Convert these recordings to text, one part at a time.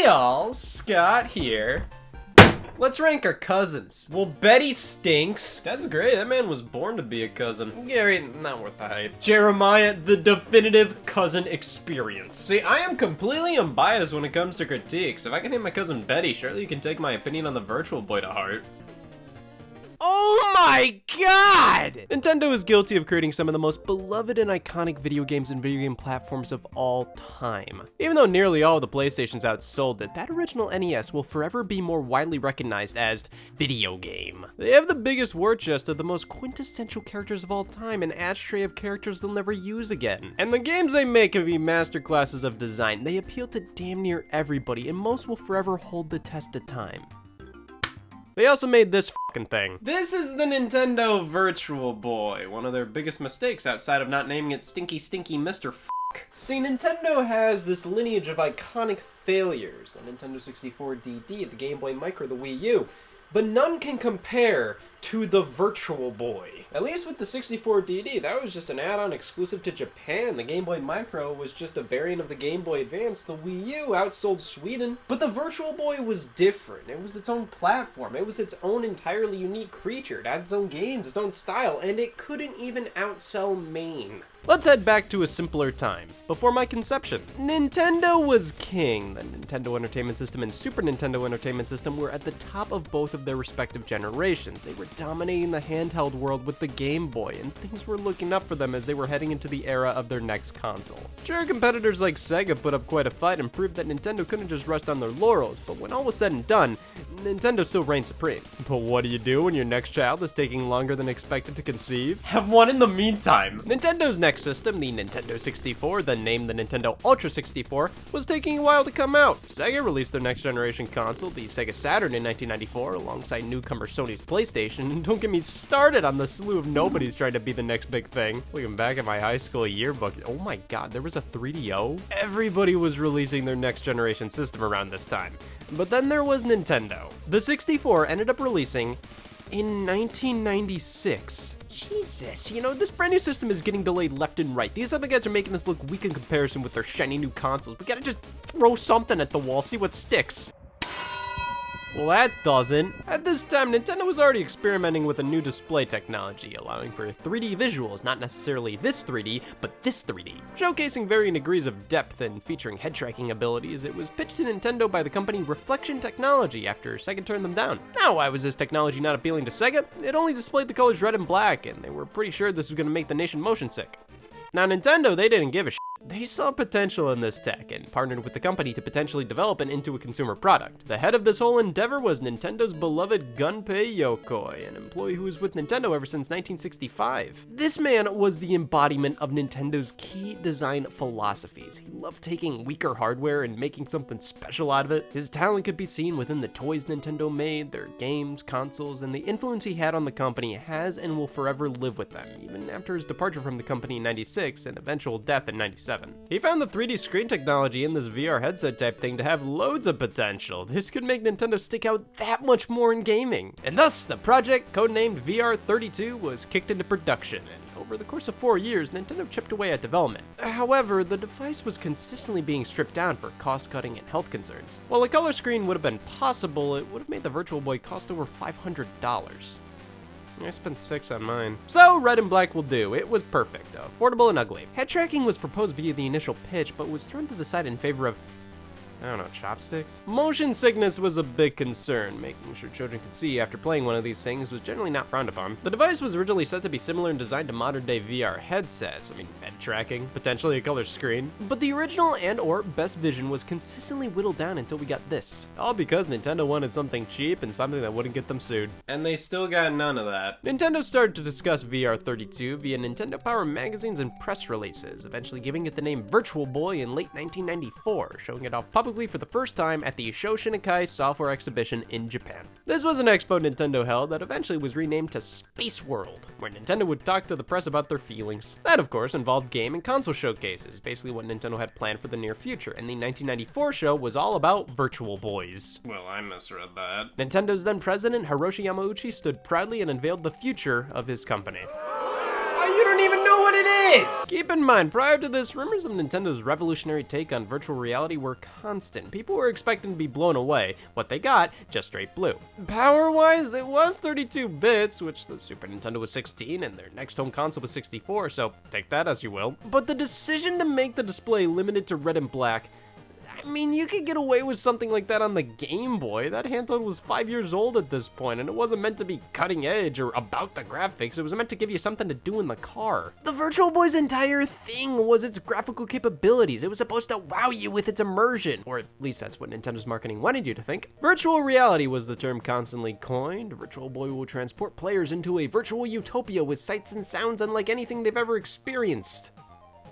Hey y'all, Scott here. Let's rank our cousins. Well, Betty stinks. That's great, that man was born to be a cousin. Gary, not worth the hype. Jeremiah, the definitive cousin experience. See, I am completely unbiased when it comes to critiques. If I can name my cousin Betty, surely you can take my opinion on the Virtual Boy to heart. Oh my god! Nintendo is guilty of creating some of the most beloved and iconic video games and video game platforms of all time. Even though nearly all of the PlayStations outsold it, that original NES will forever be more widely recognized as video game. They have the biggest war chest of the most quintessential characters of all time, an ashtray of characters they'll never use again. And the games they make can be masterclasses of design. They appeal to damn near everybody, and most will forever hold the test of time. They also made this fucking thing. This is the Nintendo Virtual Boy, one of their biggest mistakes outside of not naming it Stinky Stinky Mr. Fuck. See, Nintendo has this lineage of iconic failures, the Nintendo 64 DD, the Game Boy Micro, the Wii U, but none can compare to the Virtual Boy. At least with the 64 DD, that was just an add-on exclusive to Japan. The Game Boy Micro was just a variant of the Game Boy Advance. The Wii U outsold Sweden. But the Virtual Boy was different. It was its own platform. It was its own entirely unique creature. It had its own games, its own style, and it couldn't even outsell Maine. Let's head back to a simpler time, before my conception. Nintendo was king. The Nintendo Entertainment System and Super Nintendo Entertainment System were at the top of both of their respective generations. They were dominating the handheld world with the Game Boy, and things were looking up for them as they were heading into the era of their next console. Sure, competitors like Sega put up quite a fight and proved that Nintendo couldn't just rest on their laurels, but when all was said and done, Nintendo still reigned supreme. But what do you do when your next child is taking longer than expected to conceive? Have one in the meantime. Nintendo's next system, the Nintendo 64, then named the Nintendo Ultra 64, was taking a while to come out. Sega released their next generation console, the Sega Saturn, in 1994, alongside newcomer Sony's PlayStation, and don't get me started on the slew of nobodies trying to be the next big thing. Looking back at my high school yearbook, oh my god, there was a 3DO? Everybody was releasing their next generation system around this time. But then there was Nintendo. The 64 ended up releasing in 1996. Jesus, you know, this brand new system is getting delayed left and right. These other guys are making us look weak in comparison with their shiny new consoles. We gotta just throw something at the wall, see what sticks. Well, that doesn't. At this time, Nintendo was already experimenting with a new display technology, allowing for 3D visuals, not necessarily this 3D, but this 3D. Showcasing varying degrees of depth and featuring head tracking abilities, it was pitched to Nintendo by the company Reflection Technology after Sega turned them down. Now, why was this technology not appealing to Sega? It only displayed the colors red and black, and they were pretty sure this was going to make the nation motion sick. Now, Nintendo, they didn't give a shit. They saw potential in this tech and partnered with the company to potentially develop it into a consumer product. The head of this whole endeavor was Nintendo's beloved Gunpei Yokoi, an employee who was with Nintendo ever since 1965. This man was the embodiment of Nintendo's key design philosophies. He loved taking weaker hardware and making something special out of it. His talent could be seen within the toys Nintendo made, their games, consoles, and the influence he had on the company has and will forever live with them, even after his departure from the company in 96 and eventual death in 97. He found the 3D screen technology in this VR headset type thing to have loads of potential. This could make Nintendo stick out that much more in gaming. And thus, the project, codenamed VR32, was kicked into production. And over the course of 4 years, Nintendo chipped away at development. However, the device was consistently being stripped down for cost-cutting and health concerns. While a color screen would have been possible, it would have made the Virtual Boy cost over $500. I spent $6 on mine. So, red and black will do. It was perfect, affordable and ugly. Head tracking was proposed via the initial pitch, but was thrown to the side in favor of, I don't know, chopsticks? Motion sickness was a big concern. Making sure children could see after playing one of these things was generally not frowned upon. The device was originally set to be similar in design to modern-day VR headsets. I mean, head tracking, potentially a color screen. But the original and/or best vision was consistently whittled down until we got this. All because Nintendo wanted something cheap and something that wouldn't get them sued. And they still got none of that. Nintendo started to discuss VR32 via Nintendo Power magazines and press releases, eventually giving it the name Virtual Boy in late 1994, showing it off publicly for the first time at the Shoshinkai Software Exhibition in Japan. This was an expo Nintendo held that eventually was renamed to Space World, where Nintendo would talk to the press about their feelings. That, of course, involved game and console showcases, basically what Nintendo had planned for the near future, and the 1994 show was all about Virtual Boys. Well, I misread that. Nintendo's then president, Hiroshi Yamauchi, stood proudly and unveiled the future of his company. Oh, you don't even know what what it is! Keep in mind, prior to this, rumors of Nintendo's revolutionary take on virtual reality were constant. People were expecting to be blown away. What they got, just straight blue. Power-wise, it was 32 bits, which the Super Nintendo was 16, and their next home console was 64, so take that as you will. But the decision to make the display limited to red and black, I mean, you could get away with something like that on the Game Boy. That handheld was 5 years old at this point, and it wasn't meant to be cutting edge or about the graphics. It was meant to give you something to do in the car. The Virtual Boy's entire thing was its graphical capabilities. It was supposed to wow you with its immersion, or at least that's what Nintendo's marketing wanted you to think. Virtual reality was the term constantly coined. Virtual Boy will transport players into a virtual utopia with sights and sounds unlike anything they've ever experienced.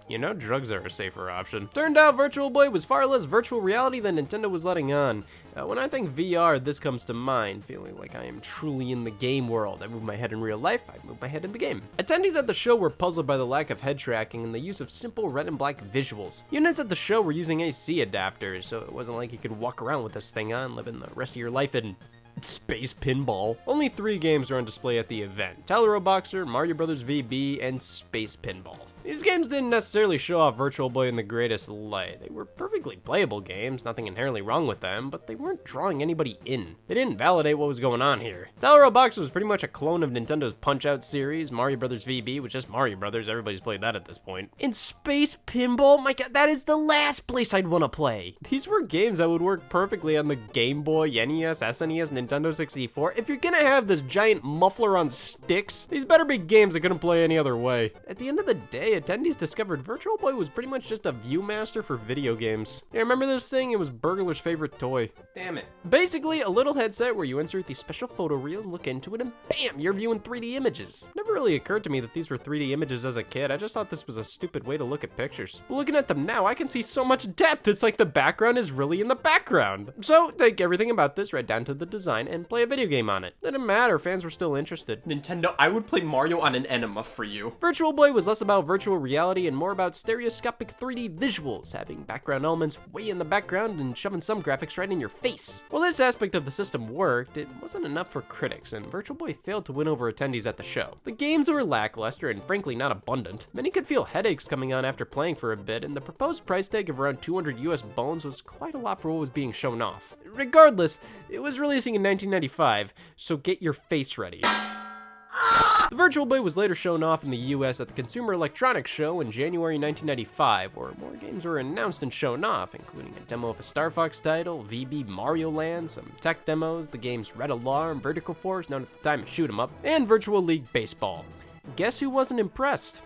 You know, drugs are a safer option. Turned out Virtual Boy was far less virtual reality than Nintendo was letting on. When I think VR, this comes to mind, feeling like I am truly in the game world. I move my head in real life, I move my head in the game. Attendees at the show were puzzled by the lack of head tracking and the use of simple red and black visuals. Units at the show were using AC adapters, so it wasn't like you could walk around with this thing on, living the rest of your life in Space Pinball. Only 3 games were on display at the event: Tyler Boxer, Mario Bros. VB, and Space Pinball. These games didn't necessarily show off Virtual Boy in the greatest light. They were perfectly playable games, nothing inherently wrong with them, but they weren't drawing anybody in. They didn't validate what was going on here. Tyler Boxer was pretty much a clone of Nintendo's Punch-Out series. Mario Bros. VB was just Mario Bros. Everybody's played that at this point. In Space Pinball, my god, that is the last place I'd want to play. These were games that would work perfectly on the Game Boy, NES, SNES, Nintendo 64. If you're gonna have this giant muffler on sticks, these better be games that couldn't play any other way. At the end of the day, attendees discovered Virtual Boy was pretty much just a Viewmaster for video games. Yeah, remember this thing? It was Burglar's favorite toy. Damn it. Basically, a little headset where you insert these special photo reels, look into it, and bam, you're viewing 3D images. Never really occurred to me that these were 3D images as a kid. I just thought this was a stupid way to look at pictures. But looking at them now, I can see so much depth. It's like the background is really in the background. So, take everything about this right down to the design and play a video game on it. Didn't matter, fans were still interested. Nintendo, I would play Mario on an enema for you. Virtual Boy was less about virtual reality and more about stereoscopic 3D visuals, having background elements way in the background and shoving some graphics right in your face. While this aspect of the system worked, it wasn't enough for critics, and Virtual Boy failed to win over attendees at the show. The games were lackluster and frankly not abundant. Many could feel headaches coming on after playing for a bit, and the proposed price tag of around 200 US bones was quite a lot for what was being shown off. Regardless, it was releasing in 1995, so get your face ready. The Virtual Boy was later shown off in the US at the Consumer Electronics Show in January 1995, where more games were announced and shown off, including a demo of a Star Fox title, VB Mario Land, some tech demos, the game's Red Alarm, Vertical Force, known at the time as Shoot 'em Up, and Virtual League Baseball. Guess who wasn't impressed?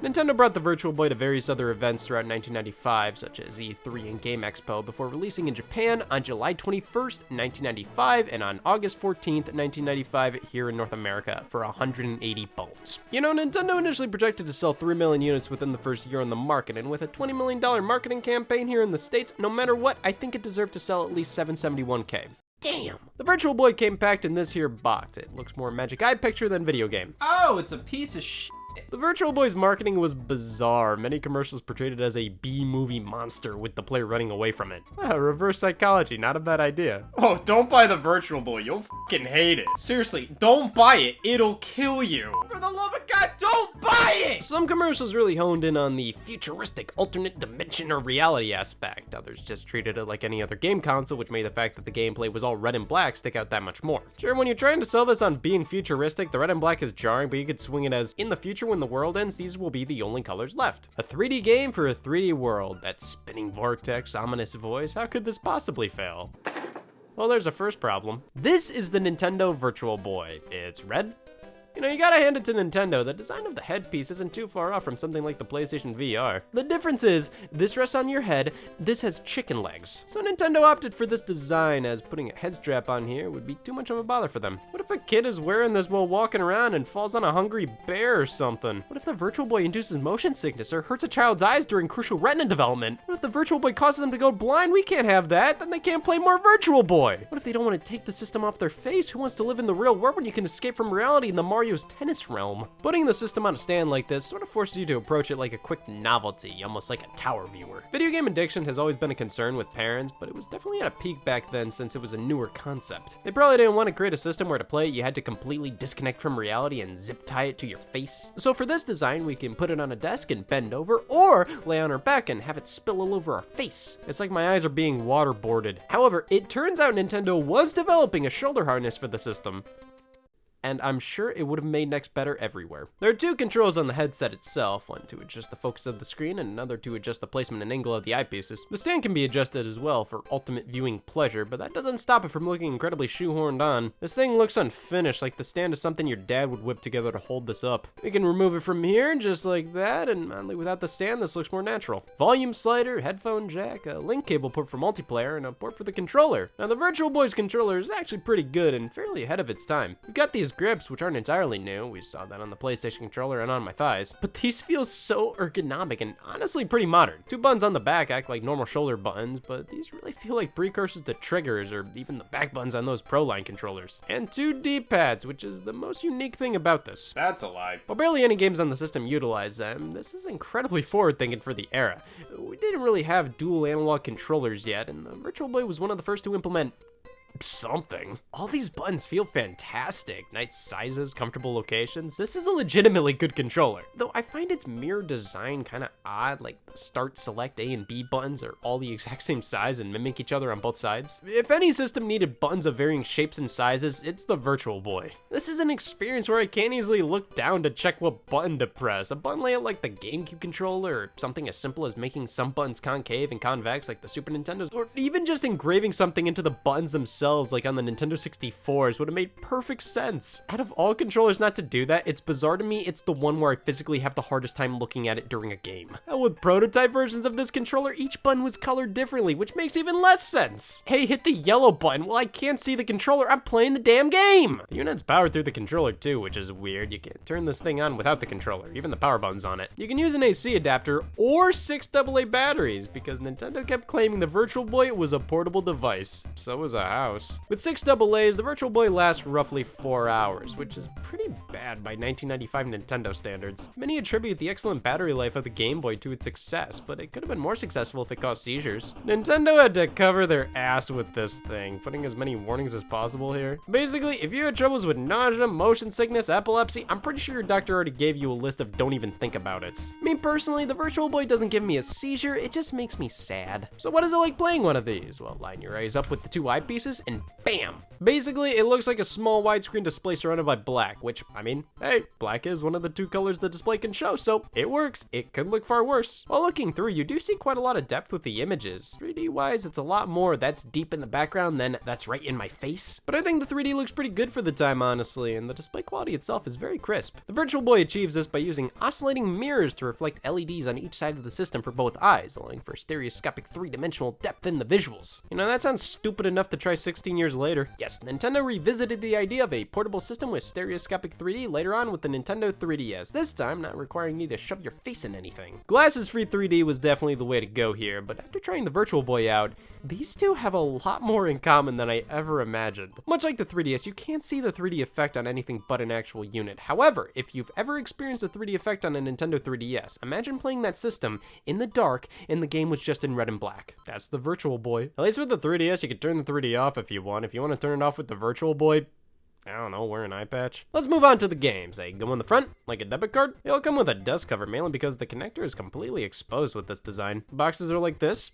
Nintendo brought the Virtual Boy to various other events throughout 1995, such as E3 and Game Expo, before releasing in Japan on July 21st, 1995, and on August 14th, 1995, here in North America for 180 bones. You know, Nintendo initially projected to sell 3 million units within the first year on the market, and with a $20 million marketing campaign here in the States, no matter what, I think it deserved to sell at least 771K. Damn! The Virtual Boy came packed in this here box. It looks more Magic Eye picture than video game. Oh, it's a piece of shit. The Virtual Boy's marketing was bizarre. Many commercials portrayed it as a B-movie monster with the player running away from it. Reverse psychology, not a bad idea. Oh, don't buy the Virtual Boy, you'll fucking hate it. Seriously, don't buy it, it'll kill you. For the love of God, don't buy it! Some commercials really honed in on the futuristic alternate dimension or reality aspect. Others just treated it like any other game console, which made the fact that the gameplay was all red and black stick out that much more. Sure, when you're trying to sell this on being futuristic, the red and black is jarring, but you could swing it as, in the future when the world ends, these will be the only colors left. A 3D game for a 3D world. That spinning vortex, ominous voice, how could this possibly fail? Well, there's a first problem. This is the Nintendo Virtual Boy. It's red. You know, you gotta hand it to Nintendo, the design of the headpiece isn't too far off from something like the PlayStation VR. The difference is, this rests on your head, this has chicken legs. So Nintendo opted for this design, as putting a head strap on here would be too much of a bother for them. What if a kid is wearing this while walking around and falls on a hungry bear or something? What if the Virtual Boy induces motion sickness or hurts a child's eyes during crucial retina development? What if the Virtual Boy causes them to go blind? We can't have that, then they can't play more Virtual Boy. What if they don't want to take the system off their face? Who wants to live in the real world when you can escape from reality in the Mario Mario's Tennis realm. Putting the system on a stand like this sort of forces you to approach it like a quick novelty, almost like a tower viewer. Video game addiction has always been a concern with parents, but it was definitely at a peak back then since it was a newer concept. They probably didn't want to create a system where to play it you had to completely disconnect from reality and zip tie it to your face. So for this design, we can put it on a desk and bend over, or lay on our back and have it spill all over our face. It's like my eyes are being waterboarded. However, it turns out Nintendo was developing a shoulder harness for the system, and I'm sure it would have made next better everywhere. There are two controls on the headset itself, one to adjust the focus of the screen and another to adjust the placement and angle of the eyepieces. The stand can be adjusted as well for ultimate viewing pleasure, but that doesn't stop it from looking incredibly shoehorned on. This thing looks unfinished, like the stand is something your dad would whip together to hold this up. We can remove it from here just like that, and oddly without the stand this looks more natural. Volume slider, headphone jack, a link cable port for multiplayer, and a port for the controller. Now the Virtual Boy's controller is actually pretty good and fairly ahead of its time. We've got these grips, which aren't entirely new. We saw that on the PlayStation controller and on my thighs. But these feel so ergonomic and honestly pretty modern. Two buttons on the back act like normal shoulder buttons, but these really feel like precursors to triggers or even the back buttons on those Pro Line controllers. And two D-pads, which is the most unique thing about this. That's a lie. While barely any games on the system utilize them, this is incredibly forward-thinking for the era. We didn't really have dual analog controllers yet, and the Virtual Boy was one of the first to implement something. All these buttons feel fantastic. Nice sizes, comfortable locations. This is a legitimately good controller. Though I find its mirror design kind of odd, like the start, select, A, and B buttons are all the exact same size and mimic each other on both sides. If any system needed buttons of varying shapes and sizes, it's the Virtual Boy. This is an experience where I can't easily look down to check what button to press. A button layout like the GameCube controller, or something as simple as making some buttons concave and convex like the Super Nintendo's, or even just engraving something into the buttons themselves like on the Nintendo 64s would have made perfect sense. Out of all controllers not to do that, it's bizarre to me it's the one where I physically have the hardest time looking at it during a game. And with prototype versions of this controller, each button was colored differently, which makes even less sense. Hey, hit the yellow button. Well, I can't see the controller. I'm playing the damn game. The unit's powered through the controller too, which is weird. You can't turn this thing on without the controller, even the power button's on it. You can use an AC adapter or 6 AA batteries because Nintendo kept claiming the Virtual Boy was a portable device. So was a house. With 6 AA's, the Virtual Boy lasts roughly 4 hours, which is pretty bad by 1995 Nintendo standards. Many attribute the excellent battery life of the Game Boy to its success, but it could have been more successful if it caused seizures. Nintendo had to cover their ass with this thing, putting as many warnings as possible here. Basically, if you had troubles with nausea, motion sickness, epilepsy, I'm pretty sure your doctor already gave you a list of don't even think about it. Me personally, the Virtual Boy doesn't give me a seizure, it just makes me sad. So what is it like playing one of these? Well, line your eyes up with the two eyepieces and bam! Basically, it looks like a small widescreen display surrounded by black, which, I mean, hey, black is one of the two colors the display can show, so it works. It could look far worse. While looking through, you do see quite a lot of depth with the images. 3D-wise, it's a lot more that's deep in the background than that's right in my face. But I think the 3D looks pretty good for the time, honestly, and the display quality itself is very crisp. The Virtual Boy achieves this by using oscillating mirrors to reflect LEDs on each side of the system for both eyes, allowing for stereoscopic 3-dimensional depth in the visuals. You know, that sounds stupid enough to try 16 years later. Yes, Nintendo revisited the idea of a portable system with stereoscopic 3D later on with the Nintendo 3DS, this time not requiring you to shove your face in anything. Glasses-free 3D was definitely the way to go here, but after trying the Virtual Boy out, these two have a lot more in common than I ever imagined. Much like the 3DS, you can't see the 3D effect on anything but an actual unit. However, if you've ever experienced a 3D effect on a Nintendo 3DS, imagine playing that system in the dark and the game was just in red and black. That's the Virtual Boy. At least with the 3DS, you can turn the 3D off if you want. If you want to turn it off with the Virtual Boy, I don't know, wear an eye patch. Let's move on to the games. They go in the front, like a debit card. They all come with a dust cover, mainly because the connector is completely exposed with this design. Boxes are like this.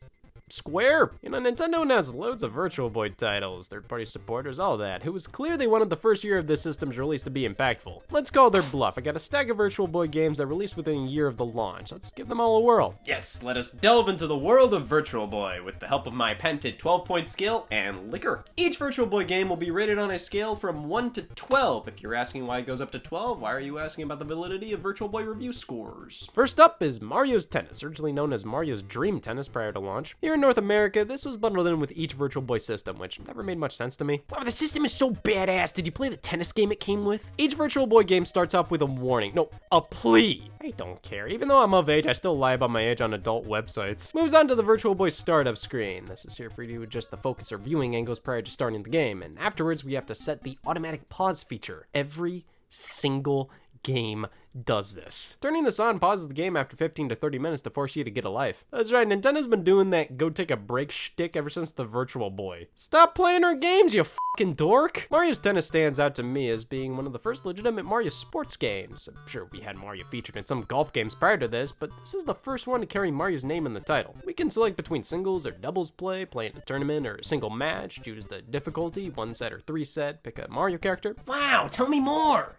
Square. You know, Nintendo announced loads of Virtual Boy titles, third-party supporters, all that. It was clear they wanted the first year of this system's release to be impactful. Let's call their bluff. I got a stack of Virtual Boy games that released within a year of the launch. Let's give them all a whirl. Yes, let us delve into the world of Virtual Boy with the help of my patented 12-point scale and liquor. Each Virtual Boy game will be rated on a scale from 1 to 12. If you're asking why it goes up to 12, why are you asking about the validity of Virtual Boy review scores? First up is Mario's Tennis, originally known as Mario's Dream Tennis prior to launch. Here in North America, this was bundled in with each Virtual Boy system, which never made much sense to me. Wow, the system is so badass. Did you play the tennis game it came with? Each Virtual Boy game starts off with a warning. No, a plea. I don't care. Even though I'm of age, I still lie about my age on adult websites. Moves on to the Virtual Boy startup screen. This is here for you to adjust the focus or viewing angles prior to starting the game, and afterwards we have to set the automatic pause feature every single game does this. Turning this on pauses the game after 15 to 30 minutes to force you to get a life. That's right, Nintendo's been doing that go take a break shtick ever since the Virtual Boy. Stop playing our games, you fucking dork! Mario's Tennis stands out to me as being one of the first legitimate Mario sports games. I'm sure we had Mario featured in some golf games prior to this, but this is the first one to carry Mario's name in the title. We can select between singles or doubles play in a tournament or a single match, choose the difficulty, 1 set or 3 set, pick a Mario character. Wow, tell me more!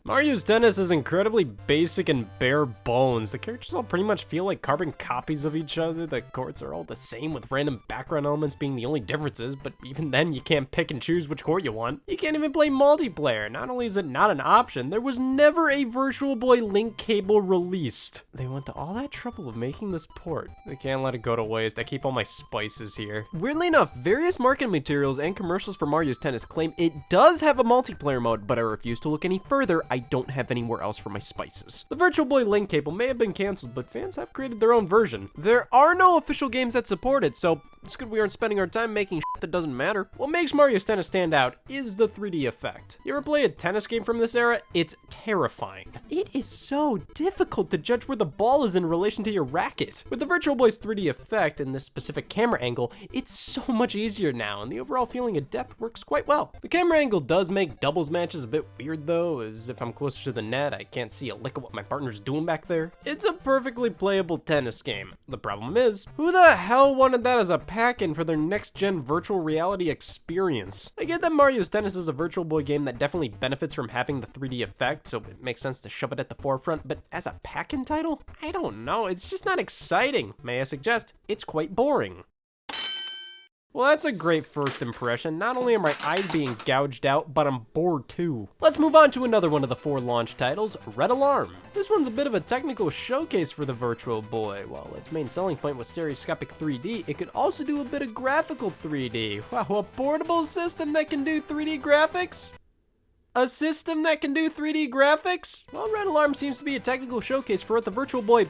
Mario's Tennis is incredibly basic and bare bones. The characters all pretty much feel like carbon copies of each other. The courts are all the same, with random background elements being the only differences, but even then you can't pick and choose which court you want. You can't even play multiplayer. Not only is it not an option, there was never a Virtual Boy link cable released. They went to all that trouble of making this port. They can't let it go to waste. I keep all my spices here. Weirdly enough, various marketing materials and commercials for Mario's Tennis claim it does have a multiplayer mode, but I refuse to look any further. I don't have anywhere else for my spices. The Virtual Boy link cable may have been canceled, but fans have created their own version. There are no official games that support it, so it's good we aren't spending our time making shit that doesn't matter. What makes Mario's Tennis stand out is the 3D effect. You ever play a tennis game from this era? It's terrifying. It is so difficult to judge where the ball is in relation to your racket. With the Virtual Boy's 3D effect and this specific camera angle, it's so much easier now, and the overall feeling of depth works quite well. The camera angle does make doubles matches a bit weird though, as if I'm closer to the net, I can't see a lick of what my partner's doing back there. It's a perfectly playable tennis game. The problem is, who the hell wanted that as a pack-in for their next-gen virtual reality experience? I get that Mario's Tennis is a Virtual Boy game that definitely benefits from having the 3D effect, so it makes sense to shove it at the forefront, but as a pack-in title? I don't know, it's just not exciting. May I suggest, it's quite boring. Well, that's a great first impression. Not only are my eyes being gouged out, but I'm bored too. Let's move on to another one of the 4 launch titles, Red Alarm. This one's a bit of a technical showcase for the Virtual Boy. While its main selling point was stereoscopic 3D, it could also do a bit of graphical 3D. Wow, a portable system that can do 3D graphics? A system that can do 3D graphics? Well, Red Alarm seems to be a technical showcase for what the Virtual Boy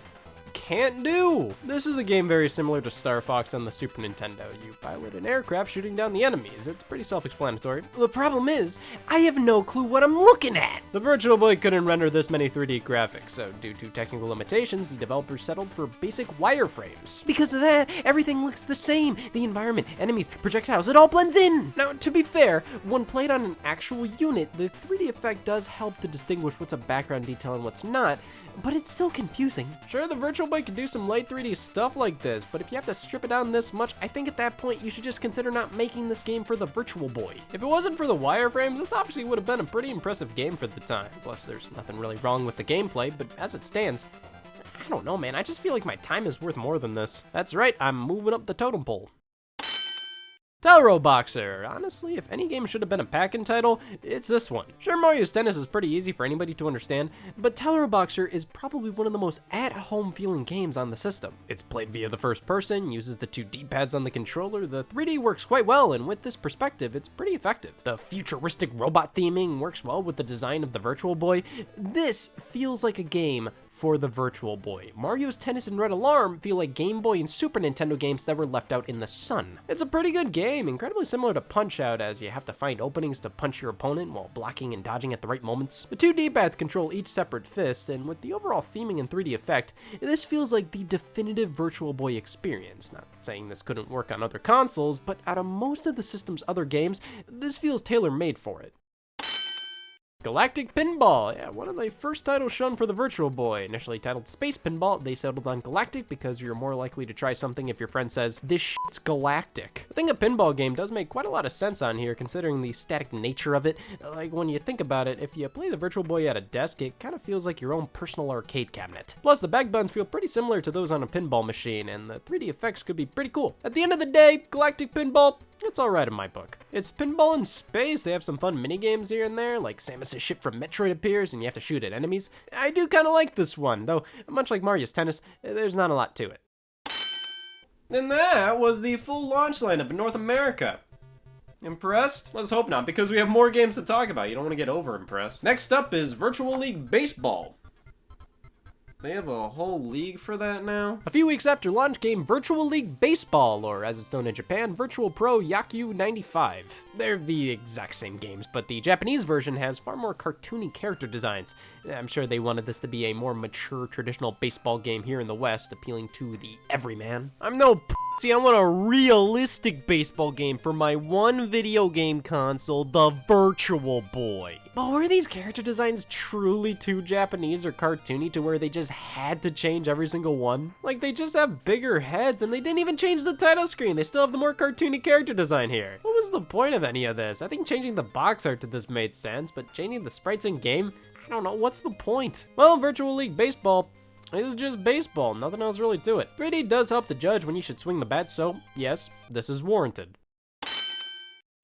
can't do. This is a game very similar to Star Fox on the Super Nintendo. You pilot an aircraft shooting down the enemies. It's pretty self-explanatory. The problem is, I have no clue what I'm looking at. The Virtual Boy couldn't render this many 3D graphics, so due to technical limitations, the developers settled for basic wireframes. Because of that, everything looks the same. The environment, enemies, projectiles, it all blends in. Now, to be fair, when played on an actual unit, the 3D effect does help to distinguish what's a background detail and what's not, but it's still confusing. Sure, the Virtual Boy can do some light 3D stuff like this, but if you have to strip it down this much, I think at that point you should just consider not making this game for the Virtual Boy. If it wasn't for the wireframes, this obviously would have been a pretty impressive game for the time. Plus, there's nothing really wrong with the gameplay, but as it stands, I don't know, man, I just feel like my time is worth more than this. That's right, I'm moving up the totem pole. Telro Boxer. Honestly, if any game should have been a pack-in title, it's this one. Sure, Mario's Tennis is pretty easy for anybody to understand, but Telro Boxer is probably one of the most at-home feeling games on the system. It's played via the first person, uses the 2 D-pads on the controller, the 3D works quite well, and with this perspective, it's pretty effective. The futuristic robot theming works well with the design of the Virtual Boy. This feels like a game for the Virtual Boy. Mario's Tennis and Red Alarm feel like Game Boy and Super Nintendo games that were left out in the sun. It's a pretty good game, incredibly similar to Punch-Out, as you have to find openings to punch your opponent while blocking and dodging at the right moments. The 2 D-pads control each separate fist, and with the overall theming and 3D effect, this feels like the definitive Virtual Boy experience. Not saying this couldn't work on other consoles, but out of most of the system's other games, this feels tailor-made for it. Galactic Pinball, yeah, one of the first titles shown for the Virtual Boy. Initially titled Space Pinball, they settled on Galactic because you're more likely to try something if your friend says, this shit's galactic. I think a pinball game does make quite a lot of sense on here, considering the static nature of it. Like, when you think about it, if you play the Virtual Boy at a desk, it kind of feels like your own personal arcade cabinet. Plus, the back buttons feel pretty similar to those on a pinball machine, and the 3D effects could be pretty cool. At the end of the day, Galactic Pinball, it's alright in my book. It's pinball in space. They have some fun minigames here and there, like Samus's ship from Metroid appears and you have to shoot at enemies. I do kind of like this one, though much like Mario's Tennis, there's not a lot to it. And that was the full launch lineup in North America. Impressed? Let's hope not, because we have more games to talk about. You don't want to get over impressed. Next up is Virtual League Baseball. They have a whole league for that now? A few weeks after launch came Virtual League Baseball, or as it's known in Japan, Virtual Pro Yaku 95. They're the exact same games, but the Japanese version has far more cartoony character designs. I'm sure they wanted this to be a more mature, traditional baseball game here in the West, appealing to the everyman. I'm no pussy, I want a realistic baseball game for my one video game console, the Virtual Boy. But were these character designs truly too Japanese or cartoony to where they just had to change every single one? Like, they just have bigger heads and they didn't even change the title screen. They still have the more cartoony character design here. What was the point of any of this? I think changing the box art to this made sense, but changing the sprites in game, I don't know, what's the point? Well, Virtual League Baseball is just baseball, nothing else really to it. 3D does help to judge when you should swing the bat, so yes, this is warranted.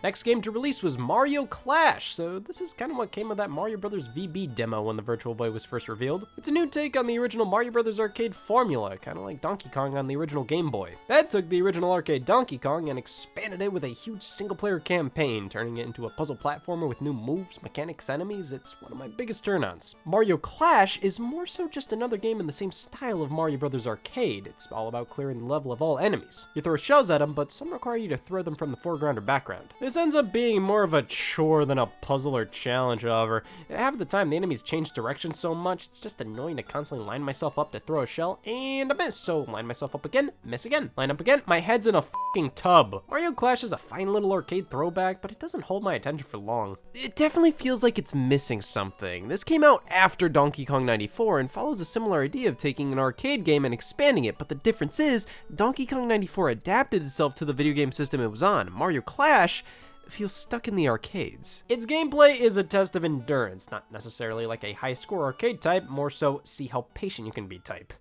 Next game to release was Mario Clash, so this is kind of what came of that Mario Bros. VB demo when the Virtual Boy was first revealed. It's a new take on the original Mario Bros. Arcade formula, kind of like Donkey Kong on the original Game Boy. That took the original arcade Donkey Kong and expanded it with a huge single-player campaign, turning it into a puzzle platformer with new moves, mechanics, enemies. It's one of my biggest turn-ons. Mario Clash is more so just another game in the same style of Mario Bros. Arcade. It's all about clearing the level of all enemies. You throw shells at them, but some require you to throw them from the foreground or background. This ends up being more of a chore than a puzzle or challenge, however. Half the time the enemies change direction so much, it's just annoying to constantly line myself up to throw a shell, and I miss, so line myself up again, miss again, line up again, my head's in a fucking tub. Mario Clash is a fine little arcade throwback, but it doesn't hold my attention for long. It definitely feels like it's missing something. This came out after Donkey Kong 94 and follows a similar idea of taking an arcade game and expanding it, but the difference is, Donkey Kong 94 adapted itself to the video game system it was on. Mario Clash feels stuck in the arcades. Its gameplay is a test of endurance, not necessarily like a high score arcade type, more so see how patient you can be type.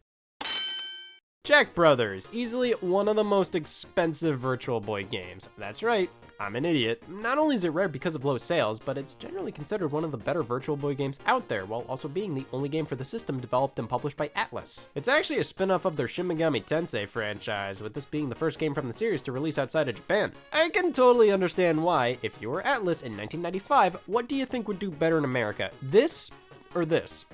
Jack Brothers, easily one of the most expensive Virtual Boy games. That's right, I'm an idiot. Not only is it rare because of low sales, but it's generally considered one of the better Virtual Boy games out there, while also being the only game for the system developed and published by Atlus. It's actually a spin-off of their Shin Megami Tensei franchise, with this being the first game from the series to release outside of Japan. I can totally understand why. If you were Atlus in 1995, what do you think would do better in America? This or this?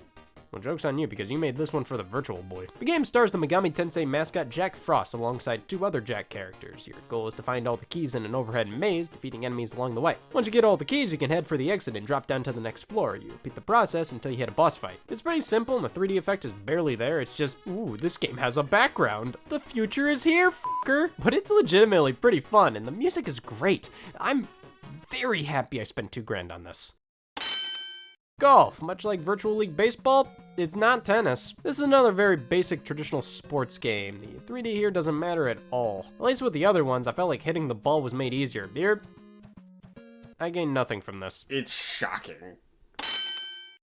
Well, joke's on you, because you made this one for the Virtual Boy. The game stars the Megami Tensei mascot Jack Frost alongside two other Jack characters. Your goal is to find all the keys in an overhead maze, defeating enemies along the way. Once you get all the keys, you can head for the exit and drop down to the next floor. You repeat the process until you hit a boss fight. It's pretty simple, and the 3D effect is barely there. It's just, ooh, this game has a background. The future is here, fucker! But it's legitimately pretty fun, and the music is great. I'm very happy I spent $2,000 on this. Golf, much like Virtual League Baseball, it's not tennis. This is another very basic traditional sports game. The 3D here doesn't matter at all. At least with the other ones, I felt like hitting the ball was made easier. Here, I gained nothing from this. It's shocking.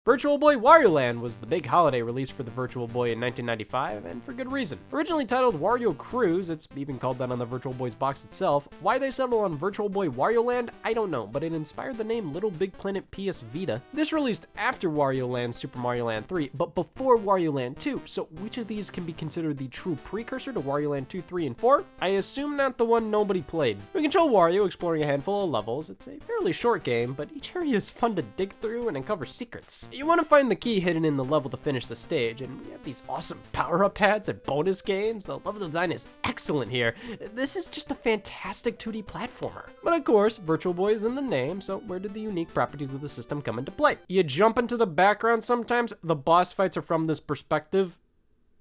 Virtual Boy Wario Land was the big holiday release for the Virtual Boy in 1995, and for good reason. Originally titled Wario Cruise, it's even called that on the Virtual Boy's box itself. Why they settled on Virtual Boy Wario Land, I don't know, but it inspired the name Little Big Planet PS Vita. This released after Wario Land Super Mario Land 3, but before Wario Land 2, so which of these can be considered the true precursor to Wario Land 2, 3, and 4? I assume not the one nobody played. We control Wario exploring a handful of levels. It's a fairly short game, but each area is fun to dig through and uncover secrets. You want to find the key hidden in the level to finish the stage, and we have these awesome power-up pads and bonus games. The level design is excellent here. This is just a fantastic 2D platformer. But of course, Virtual Boy is in the name, so where did the unique properties of the system come into play? You jump into the background sometimes, the boss fights are from this perspective.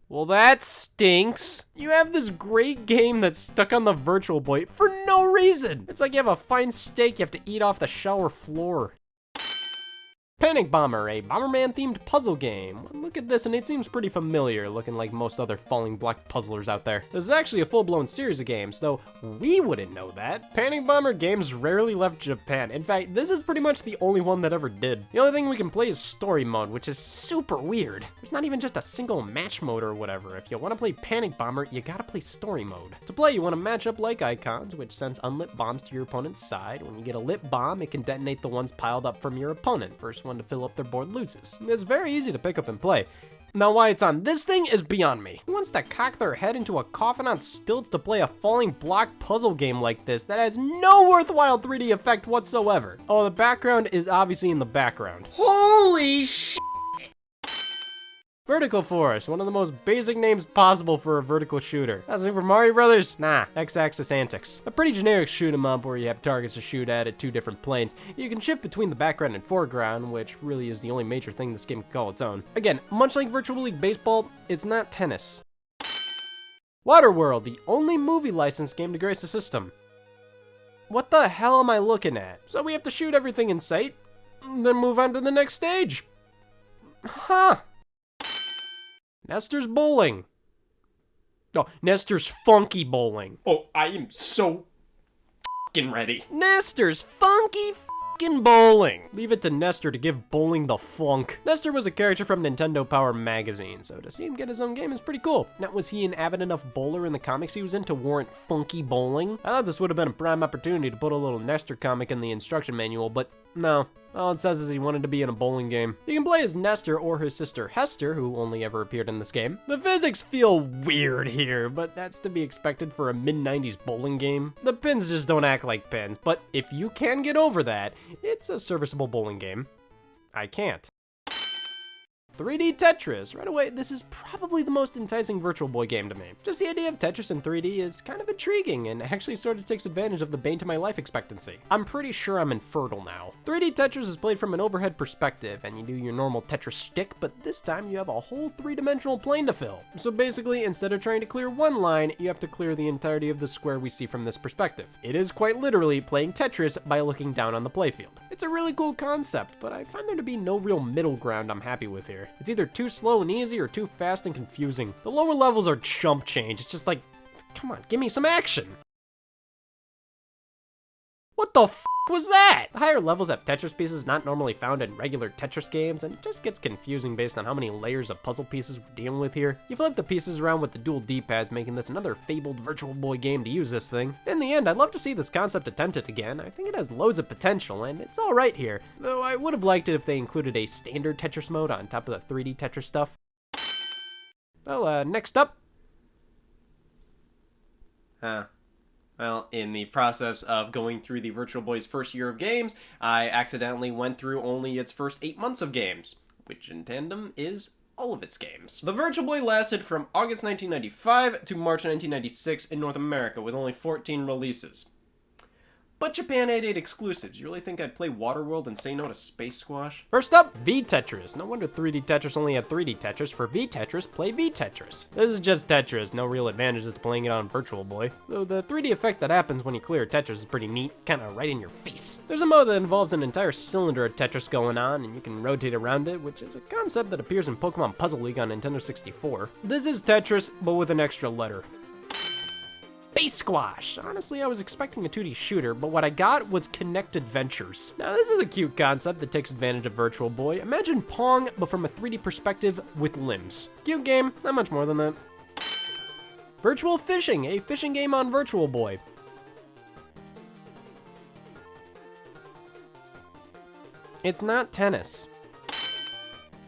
Well, that stinks. You have this great game that's stuck on the Virtual Boy for no reason. It's like you have a fine steak you have to eat off the shower floor. Panic Bomber, a Bomberman-themed puzzle game. One look at this and it seems pretty familiar, looking like most other falling block puzzlers out there. This is actually a full-blown series of games, though we wouldn't know that. Panic Bomber games rarely left Japan. In fact, this is pretty much the only one that ever did. The only thing we can play is story mode, which is super weird. There's not even just a single match mode or whatever. If you want to play Panic Bomber, you gotta play story mode. To play, you want to match up like icons, which sends unlit bombs to your opponent's side. When you get a lit bomb, it can detonate the ones piled up from your opponent. First one to fill up their board loses. It's very easy to pick up and play. Now why it's on this thing is beyond me. Who wants to cock their head into a coffin on stilts to play a falling block puzzle game like this that has no worthwhile 3D effect whatsoever? Oh, the background is obviously in the background. Holy shit! Vertical Force, one of the most basic names possible for a vertical shooter. Not Super Mario Brothers? Nah, X-Axis Antics. A pretty generic shoot 'em up where you have targets to shoot at 2 different planes. You can shift between the background and foreground, which really is the only major thing this game can call its own. Again, much like Virtual League Baseball, it's not tennis. Waterworld, the only movie licensed game to grace the system. What the hell am I looking at? So we have to shoot everything in sight, then move on to the next stage. Huh. Nestor's Bowling. Oh, Nestor's Funky Bowling. Oh, I am so f***ing ready. Nestor's Funky f***ing Bowling. Leave it to Nestor to give bowling the funk. Nestor was a character from Nintendo Power magazine, so to see him get his own game is pretty cool. Now, was he an avid enough bowler in the comics he was in to warrant Funky Bowling? I thought this would have been a prime opportunity to put a little Nestor comic in the instruction manual, but no. All it says is he wanted to be in a bowling game. You can play as Nestor or his sister Hester, who only ever appeared in this game. The physics feel weird here, but that's to be expected for a mid-90s bowling game. The pins just don't act like pins, but if you can get over that, it's a serviceable bowling game. I can't. 3D Tetris. Right away, this is probably the most enticing Virtual Boy game to me. Just the idea of Tetris in 3D is kind of intriguing and actually sort of takes advantage of the bane to my life expectancy. I'm pretty sure I'm infertile now. 3D Tetris is played from an overhead perspective, and you do your normal Tetris shtick, but this time you have a whole 3-dimensional plane to fill. So basically, instead of trying to clear one line, you have to clear the entirety of the square we see from this perspective. It is quite literally playing Tetris by looking down on the playfield. It's a really cool concept, but I find there to be no real middle ground I'm happy with here. It's either too slow and easy or too fast and confusing. The lower levels are chump change. It's just like, come on, give me some action. What the f was that? The higher levels have Tetris pieces not normally found in regular Tetris games, and it just gets confusing based on how many layers of puzzle pieces we're dealing with here. You flip the pieces around with the dual D-pads, making this another fabled Virtual Boy game to use this thing. In the end, I'd love to see this concept attempted again. I think it has loads of potential, and it's alright here, though I would have liked it if they included a standard Tetris mode on top of the 3D Tetris stuff. Well, next up. Well, in the process of going through the Virtual Boy's first year of games, I accidentally went through only its first 8 months of games, which in tandem is all of its games. The Virtual Boy lasted from August 1995 to March 1996 in North America, with only 14 releases. But Japan had 8 exclusives. You really think I'd play Waterworld and say no to Space Squash? First up, V-Tetris. No wonder 3D Tetris only had 3D Tetris. For V-Tetris, play V-Tetris. This is just Tetris, no real advantages to playing it on Virtual Boy. Though the 3D effect that happens when you clear Tetris is pretty neat, kinda right in your face. There's a mode that involves an entire cylinder of Tetris going on, and you can rotate around it, which is a concept that appears in Pokemon Puzzle League on Nintendo 64. This is Tetris, but with an extra letter. Space Squash! Honestly, I was expecting a 2D shooter, but what I got was Connect Adventures. Now, this is a cute concept that takes advantage of Virtual Boy. Imagine Pong, but from a 3D perspective with limbs. Cute game, not much more than that. Virtual Fishing, a fishing game on Virtual Boy. It's not tennis.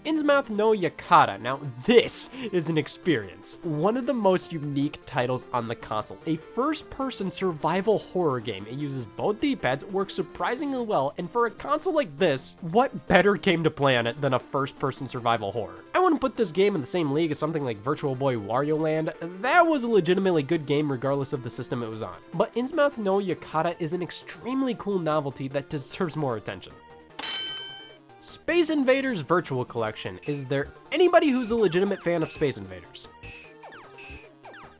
Innsmouth no Yakata. Now, this is an experience. One of the most unique titles on the console. A first-person survival horror game. It uses both D-pads, works surprisingly well, and for a console like this, what better game to play on it than a first-person survival horror? I wouldn't put this game in the same league as something like Virtual Boy Wario Land. That was a legitimately good game regardless of the system it was on. But Innsmouth no Yakata is an extremely cool novelty that deserves more attention. Space Invaders Virtual Collection. Is there anybody who's a legitimate fan of Space Invaders?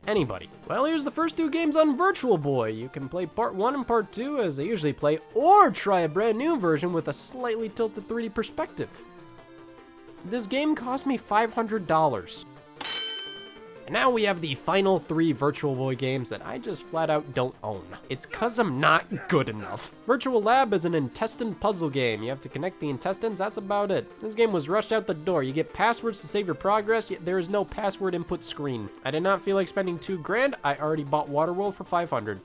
Anybody? Well, here's the first 2 games on Virtual Boy. You can play part 1 and part 2 as they usually play, or try a brand new version with a slightly tilted 3D perspective. This game cost me $500. And now we have the final 3 Virtual Boy games that I just flat out don't own. It's cause I'm not good enough. Virtual Lab is an intestine puzzle game. You have to connect the intestines, that's about it. This game was rushed out the door. You get passwords to save your progress, yet there is no password input screen. I did not feel like spending $2 grand. I already bought Waterworld for $500.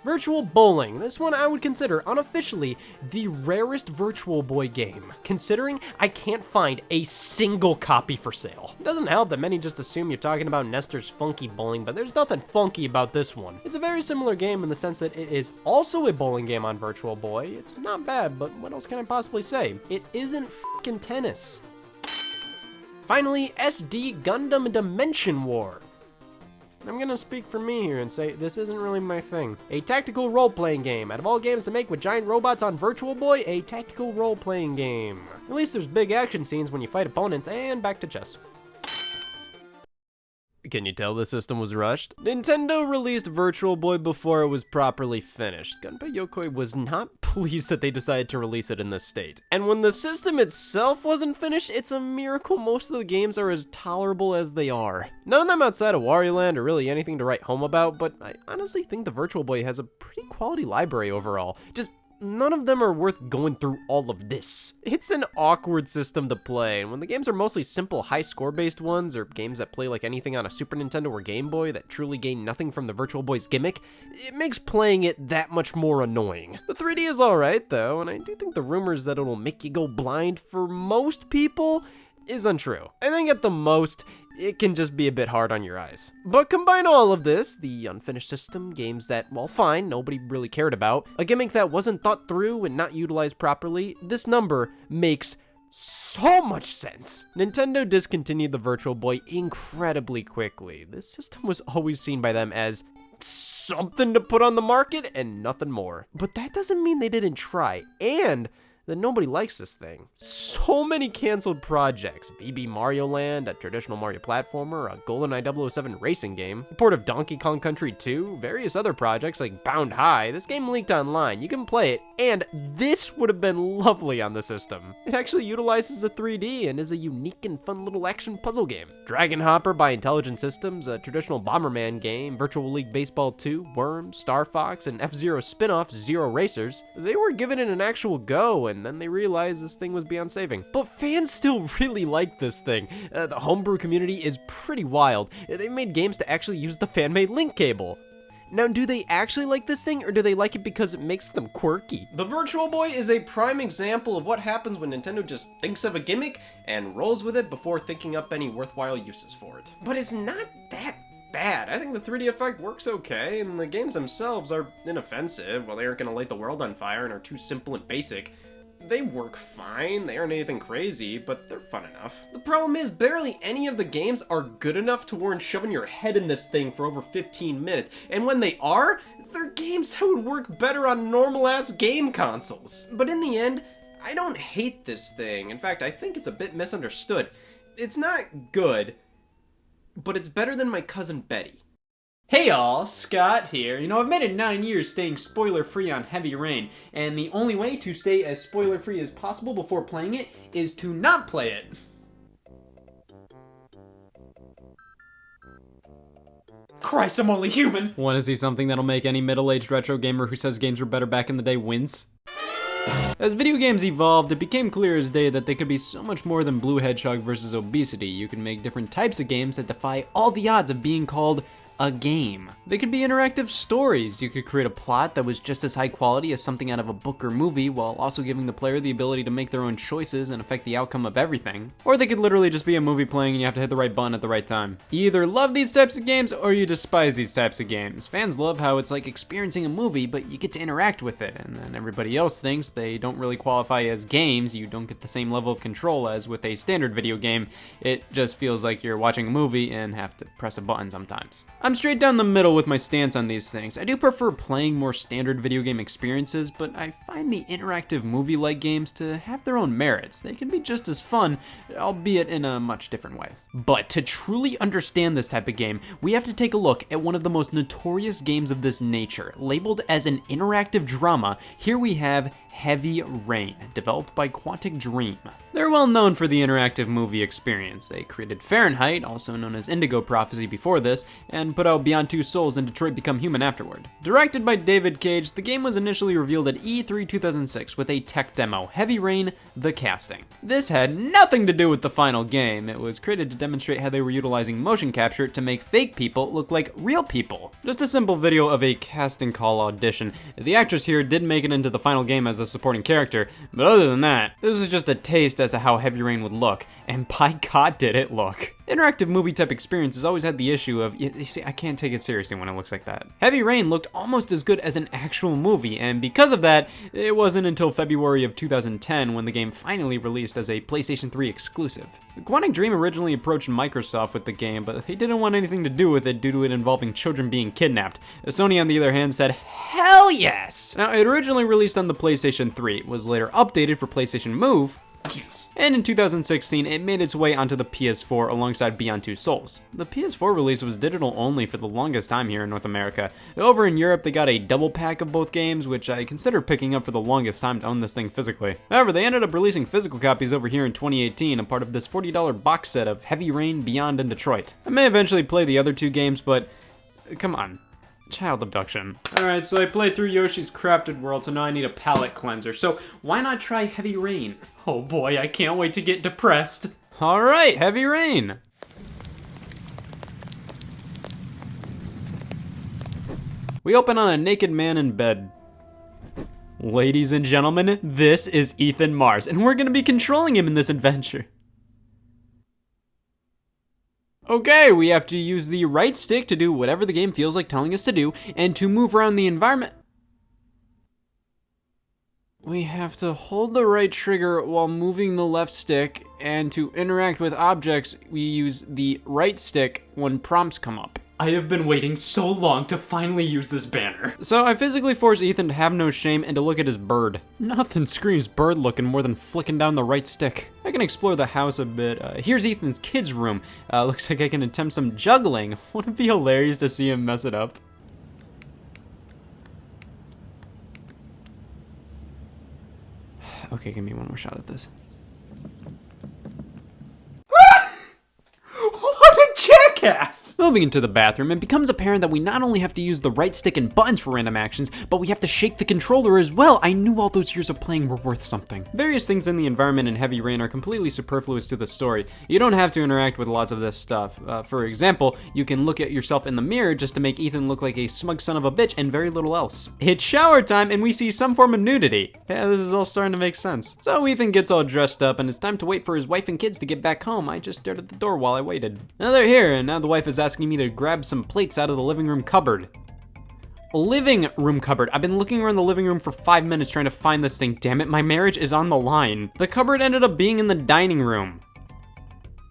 Virtual Bowling. This one I would consider unofficially the rarest Virtual Boy game, considering I can't find a single copy for sale. It doesn't help that many just assume you're talking about Nestor's Funky Bowling, but there's nothing funky about this one. It's a very similar game in the sense that it is also a bowling game on Virtual Boy. It's not bad, but what else can I possibly say? It isn't f***ing tennis. finally, SD Gundam Dimension War. I'm gonna speak for me here and say this isn't really my thing. A tactical role-playing game. Out of all games to make with giant robots on Virtual Boy, a tactical role-playing game. At least there's big action scenes when you fight opponents, and back to chess. Can you tell the system was rushed? Nintendo released Virtual Boy before it was properly finished. Gunpei Yokoi was not pleased that they decided to release it in this state. And when the system itself wasn't finished, it's a miracle most of the games are as tolerable as they are. None of them outside of Wario Land are really anything to write home about, but I honestly think the Virtual Boy has a pretty quality library overall. Just none of them are worth going through all of this. It's an awkward system to play, and when the games are mostly simple high score based ones, or games that play like anything on a Super Nintendo or Game Boy that truly gain nothing from the Virtual Boy's gimmick, it makes playing it that much more annoying. The 3D is alright though, and I do think the rumors that it'll make you go blind for most people is untrue. I think at the most, it can just be a bit hard on your eyes. But combine all of this, the unfinished system, games that, well, fine, nobody really cared about, a gimmick that wasn't thought through and not utilized properly, this number makes so much sense. Nintendo discontinued the Virtual Boy incredibly quickly. This system was always seen by them as something to put on the market and nothing more. But that doesn't mean they didn't try, and that nobody likes this thing. So many canceled projects. BB Mario Land, a traditional Mario platformer, a GoldenEye 007 racing game, a port of Donkey Kong Country 2, various other projects like Bound High. This game leaked online. You can play it, and this would have been lovely on the system. It actually utilizes the 3D and is a unique and fun little action puzzle game. Dragon Hopper by Intelligent Systems, a traditional Bomberman game, Virtual League Baseball 2, Worms, Star Fox, and F-Zero spin-off Zero Racers. They were given it an actual go, and then they realized this thing was beyond saving. But fans still really like this thing. The homebrew community is pretty wild. They made games to actually use the fan-made link cable. Now, do they actually like this thing, or do they like it because it makes them quirky? The Virtual Boy is a prime example of what happens when Nintendo just thinks of a gimmick and rolls with it before thinking up any worthwhile uses for it. But it's not that bad. I think the 3D effect works okay, and the games themselves are inoffensive. While they aren't gonna light the world on fire and are too simple and basic, they work fine. They aren't anything crazy, but they're fun enough. The problem is, barely any of the games are good enough to warrant shoving your head in this thing for over 15 minutes. And when they are, they're games that would work better on normal-ass game consoles. But in the end, I don't hate this thing. In fact, I think it's a bit misunderstood. It's not good, but it's better than my cousin Betty. Hey y'all, Scott here. You know, I've made it 9 years staying spoiler-free on Heavy Rain, and the only way to stay as spoiler-free as possible before playing it is to not play it. Christ, I'm only human! Want to see something that'll make any middle-aged retro gamer who says games were better back in the day wince? As video games evolved, it became clear as day that they could be so much more than Blue Hedgehog versus obesity. You can make different types of games that defy all the odds of being called a game. They could be interactive stories. You could create a plot that was just as high quality as something out of a book or movie, while also giving the player the ability to make their own choices and affect the outcome of everything. Or they could literally just be a movie playing and you have to hit the right button at the right time. You either love these types of games or you despise these types of games. Fans love how it's like experiencing a movie, but you get to interact with it, and then everybody else thinks they don't really qualify as games. You don't get the same level of control as with a standard video game. It just feels like you're watching a movie and have to press a button sometimes. I'm straight down the middle with my stance on these things. I do prefer playing more standard video game experiences, but I find the interactive movie-like games to have their own merits. They can be just as fun, albeit in a much different way. But to truly understand this type of game, we have to take a look at one of the most notorious games of this nature. Labeled as an interactive drama, here we have Heavy Rain, developed by Quantic Dream. They're well known for the interactive movie experience. They created Fahrenheit, also known as Indigo Prophecy before this, and put out Beyond Two Souls and Detroit Become Human afterward. Directed by David Cage, the game was initially revealed at E3 2006 with a tech demo, Heavy Rain: The Casting. This had nothing to do with the final game. It was created to demonstrate how they were utilizing motion capture to make fake people look like real people. Just a simple video of a casting call audition. The actress here did make it into the final game as a supporting character, but other than that, this was just a taste as to how Heavy Rain would look, and by God did it look. Interactive movie type experience has always had the issue of, you see, I can't take it seriously when it looks like that. Heavy Rain looked almost as good as an actual movie, and because of that, it wasn't until February of 2010 when the game finally released as a PlayStation 3 exclusive. Quantic Dream originally approached Microsoft with the game, but they didn't want anything to do with it due to it involving children being kidnapped. Sony, on the other hand, said, hell yes! Now, it originally released on the PlayStation 3, was later updated for PlayStation Move, and in 2016, it made its way onto the PS4 alongside Beyond Two Souls. The PS4 release was digital only for the longest time here in North America. Over in Europe, they got a double pack of both games, which I considered picking up for the longest time to own this thing physically. However, they ended up releasing physical copies over here in 2018, a part of this $40 box set of Heavy Rain, Beyond, and Detroit. I may eventually play the other two games, but come on. Child abduction. Alright, so I played through Yoshi's Crafted World, so now I need a palate cleanser. So why not try Heavy Rain? Oh boy, I can't wait to get depressed. Alright, Heavy Rain. We open on a naked man in bed. Ladies and gentlemen, this is Ethan Mars, and we're gonna be controlling him in this adventure. Okay, we have to use the right stick to do whatever the game feels like telling us to do, and to move around the environment, we have to hold the right trigger while moving the left stick, and to interact with objects, we use the right stick when prompts come up. I have been waiting so long to finally use this banner. So I physically force Ethan to have no shame and to look at his bird. Nothing screams bird looking more than flicking down the right stick. I can explore the house a bit. Here's Ethan's kid's room. Looks like I can attempt some juggling. Wouldn't it be hilarious to see him mess it up? Okay, give me one more shot at this. What a jackass! Moving into the bathroom, it becomes apparent that we not only have to use the right stick and buttons for random actions, but we have to shake the controller as well. I knew all those years of playing were worth something. Various things in the environment in Heavy Rain are completely superfluous to the story. You don't have to interact with lots of this stuff. For example, you can look at yourself in the mirror just to make Ethan look like a smug son of a bitch and very little else. It's shower time and we see some form of nudity. Yeah, this is all starting to make sense. So Ethan gets all dressed up and it's time to wait for his wife and kids to get back home. I just stared at the door while I waited. Now they're here, and now the wife is asking me to grab some plates out of the living room cupboard. Living room cupboard. I've been looking around the living room for 5 minutes trying to find this thing. Damn it, my marriage is on the line. The cupboard ended up being in the dining room.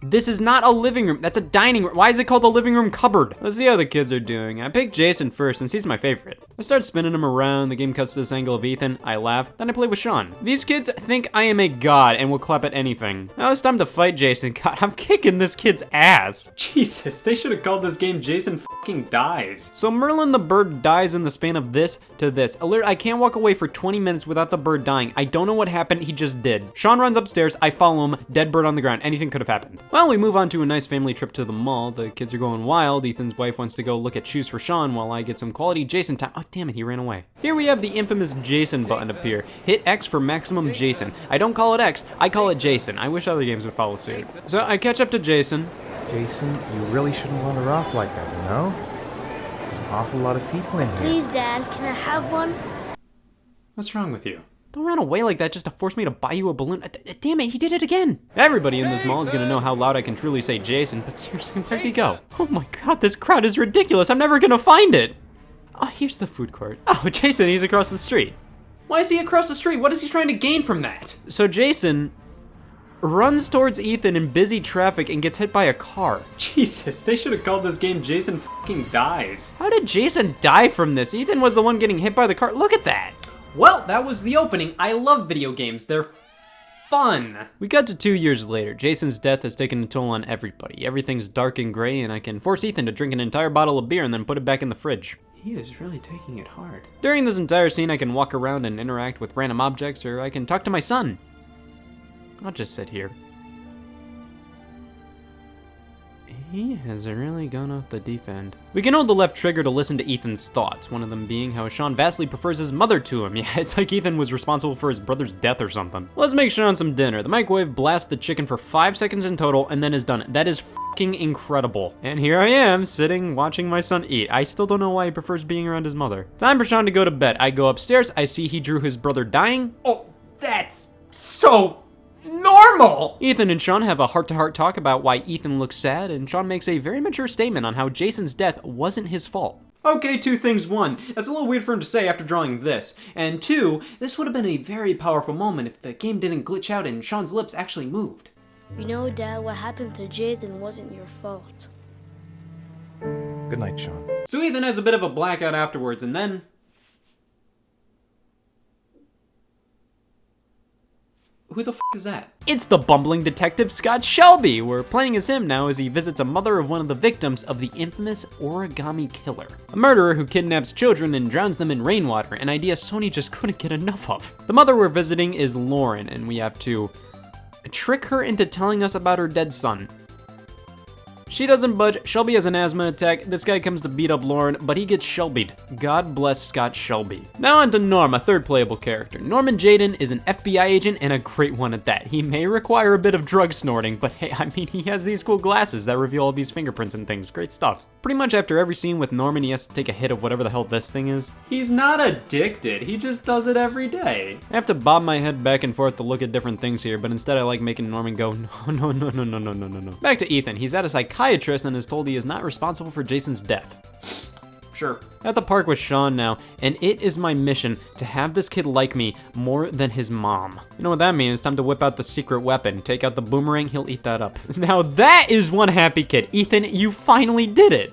This is not a living room, that's a dining room. Why is it called the living room cupboard? Let's see how the kids are doing. I picked Jason first since he's my favorite. I start spinning him around, the game cuts to this angle of Ethan, I laugh, then I play with Sean. These kids think I am a god and will clap at anything. Now it's time to fight Jason. God, I'm kicking this kid's ass. Jesus, they should have called this game Jason fucking Dies. So Merlin the bird dies in the span of this to this. I can't walk away for 20 minutes without the bird dying. I don't know what happened, he just did. Sean runs upstairs, I follow him, dead bird on the ground. Anything could have happened. Well, we move on to a nice family trip to the mall. The kids are going wild. Ethan's wife wants to go look at shoes for Sean while I get some quality Jason time. Oh, damn it, he ran away. Here we have the infamous Jason button appear. Hit X for maximum Jason. I don't call it X, I call it Jason. I wish other games would follow suit. So I catch up to Jason. Jason, you really shouldn't wander off like that, you know? There's an awful lot of people in here. Please, Dad, can I have one? What's wrong with you? Don't run away like that just to force me to buy you a balloon. Damn it, he did it again. Everybody in this mall is gonna know how loud I can truly say Jason, but seriously, where'd he go? Oh my god, this crowd is ridiculous. I'm never gonna find it. Oh, here's the food court. Oh, Jason, he's across the street. Why is he across the street? What is he trying to gain from that? So Jason runs towards Ethan in busy traffic and gets hit by a car. Jesus, they should have called this game Jason fucking Dies. How did Jason die from this? Ethan was the one getting hit by the car. Look at that. Well, that was the opening. I love video games. They're fun. We got to 2 years later. Jason's death has taken a toll on everybody. Everything's dark and gray, and I can force Ethan to drink an entire bottle of beer and then put it back in the fridge. He is really taking it hard. During this entire scene, I can walk around and interact with random objects, or I can talk to my son. I'll just sit here. He has really gone off the deep end. We can hold the left trigger to listen to Ethan's thoughts, one of them being how Sean vastly prefers his mother to him. Yeah, it's like Ethan was responsible for his brother's death or something. Let's make Sean some dinner. The microwave blasts the chicken for 5 seconds in total and then is done. That is fucking incredible. And here I am, sitting, watching my son eat. I still don't know why he prefers being around his mother. Time for Sean to go to bed. I go upstairs, I see he drew his brother dying. Oh, that's so normal. normal! Ethan and Sean have a heart-to-heart talk about why Ethan looks sad, and Sean makes a very mature statement on how Jason's death wasn't his fault. Okay, two things. One, that's a little weird for him to say after drawing this. And two, this would have been a very powerful moment if the game didn't glitch out and Sean's lips actually moved. You know, Dad, what happened to Jason wasn't your fault. Good night, Sean. So Ethan has a bit of a blackout afterwards, and then... Who the f*** is that? It's the bumbling detective Scott Shelby. We're playing as him now as he visits a mother of one of the victims of the infamous origami killer. A murderer who kidnaps children and drowns them in rainwater, an idea Sony just couldn't get enough of. The mother we're visiting is Lauren, and we have to trick her into telling us about her dead son. She doesn't budge. Shelby has an asthma attack. This guy comes to beat up Lauren, but he gets Shelby'd. God bless Scott Shelby. Now on to Norm, a third playable character. Norman Jaden is an FBI agent and a great one at that. He may require a bit of drug snorting, but hey, I mean, he has these cool glasses that reveal all these fingerprints and things. Great stuff. Pretty much after every scene with Norman, he has to take a hit of whatever the hell this thing is. He's not addicted, he just does it every day. I have to bob my head back and forth to look at different things here, but instead I like making Norman go, no. Back to Ethan. He's at a psychiatrist and is told he is not responsible for Jason's death. Sure. At the park with Sean now, and it is my mission to have this kid like me more than his mom. You know what that means? It's time to whip out the secret weapon. Take out the boomerang, he'll eat that up. Now that is one happy kid. Ethan, you finally did it.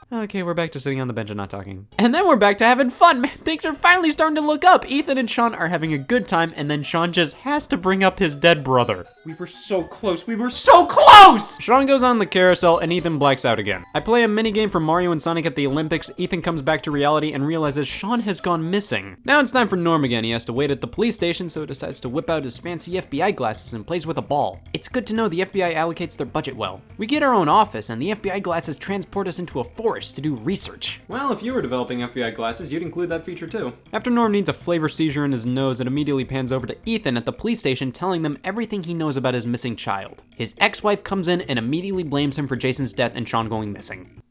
Okay, we're back to sitting on the bench and not talking. And then we're back to having fun, man. Things are finally starting to look up. Ethan and Sean are having a good time, and then Sean just has to bring up his dead brother. We were so close, we were so close! Sean goes on the carousel, and Ethan blacks out again. I play a minigame for Mario and Sonic at the Olympics. Ethan comes back to reality and realizes Sean has gone missing. Now it's time for Norm again. He has to wait at the police station, so he decides to whip out his fancy FBI glasses and plays with a ball. It's good to know the FBI allocates their budget well. We get our own office, and the FBI glasses transport us into a forest to do research. Well, if you were developing FBI glasses, you'd include that feature too. After Norm needs a flavor seizure in his nose, it immediately pans over to Ethan at the police station telling them everything he knows about his missing child. His ex-wife comes in and immediately blames him for Jason's death and Sean going missing.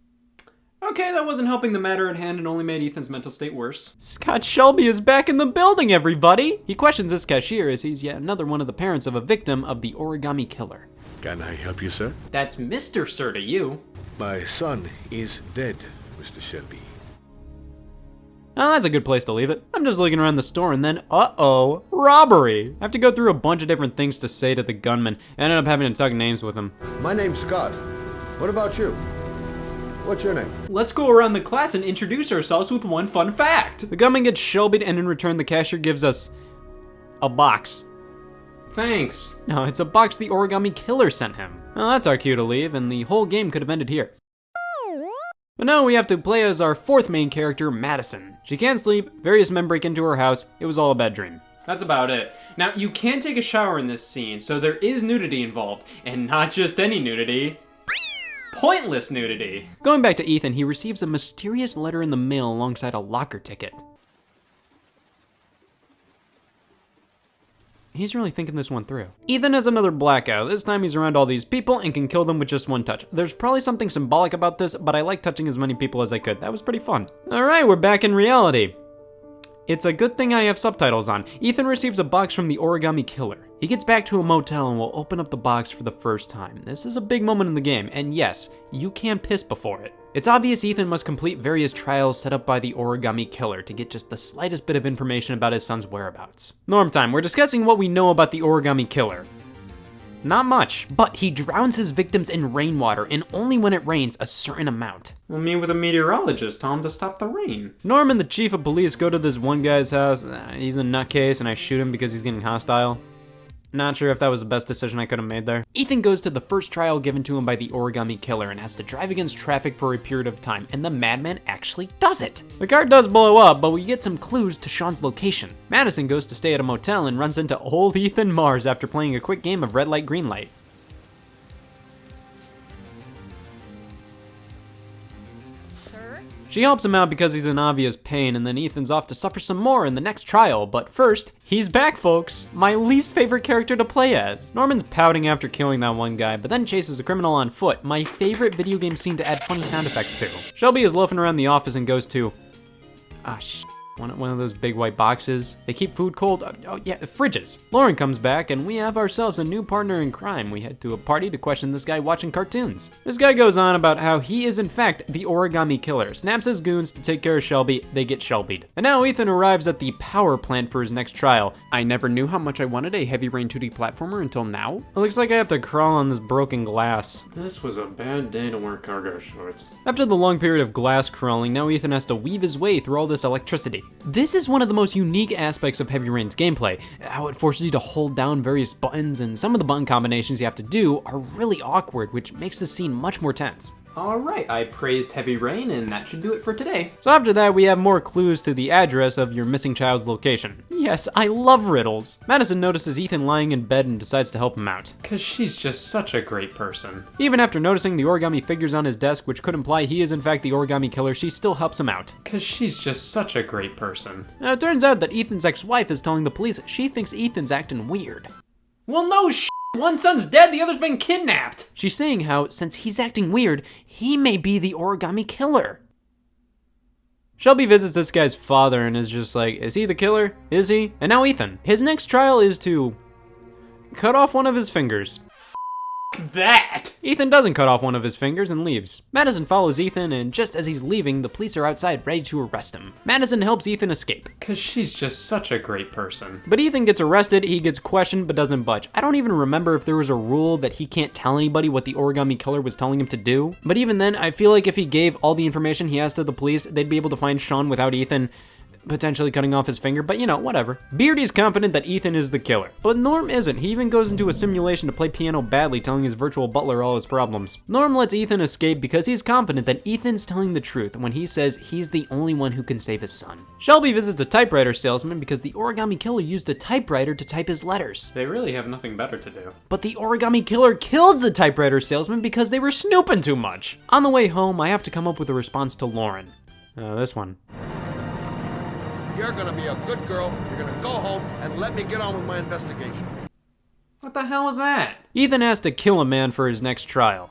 Okay, that wasn't helping the matter at hand and only made Ethan's mental state worse. Scott Shelby is back in the building, everybody! He questions this cashier as he's yet another one of the parents of a victim of the origami killer. Can I help you, sir? That's Mr. Sir to you. My son is dead, Mr. Shelby. Oh, that's a good place to leave it. I'm just looking around the store and then, uh-oh, robbery! I have to go through a bunch of different things to say to the gunman. I ended up having to talk names with him. My name's Scott. What about you? What's your name? Let's go around the class and introduce ourselves with one fun fact. The gunman gets Shelby'd and in return the cashier gives us a box. Thanks. No, it's a box the origami killer sent him. Well, that's our cue to leave, and the whole game could have ended here. But now we have to play as our fourth main character, Madison. She can't sleep, various men break into her house, it was all a bad dream. That's about it. Now, you can take a shower in this scene, so there is nudity involved. And not just any nudity. Pointless nudity. Going back to Ethan, he receives a mysterious letter in the mail alongside a locker ticket. He's really thinking this one through. Ethan has another blackout. This time he's around all these people and can kill them with just one touch. There's probably something symbolic about this, but I like touching as many people as I could. That was pretty fun. All right, we're back in reality. It's a good thing I have subtitles on. Ethan receives a box from the origami killer. He gets back to a motel and will open up the box for the first time. This is a big moment in the game, and yes, you can piss before it. It's obvious Ethan must complete various trials set up by the origami killer to get just the slightest bit of information about his son's whereabouts. Norm time, we're discussing what we know about the origami killer. Not much, but he drowns his victims in rainwater and only when it rains a certain amount. We'll meet with a meteorologist, tell him to stop the rain. Norm and the chief of police go to this one guy's house. He's a nutcase and I shoot him because he's getting hostile. Not sure if that was the best decision I could have made there. Ethan goes to the first trial given to him by the origami killer and has to drive against traffic for a period of time, and the madman actually does it. The car does blow up, but we get some clues to Sean's location. Madison goes to stay at a motel and runs into old Ethan Mars after playing a quick game of red light, green light. She helps him out because he's in obvious pain, and then Ethan's off to suffer some more in the next trial, but first, he's back, folks! My least favorite character to play as. Norman's pouting after killing that one guy, but then chases a criminal on foot, my favorite video game scene to add funny sound effects to. Shelby is loafing around the office and goes to... One of those big white boxes. They keep food cold. Oh yeah, the fridges. Lauren comes back and we have ourselves a new partner in crime. We head to a party to question this guy watching cartoons. This guy goes on about how he is in fact the origami killer, snaps his goons to take care of Shelby, they get Shelby'd. And now Ethan arrives at the power plant for his next trial. I never knew how much I wanted a Heavy Rain 2D platformer until now. It looks like I have to crawl on this broken glass. This was a bad day to wear cargo shorts. After the long period of glass crawling, now Ethan has to weave his way through all this electricity. This is one of the most unique aspects of Heavy Rain's gameplay, how it forces you to hold down various buttons, and some of the button combinations you have to do are really awkward, which makes the scene much more tense. Alright, I praised Heavy Rain, and that should do it for today. So after that, we have more clues to the address of your missing child's location. Yes, I love riddles. Madison notices Ethan lying in bed and decides to help him out. Cause she's just such a great person. Even after noticing the origami figures on his desk, which could imply he is in fact the origami killer, she still helps him out. Cause she's just such a great person. Now it turns out that Ethan's ex-wife is telling the police she thinks Ethan's acting weird. Well, no sh**. One son's dead, the other's been kidnapped. She's saying how, since he's acting weird, he may be the origami killer. Shelby visits this guy's father and is just like, is he the killer? Is he? And now Ethan. His next trial is to cut off one of his fingers. That! Ethan doesn't cut off one of his fingers and leaves. Madison follows Ethan, and just as he's leaving, the police are outside ready to arrest him. Madison helps Ethan escape. Cause she's just such a great person. But Ethan gets arrested, he gets questioned, but doesn't budge. I don't even remember if there was a rule that he can't tell anybody what the origami killer was telling him to do. But even then, I feel like if he gave all the information he has to the police, they'd be able to find Sean without Ethan potentially cutting off his finger, but you know, whatever. Beardy's confident that Ethan is the killer, but Norm isn't. He even goes into a simulation to play piano badly, telling his virtual butler all his problems. Norm lets Ethan escape because he's confident that Ethan's telling the truth when he says he's the only one who can save his son. Shelby visits a typewriter salesman because the origami killer used a typewriter to type his letters. They really have nothing better to do. But the origami killer kills the typewriter salesman because they were snooping too much. On the way home, I have to come up with a response to Lauren. This one. You're gonna be a good girl, you're gonna go home and let me get on with my investigation. What the hell was that? Ethan has to kill a man for his next trial.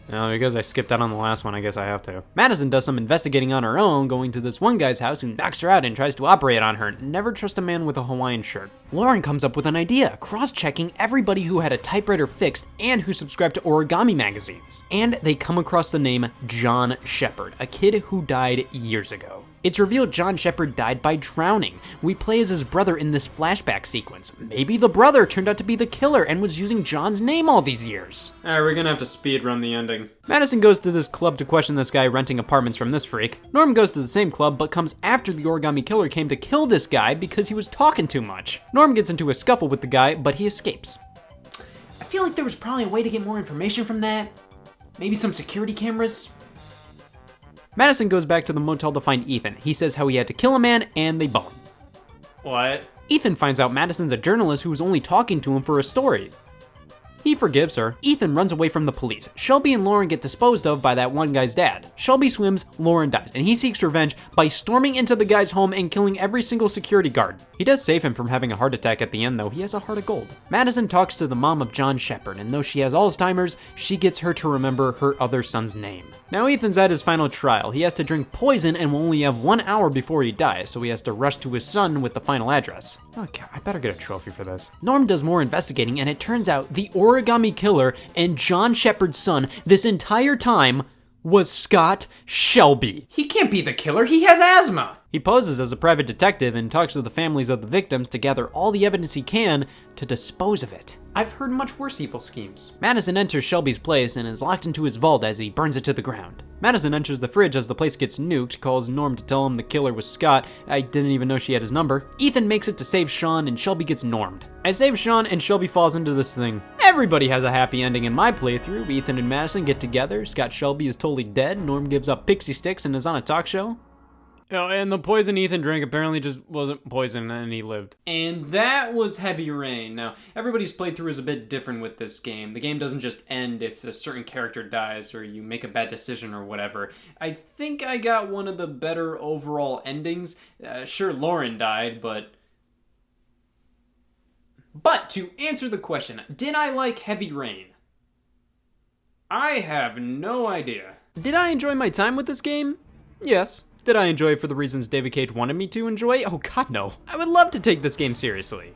Now, because I skipped out on the last one, I guess I have to. Madison does some investigating on her own, going to this one guy's house who knocks her out and tries to operate on her. Never trust a man with a Hawaiian shirt. Lauren comes up with an idea, cross-checking everybody who had a typewriter fixed and who subscribed to origami magazines. And they come across the name John Shepard, a kid who died years ago. It's revealed John Shepard died by drowning. We play as his brother in this flashback sequence. Maybe the brother turned out to be the killer and was using John's name all these years. Alright, we're gonna have to speed run the ending. Madison goes to this club to question this guy renting apartments from this freak. Norm goes to the same club but comes after the origami killer came to kill this guy because he was talking too much. Norm gets into a scuffle with the guy, but he escapes. I feel like there was probably a way to get more information from that. Maybe some security cameras. Madison goes back to the motel to find Ethan. He says how he had to kill a man and they bone. What? Ethan finds out Madison's a journalist who was only talking to him for a story. He forgives her. Ethan runs away from the police. Shelby and Lauren get disposed of by that one guy's dad. Shelby swims, Lauren dies, and he seeks revenge by storming into the guy's home and killing every single security guard. He does save him from having a heart attack at the end though. He has a heart of gold. Madison talks to the mom of John Shepard, and though she has Alzheimer's, she gets her to remember her other son's name. Now Ethan's at his final trial. He has to drink poison and will only have 1 hour before he dies, so he has to rush to his son with the final address. Okay, I better get a trophy for this. Norm does more investigating, and it turns out the origami killer and John Shepard's son this entire time was Scott Shelby. He can't be the killer, he has asthma. He poses as a private detective and talks to the families of the victims to gather all the evidence he can to dispose of it. I've heard much worse evil schemes. Madison enters Shelby's place and is locked into his vault as he burns it to the ground. Madison enters the fridge as the place gets nuked, calls Norm to tell him the killer was Scott. I didn't even know she had his number. Ethan makes it to save Sean and Shelby gets normed. I save Sean and Shelby falls into this thing. Everybody has a happy ending in my playthrough. Ethan and Madison get together, Scott Shelby is totally dead, Norm gives up pixie sticks and is on a talk show. Oh, and the poison Ethan drank apparently just wasn't poison and he lived. And that was Heavy Rain. Now, everybody's playthrough is a bit different with this game. The game doesn't just end if a certain character dies or you make a bad decision or whatever. I think I got one of the better overall endings. Sure, Lauren died, but to answer the question, did I like Heavy Rain? I have no idea. Did I enjoy my time with this game? Yes. Did I enjoy it for the reasons David Cage wanted me to enjoy? Oh god, no. I would love to take this game seriously.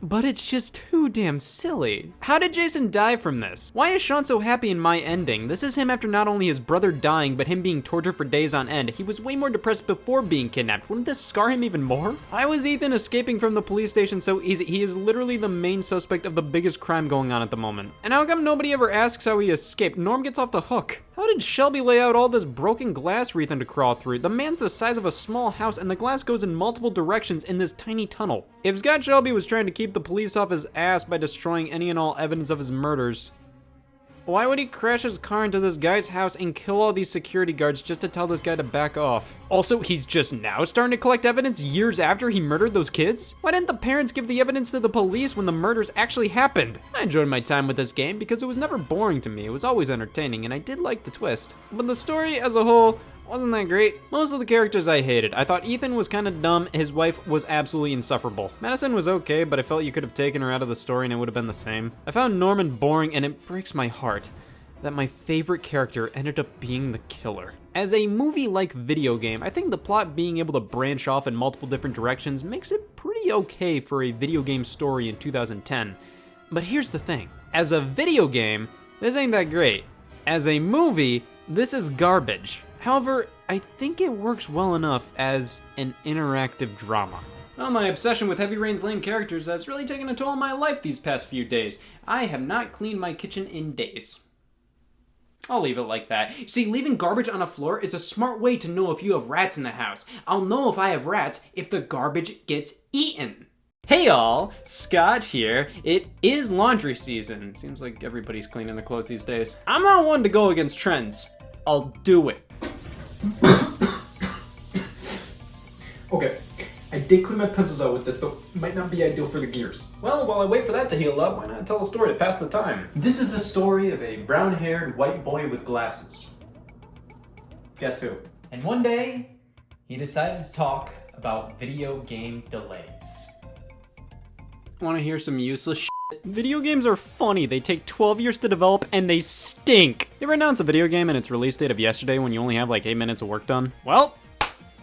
But it's just too damn silly. How did Jason die from this? Why is Sean so happy in my ending? This is him after not only his brother dying, but him being tortured for days on end. He was way more depressed before being kidnapped. Wouldn't this scar him even more? Why was Ethan escaping from the police station so easy? He is literally the main suspect of the biggest crime going on at the moment. And how come nobody ever asks how he escaped? Norm gets off the hook. How did Shelby lay out all this broken glass for Ethan to crawl through? The man's the size of a small house and the glass goes in multiple directions in this tiny tunnel. If Scott Shelby was trying to keep the police off his ass by destroying any and all evidence of his murders, why would he crash his car into this guy's house and kill all these security guards just to tell this guy to back off? Also, he's just now starting to collect evidence years after he murdered those kids? Why didn't the parents give the evidence to the police when the murders actually happened? I enjoyed my time with this game because it was never boring to me. It was always entertaining and I did like the twist. But the story as a whole wasn't that great. Most of the characters I hated. I thought Ethan was kind of dumb, his wife was absolutely insufferable. Madison was okay, but I felt you could have taken her out of the story and it would have been the same. I found Norman boring and it breaks my heart that my favorite character ended up being the killer. As a movie-like video game, I think the plot being able to branch off in multiple different directions makes it pretty okay for a video game story in 2010. But here's the thing, as a video game, this ain't that great. As a movie, this is garbage. However, I think it works well enough as an interactive drama. Well, my obsession with Heavy Rain's lame characters has really taken a toll on my life these past few days. I have not cleaned my kitchen in days. I'll leave it like that. See, leaving garbage on a floor is a smart way to know if you have rats in the house. I'll know if I have rats if the garbage gets eaten. Hey y'all, Scott here. It is laundry season. Seems like everybody's cleaning their clothes these days. I'm not one to go against trends. I'll do it. Okay, I did clean my pencils out with this, so it might not be ideal for the gears. Well, while I wait for that to heal up, why not tell a story to pass the time? This is the story of a brown-haired white boy with glasses. Guess who? And one day, he decided to talk about video game delays. Want to hear some useless shit? Video games are funny. They take 12 years to develop and they stink. You ever announce a video game and its release date of yesterday when you only have like 8 minutes of work done? Well,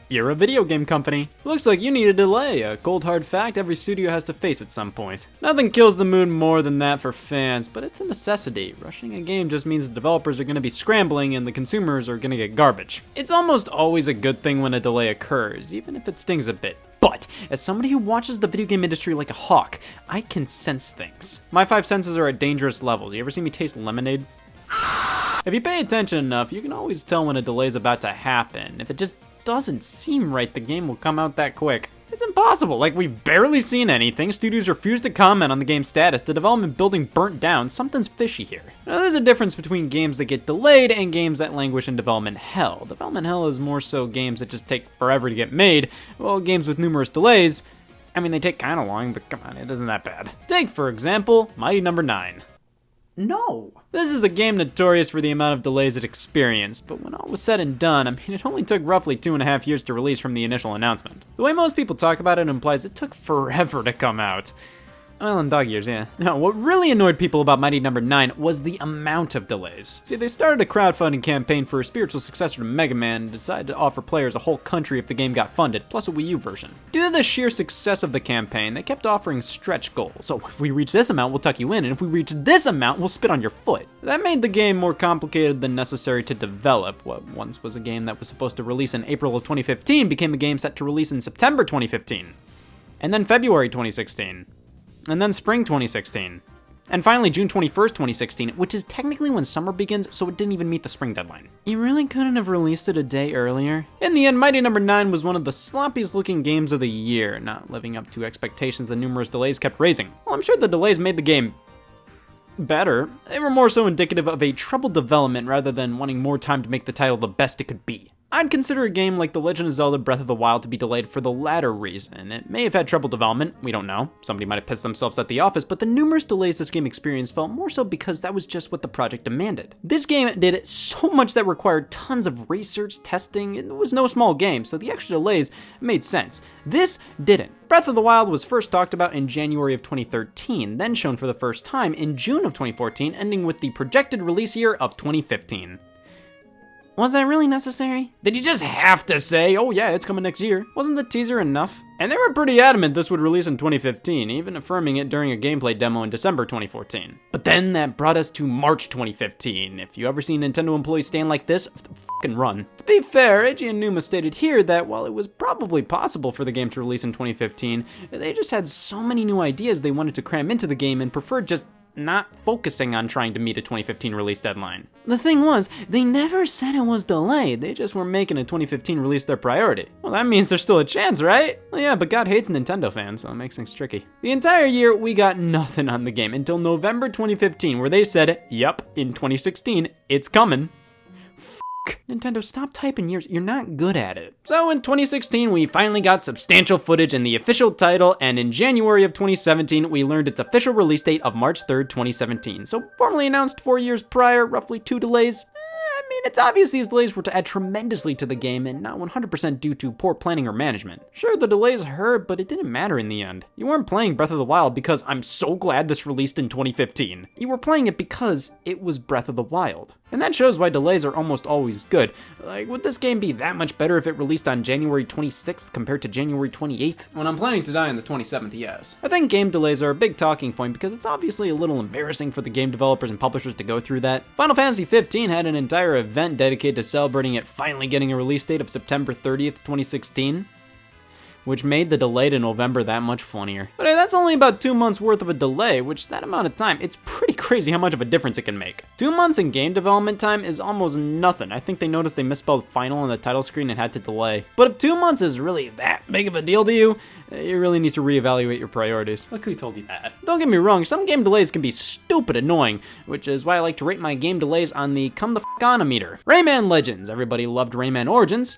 you're a video game company. Looks like you need a delay, a cold hard fact every studio has to face at some point. Nothing kills the mood more than that for fans, but it's a necessity. Rushing a game just means the developers are going to be scrambling and the consumers are going to get garbage. It's almost always a good thing when a delay occurs, even if it stings a bit. But, as somebody who watches the video game industry like a hawk, I can sense things. My 5 senses are at dangerous levels. You ever see me taste lemonade? If you pay attention enough, you can always tell when a delay's about to happen. If it just doesn't seem right, the game will come out that quick. It's impossible, like we've barely seen anything, studios refuse to comment on the game's status, the development building burnt down, something's fishy here. Now there's a difference between games that get delayed and games that languish in development hell. Development hell is more so games that just take forever to get made, while games with numerous delays, I mean they take kinda long, but come on, it isn't that bad. Take, for example, Mighty No. 9. No. This is a game notorious for the amount of delays it experienced, but when all was said and done, I mean, it only took roughly 2.5 years to release from the initial announcement. The way most people talk about it implies it took forever to come out. Well, in dog years, yeah. No, what really annoyed people about Mighty No. 9 was the amount of delays. See, they started a crowdfunding campaign for a spiritual successor to Mega Man and decided to offer players a whole country if the game got funded, plus a Wii U version. Due to the sheer success of the campaign, they kept offering stretch goals. So if we reach this amount, we'll tuck you in, and if we reach this amount, we'll spit on your foot. That made the game more complicated than necessary to develop. What once was a game that was supposed to release in April of 2015 became a game set to release in September 2015. And then February 2016. And then spring 2016. And finally June 21st, 2016, which is technically when summer begins, so it didn't even meet the spring deadline. You really couldn't have released it a day earlier? In the end, Mighty No. 9 was one of the sloppiest looking games of the year, not living up to expectations and numerous delays kept raising. Well, I'm sure the delays made the game better. They were more so indicative of a troubled development rather than wanting more time to make the title the best it could be. I'd consider a game like The Legend of Zelda Breath of the Wild to be delayed for the latter reason. It may have had trouble development, we don't know. Somebody might have pissed themselves at the office, but the numerous delays this game experienced felt more so because that was just what the project demanded. This game did so much that required tons of research, testing, and it was no small game, so the extra delays made sense. This didn't. Breath of the Wild was first talked about in January of 2013, then shown for the first time in June of 2014, ending with the projected release year of 2015. Was that really necessary? Did you just have to say, oh yeah, it's coming next year? Wasn't the teaser enough? And they were pretty adamant this would release in 2015, even affirming it during a gameplay demo in December 2014. But then that brought us to March 2015. If you ever see Nintendo employees stand like this, fucking run. To be fair, Eiji and Numa stated here that while it was probably possible for the game to release in 2015, they just had so many new ideas they wanted to cram into the game and preferred just not focusing on trying to meet a 2015 release deadline. The thing was, they never said it was delayed, they just were making a 2015 release their priority. Well, that means there's still a chance, right? Well, yeah, but God hates Nintendo fans, so it makes things tricky. The entire year, we got nothing on the game until November 2015, where they said, yup, in 2016, it's coming. Nintendo, stop typing years, you're not good at it. So in 2016, we finally got substantial footage in the official title, and in January of 2017, we learned its official release date of March 3rd, 2017. So formally announced 4 years prior, roughly 2 delays. I mean, it's obvious these delays were to add tremendously to the game and not 100% due to poor planning or management. Sure, the delays hurt, but it didn't matter in the end. You weren't playing Breath of the Wild because I'm so glad this released in 2015. You were playing it because it was Breath of the Wild. And that shows why delays are almost always good. Like, would this game be that much better if it released on January 26th compared to January 28th? When I'm planning to die on the 27th, yes. I think game delays are a big talking point because it's obviously a little embarrassing for the game developers and publishers to go through that. Final Fantasy 15 had an entire event dedicated to celebrating it finally getting a release date of September 30th, 2016. Which made the delay to November that much funnier. But hey, that's only about 2 months worth of a delay, which that amount of time, it's pretty crazy how much of a difference it can make. 2 months in game development time is almost nothing. I think they noticed they misspelled final on the title screen and had to delay. But if 2 months is really that big of a deal to you, you really need to reevaluate your priorities. Look who told you that. Don't get me wrong, some game delays can be stupid annoying, which is why I like to rate my game delays on the come the f on-a-meter. Rayman Legends, everybody loved Rayman Origins.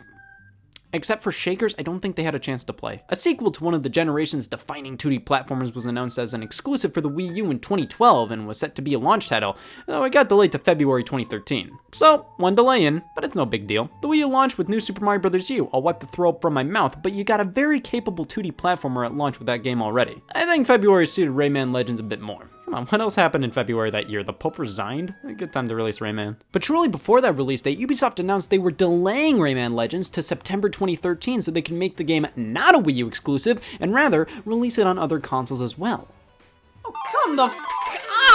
Except for Shakers, I don't think they had a chance to play. A sequel to one of the generation's defining 2D platformers was announced as an exclusive for the Wii U in 2012 and was set to be a launch title, though it got delayed to February 2013. So, one delay in, but it's no big deal. The Wii U launched with New Super Mario Bros. U. I'll wipe the throw up from my mouth, but you got a very capable 2D platformer at launch with that game already. I think February suited Rayman Legends a bit more. Come on, what else happened in February that year? The Pope resigned? A good time to release Rayman. But shortly before that release date, Ubisoft announced they were delaying Rayman Legends to September 2013 so they can make the game not a Wii U exclusive, and rather, release it on other consoles as well. Oh, come the f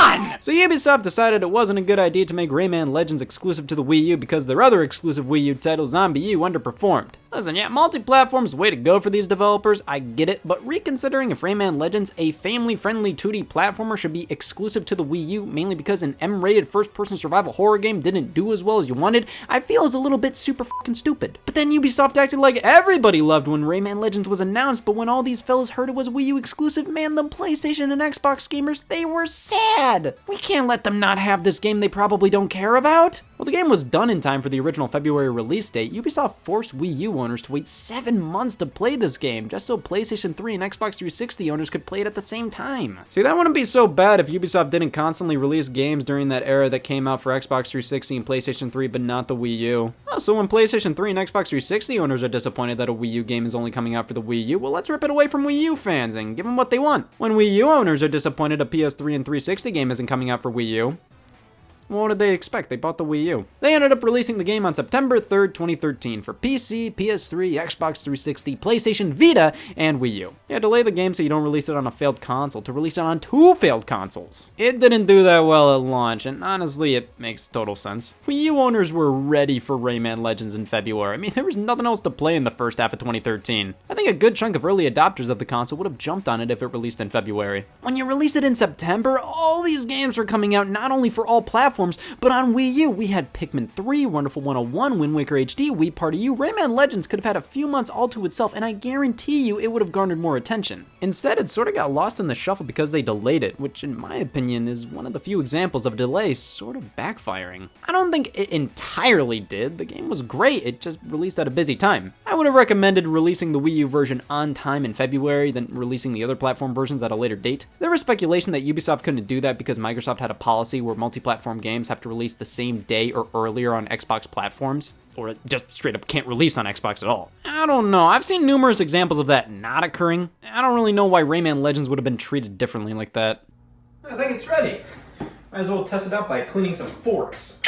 on! So Ubisoft decided it wasn't a good idea to make Rayman Legends exclusive to the Wii U because their other exclusive Wii U title, Zombie U, underperformed. Listen, yeah, multi-platform's the way to go for these developers, I get it, but reconsidering if Rayman Legends, a family-friendly 2D platformer, should be exclusive to the Wii U, mainly because an M-rated first-person survival horror game didn't do as well as you wanted, I feel is a little bit super fucking stupid. But then Ubisoft acted like everybody loved when Rayman Legends was announced, but when all these fellas heard it was Wii U exclusive, man, the PlayStation and Xbox gamers, they were sad! We can't let them not have this game they probably don't care about! Well, the game was done in time for the original February release date. Ubisoft forced Wii U owners to wait 7 months to play this game, just so PlayStation 3 and Xbox 360 owners could play it at the same time. See, that wouldn't be so bad if Ubisoft didn't constantly release games during that era that came out for Xbox 360 and PlayStation 3, but not the Wii U. Oh, so when PlayStation 3 and Xbox 360 owners are disappointed that a Wii U game is only coming out for the Wii U, well, let's rip it away from Wii U fans and give them what they want. When Wii U owners are disappointed a PS3 and 360 game isn't coming out for Wii U, well, what did they expect? They bought the Wii U. They ended up releasing the game on September 3rd, 2013 for PC, PS3, Xbox 360, PlayStation Vita, and Wii U. Yeah, delay the game so you don't release it on a failed console to release it on 2 failed consoles. It didn't do that well at launch, and honestly, it makes total sense. Wii U owners were ready for Rayman Legends in February. I mean, there was nothing else to play in the first half of 2013. I think a good chunk of early adopters of the console would have jumped on it if it released in February. When you release it in September, all these games are coming out not only for all platforms, but on Wii U, we had Pikmin 3, Wonderful 101, Wind Waker HD, Wii Party U. Rayman Legends could have had a few months all to itself, and I guarantee you it would have garnered more attention. Instead, it sort of got lost in the shuffle because they delayed it, which in my opinion is one of the few examples of a delay sort of backfiring. I don't think it entirely did. The game was great, it just released at a busy time. I would have recommended releasing the Wii U version on time in February, then releasing the other platform versions at a later date. There was speculation that Ubisoft couldn't do that because Microsoft had a policy where multi-platform games have to release the same day or earlier on Xbox platforms, or just straight up can't release on Xbox at all. I don't know, I've seen numerous examples of that not occurring. I don't really know why Rayman Legends would have been treated differently like that. I think it's ready. Might as well test it out by cleaning some forks.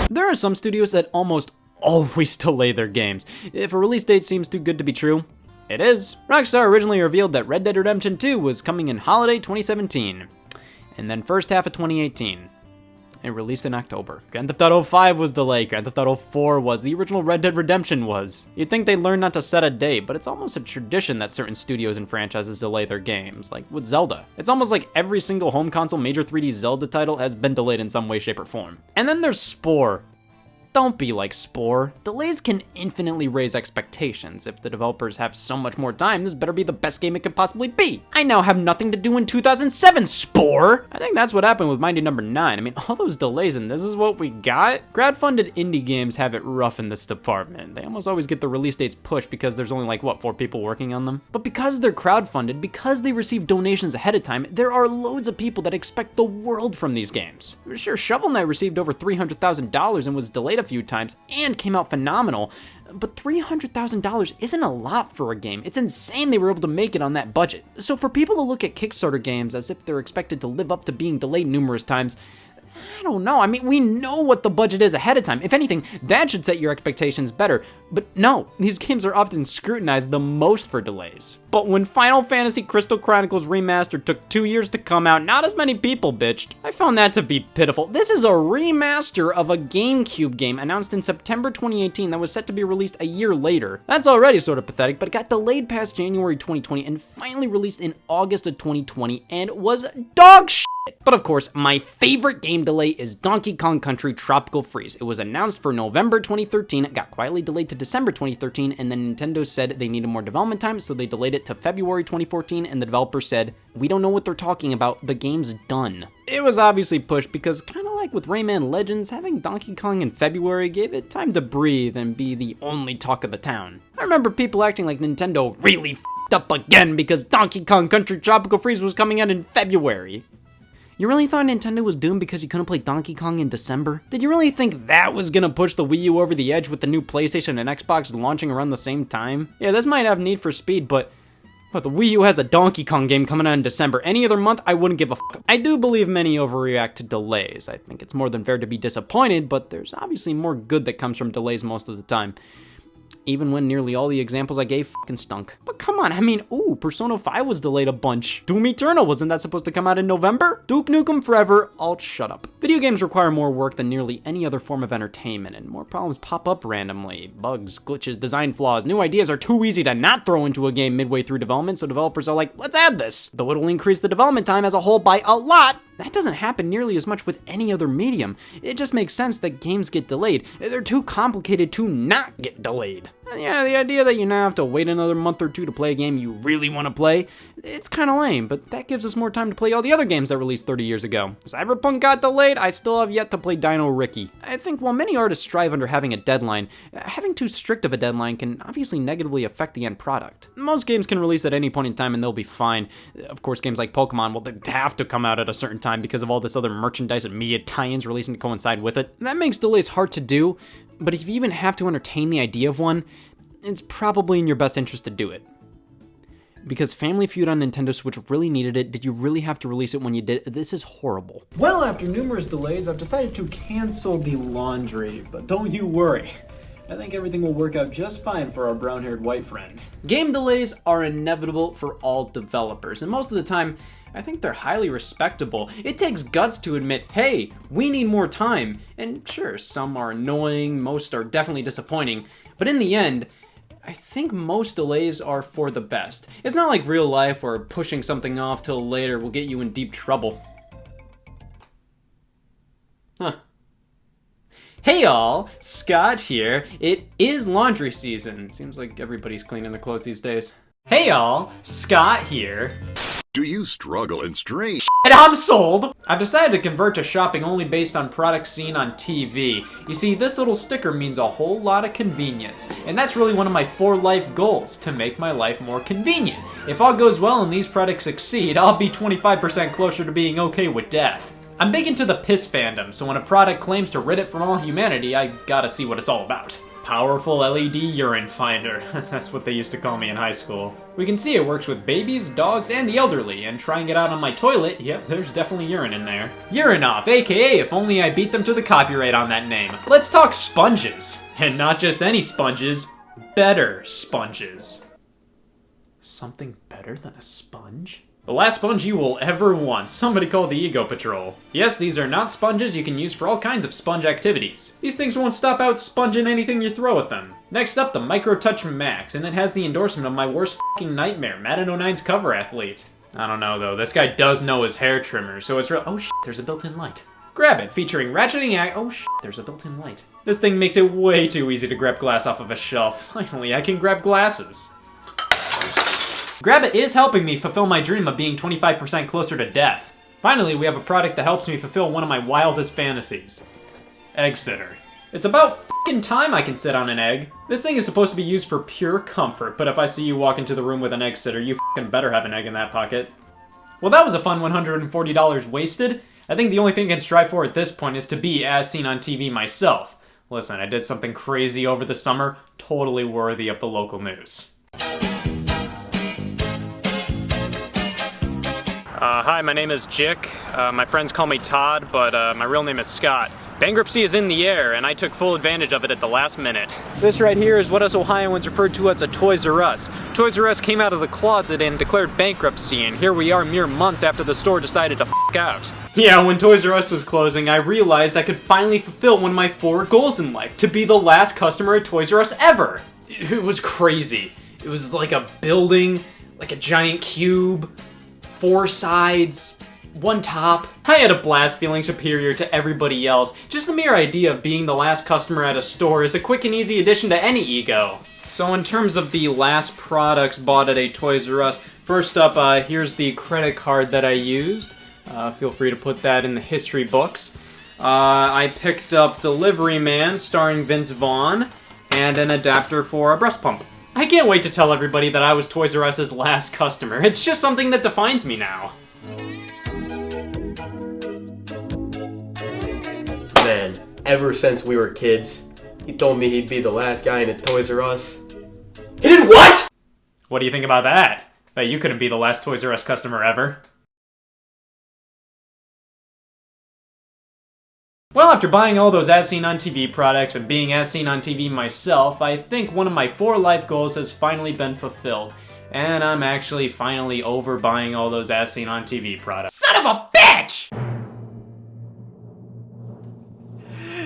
There are some studios that almost always delay their games. If a release date seems too good to be true, it is. Rockstar originally revealed that Red Dead Redemption 2 was coming in holiday 2017, and then first half of 2018. It released in October. Grand Theft Auto 5 was delayed. Grand Theft Auto 4 was. The original Red Dead Redemption was. You'd think they'd learn not to set a date, but it's almost a tradition that certain studios and franchises delay their games, like with Zelda. It's almost like every single home console major 3D Zelda title has been delayed in some way, shape, or form. And then there's Spore. Don't be like Spore. Delays can infinitely raise expectations. If the developers have so much more time, this better be the best game it could possibly be. I now have nothing to do in 2007, Spore! I think that's what happened with Mighty Number 9. I mean, all those delays and this is what we got? Crowdfunded indie games have it rough in this department. They almost always get the release dates pushed because there's only like, what, 4 people working on them? But because they're crowdfunded, because they receive donations ahead of time, there are loads of people that expect the world from these games. Sure, Shovel Knight received over $300,000 and was delayed a few times and came out phenomenal, but $300,000 isn't a lot for a game. It's insane they were able to make it on that budget. So for people to look at Kickstarter games as if they're expected to live up to being delayed numerous times, I don't know. I mean, we know what the budget is ahead of time. If anything, that should set your expectations better. But no, these games are often scrutinized the most for delays. But when Final Fantasy Crystal Chronicles Remastered took 2 years to come out, not as many people bitched. I found that to be pitiful. This is a remaster of a GameCube game announced in September 2018 that was set to be released a year later. That's already sort of pathetic, but it got delayed past January 2020 and finally released in August of 2020 and was dog shit. But of course, my favorite game delay is Donkey Kong Country Tropical Freeze. It was announced for November 2013, got quietly delayed to December 2013, and then Nintendo said they needed more development time, so they delayed it to February 2014, and the developer said, "We don't know what they're talking about, the game's done." It was obviously pushed because, kind of like with Rayman Legends, having Donkey Kong in February gave it time to breathe and be the only talk of the town. I remember people acting like Nintendo really f***ed up again because Donkey Kong Country Tropical Freeze was coming out in February. You really thought Nintendo was doomed because you couldn't play Donkey Kong in December? Did you really think that was gonna push the Wii U over the edge with the new PlayStation and Xbox launching around the same time? Yeah, this might have Need for Speed, but the Wii U has a Donkey Kong game coming out in December. Any other month, I wouldn't give a fuck. I do believe many overreact to delays. I think it's more than fair to be disappointed, but there's obviously more good that comes from delays most of the time. Even when nearly all the examples I gave fucking stunk. But come on, I mean, ooh, Persona 5 was delayed a bunch. Doom Eternal, wasn't that supposed to come out in November? Duke Nukem Forever, alt shut up. Video games require more work than nearly any other form of entertainment, and more problems pop up randomly. Bugs, glitches, design flaws, new ideas are too easy to not throw into a game midway through development, so developers are like, let's add this. Though it'll increase the development time as a whole by a lot, that doesn't happen nearly as much with any other medium. It just makes sense that games get delayed. They're too complicated to not get delayed. And yeah, the idea that you now have to wait another month or two to play a game you really want to play, it's kind of lame, but that gives us more time to play all the other games that released 30 years ago. Cyberpunk got delayed, I still have yet to play Dino Ricky. I think while many artists strive under having a deadline, having too strict of a deadline can obviously negatively affect the end product. Most games can release at any point in time and they'll be fine. Of course, games like Pokemon, well, they have to come out at a certain time because of all this other merchandise and media tie-ins releasing to coincide with it. That makes delays hard to do, but if you even have to entertain the idea of one, it's probably in your best interest to do it. Because Family Feud on Nintendo Switch really needed it. Did you really have to release it when you did? This is horrible. Well, after numerous delays, I've decided to cancel the laundry, but don't you worry. I think everything will work out just fine for our brown-haired white friend. Game delays are inevitable for all developers, and most of the time, I think they're highly respectable. It takes guts to admit, hey, we need more time. And sure, some are annoying, most are definitely disappointing, but in the end, I think most delays are for the best. It's not like real life where pushing something off till later will get you in deep trouble. Huh. Hey y'all, Scott here. It is laundry season. Seems like everybody's cleaning their clothes these days. Hey y'all, Scott here. Do you struggle and strain? And I'm sold! I've decided to convert to shopping only based on products seen on TV. You see, this little sticker means a whole lot of convenience, and that's really one of my 4 life goals, to make my life more convenient. If all goes well and these products succeed, I'll be 25% closer to being okay with death. I'm big into the piss fandom, so when a product claims to rid it from all humanity, I gotta see what it's all about. Powerful LED urine finder. That's what they used to call me in high school. We can see it works with babies, dogs, and the elderly, and trying it out on my toilet, yep, there's definitely urine in there. Urinoff, aka if only I beat them to the copyright on that name. Let's talk sponges. And not just any sponges, better sponges. Something better than a sponge? The last sponge you will ever want. Somebody call the Ego Patrol. Yes, these are not sponges you can use for all kinds of sponge activities. These things won't stop out sponging anything you throw at them. Next up, the Micro Touch Max, and it has the endorsement of my worst f***ing nightmare, Madden 09's cover athlete. I don't know though, this guy does know his hair trimmer, so it's real- oh shit, there's a built-in light. Grab it, featuring ratcheting act- oh shit, there's a built-in light. This thing makes it way too easy to grab glass off of a shelf. Finally, I can grab glasses. Grab It is helping me fulfill my dream of being 25% closer to death. Finally, we have a product that helps me fulfill one of my wildest fantasies. Egg sitter. It's about f***ing time I can sit on an egg. This thing is supposed to be used for pure comfort, but if I see you walk into the room with an egg sitter, you f***ing better have an egg in that pocket. Well, that was a fun $140 wasted. I think the only thing I can strive for at this point is to be as seen on TV myself. Listen, I did something crazy over the summer, totally worthy of the local news. Hi, my name is Jick. My friends call me Todd, but my real name is Scott. Bankruptcy is in the air, and I took full advantage of it at the last minute. This right here is what us Ohioans refer to as a Toys R Us. Toys R Us came out of the closet and declared bankruptcy, and here we are mere months after the store decided to f*** out. Yeah, when Toys R Us was closing, I realized I could finally fulfill one of my 4 goals in life, to be the last customer at Toys R Us ever. It was crazy. It was like a building, like a giant cube, 4 sides, 1 top. I had a blast feeling superior to everybody else. Just the mere idea of being the last customer at a store is a quick and easy addition to any ego. So in terms of the last products bought at a Toys R Us, first up, here's the credit card that I used. Feel free to put that in the history books. I picked up Delivery Man starring Vince Vaughn and an adapter for a breast pump. I can't wait to tell everybody that I was Toys R Us's last customer. It's just something that defines me now. Man, ever since we were kids, he told me he'd be the last guy in a Toys R Us. He did what?! What do you think about that? Bet you couldn't be the last Toys R Us customer ever. Well, after buying all those As Seen on TV products and being as seen on TV myself, I think one of my 4 life goals has finally been fulfilled. And I'm actually finally over buying all those As Seen on TV products. Son of a bitch!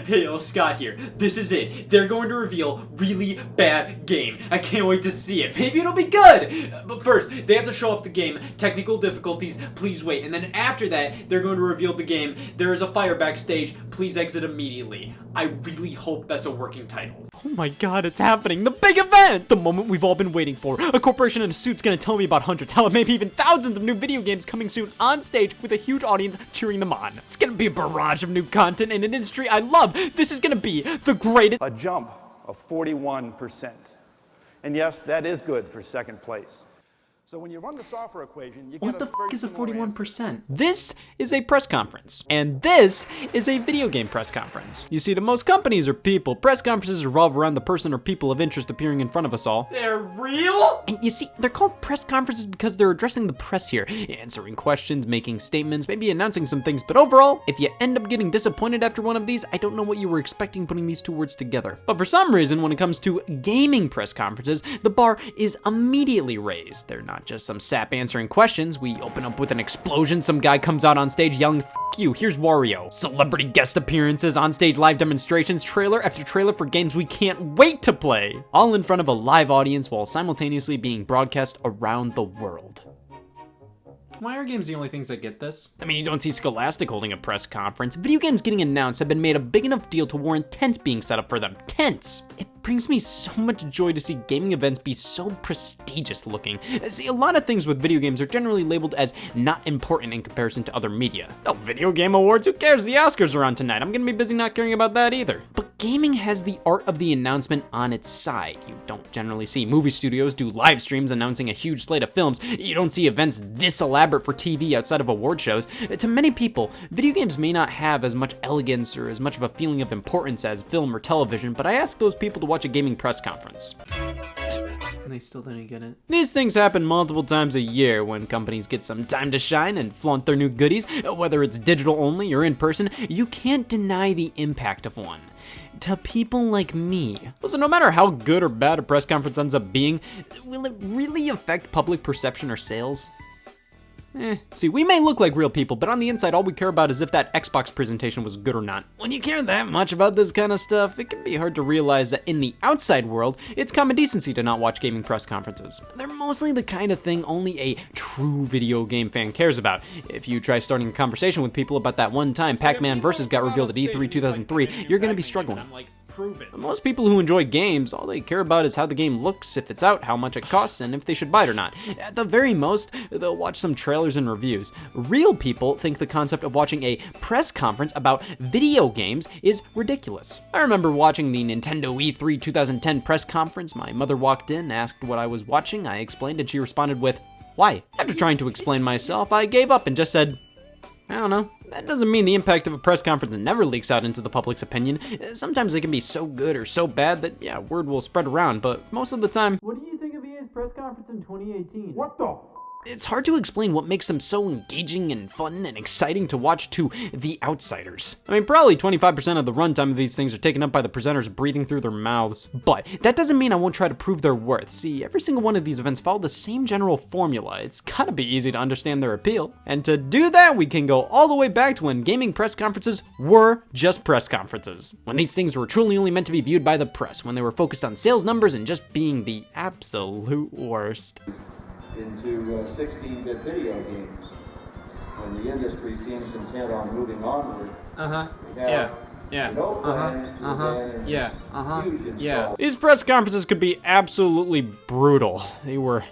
Hey, yo, Scott here. This is it. They're going to reveal really bad game. I can't wait to see it. Maybe it'll be good! But first, they have to show off the game. Technical difficulties, please wait. And then after that, they're going to reveal the game. There is a fire backstage. Please exit immediately. I really hope that's a working title. Oh my god, it's happening! The big event! The moment we've all been waiting for. A corporation in a suit's gonna tell me about hundreds, hell, maybe even thousands of new video games coming soon on stage with a huge audience cheering them on. It's gonna be a barrage of new content in an industry I love. This is gonna be the greatest— A jump of 41%. And yes, that is good for second place. So when you run the software equation, you What get the a f*** very is a similar 41%? This is a press conference, and this is a video game press conference. You see, to most companies or people, press conferences revolve around the person or people of interest appearing in front of us all. They're real? And you see, they're called press conferences because they're addressing the press here, answering questions, making statements, maybe announcing some things, but overall, if you end up getting disappointed after one of these, I don't know what you were expecting putting these 2 words together. But for some reason, when it comes to gaming press conferences, the bar is immediately raised. They're not just some sap answering questions. We open up with an explosion, some guy comes out on stage yelling, "F you, here's Wario." Celebrity guest appearances, on-stage live demonstrations, trailer after trailer for games we can't wait to play. All in front of a live audience while simultaneously being broadcast around the world. Why are games the only things that get this? I mean, you don't see Scholastic holding a press conference. Video games getting announced have been made a big enough deal to warrant tents being set up for them. Tents! It brings me so much joy to see gaming events be so prestigious looking. See, a lot of things with video games are generally labeled as not important in comparison to other media. Oh, video game awards, who cares? The Oscars are on tonight. I'm gonna be busy not caring about that either. But gaming has the art of the announcement on its side. You don't generally see movie studios do live streams announcing a huge slate of films. You don't see events this elaborate for TV outside of award shows. To many people, video games may not have as much elegance or as much of a feeling of importance as film or television, but I ask those people to watch watch a gaming press conference. And they still didn't get it. These things happen multiple times a year when companies get some time to shine and flaunt their new goodies, whether it's digital only or in person. You can't deny the impact of one. To people like me. Listen, no matter how good or bad a press conference ends up being, will it really affect public perception or sales? See, we may look like real people, but on the inside, all we care about is if that Xbox presentation was good or not. When you care that much about this kind of stuff, it can be hard to realize that in the outside world, it's common decency to not watch gaming press conferences. They're mostly the kind of thing only a true video game fan cares about. If you try starting a conversation with people about that one time Pac-Man Vs. got revealed at E3 2003, you're gonna be struggling. Prove it. Most people who enjoy games, all they care about is how the game looks, if it's out, how much it costs, and if they should buy it or not. At the very most, they'll watch some trailers and reviews. Real people think the concept of watching a press conference about video games is ridiculous. I remember watching the Nintendo E3 2010 press conference. My mother walked in, asked what I was watching, I explained, and she responded with, "Why?" After trying to explain myself, I gave up and just said, I don't know. That doesn't mean the impact of a press conference never leaks out into the public's opinion. Sometimes they can be so good or so bad that, yeah, word will spread around, but most of the time... What do you think of EA's press conference in 2018? What the? It's hard to explain what makes them so engaging and fun and exciting to watch to the outsiders. I mean, probably 25% of the runtime of these things are taken up by the presenters breathing through their mouths. But that doesn't mean I won't try to prove their worth. See, every single one of these events follow the same general formula. It's gotta be easy to understand their appeal. And to do that, we can go all the way back to when gaming press conferences were just press conferences. When these things were truly only meant to be viewed by the press, when they were focused on sales numbers and just being the absolute worst. Into 16-bit video games. When the industry seems intent on moving onward. These press conferences could be absolutely brutal. They were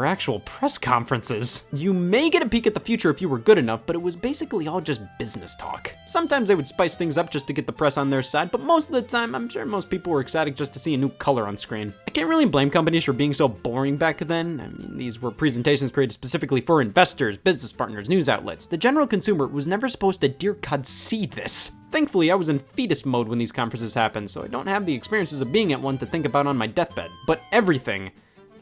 actual press conferences. You may get a peek at the future if you were good enough, but it was basically all just business talk. Sometimes they would spice things up just to get the press on their side, but most of the time, I'm sure most people were excited just to see a new color on screen. I can't really blame companies for being so boring back then. I mean, these were presentations created specifically for investors, business partners, news outlets. The general consumer was never supposed to, dear God, see this. Thankfully, I was in fetus mode when these conferences happened, so I don't have the experiences of being at one to think about on my deathbed. But everything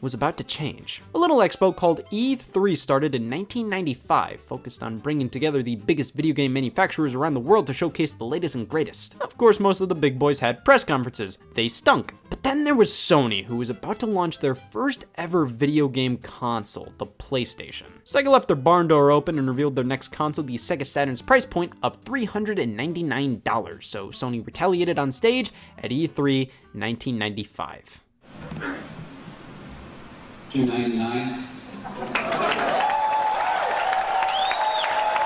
was about to change. A little expo called E3 started in 1995, focused on bringing together the biggest video game manufacturers around the world to showcase the latest and greatest. Of course, most of the big boys had press conferences. They stunk. But then there was Sony, who was about to launch their first ever video game console, the PlayStation. Sega left their barn door open and revealed their next console, the Sega Saturn's price point of $399, so Sony retaliated on stage at E3 1995. $299.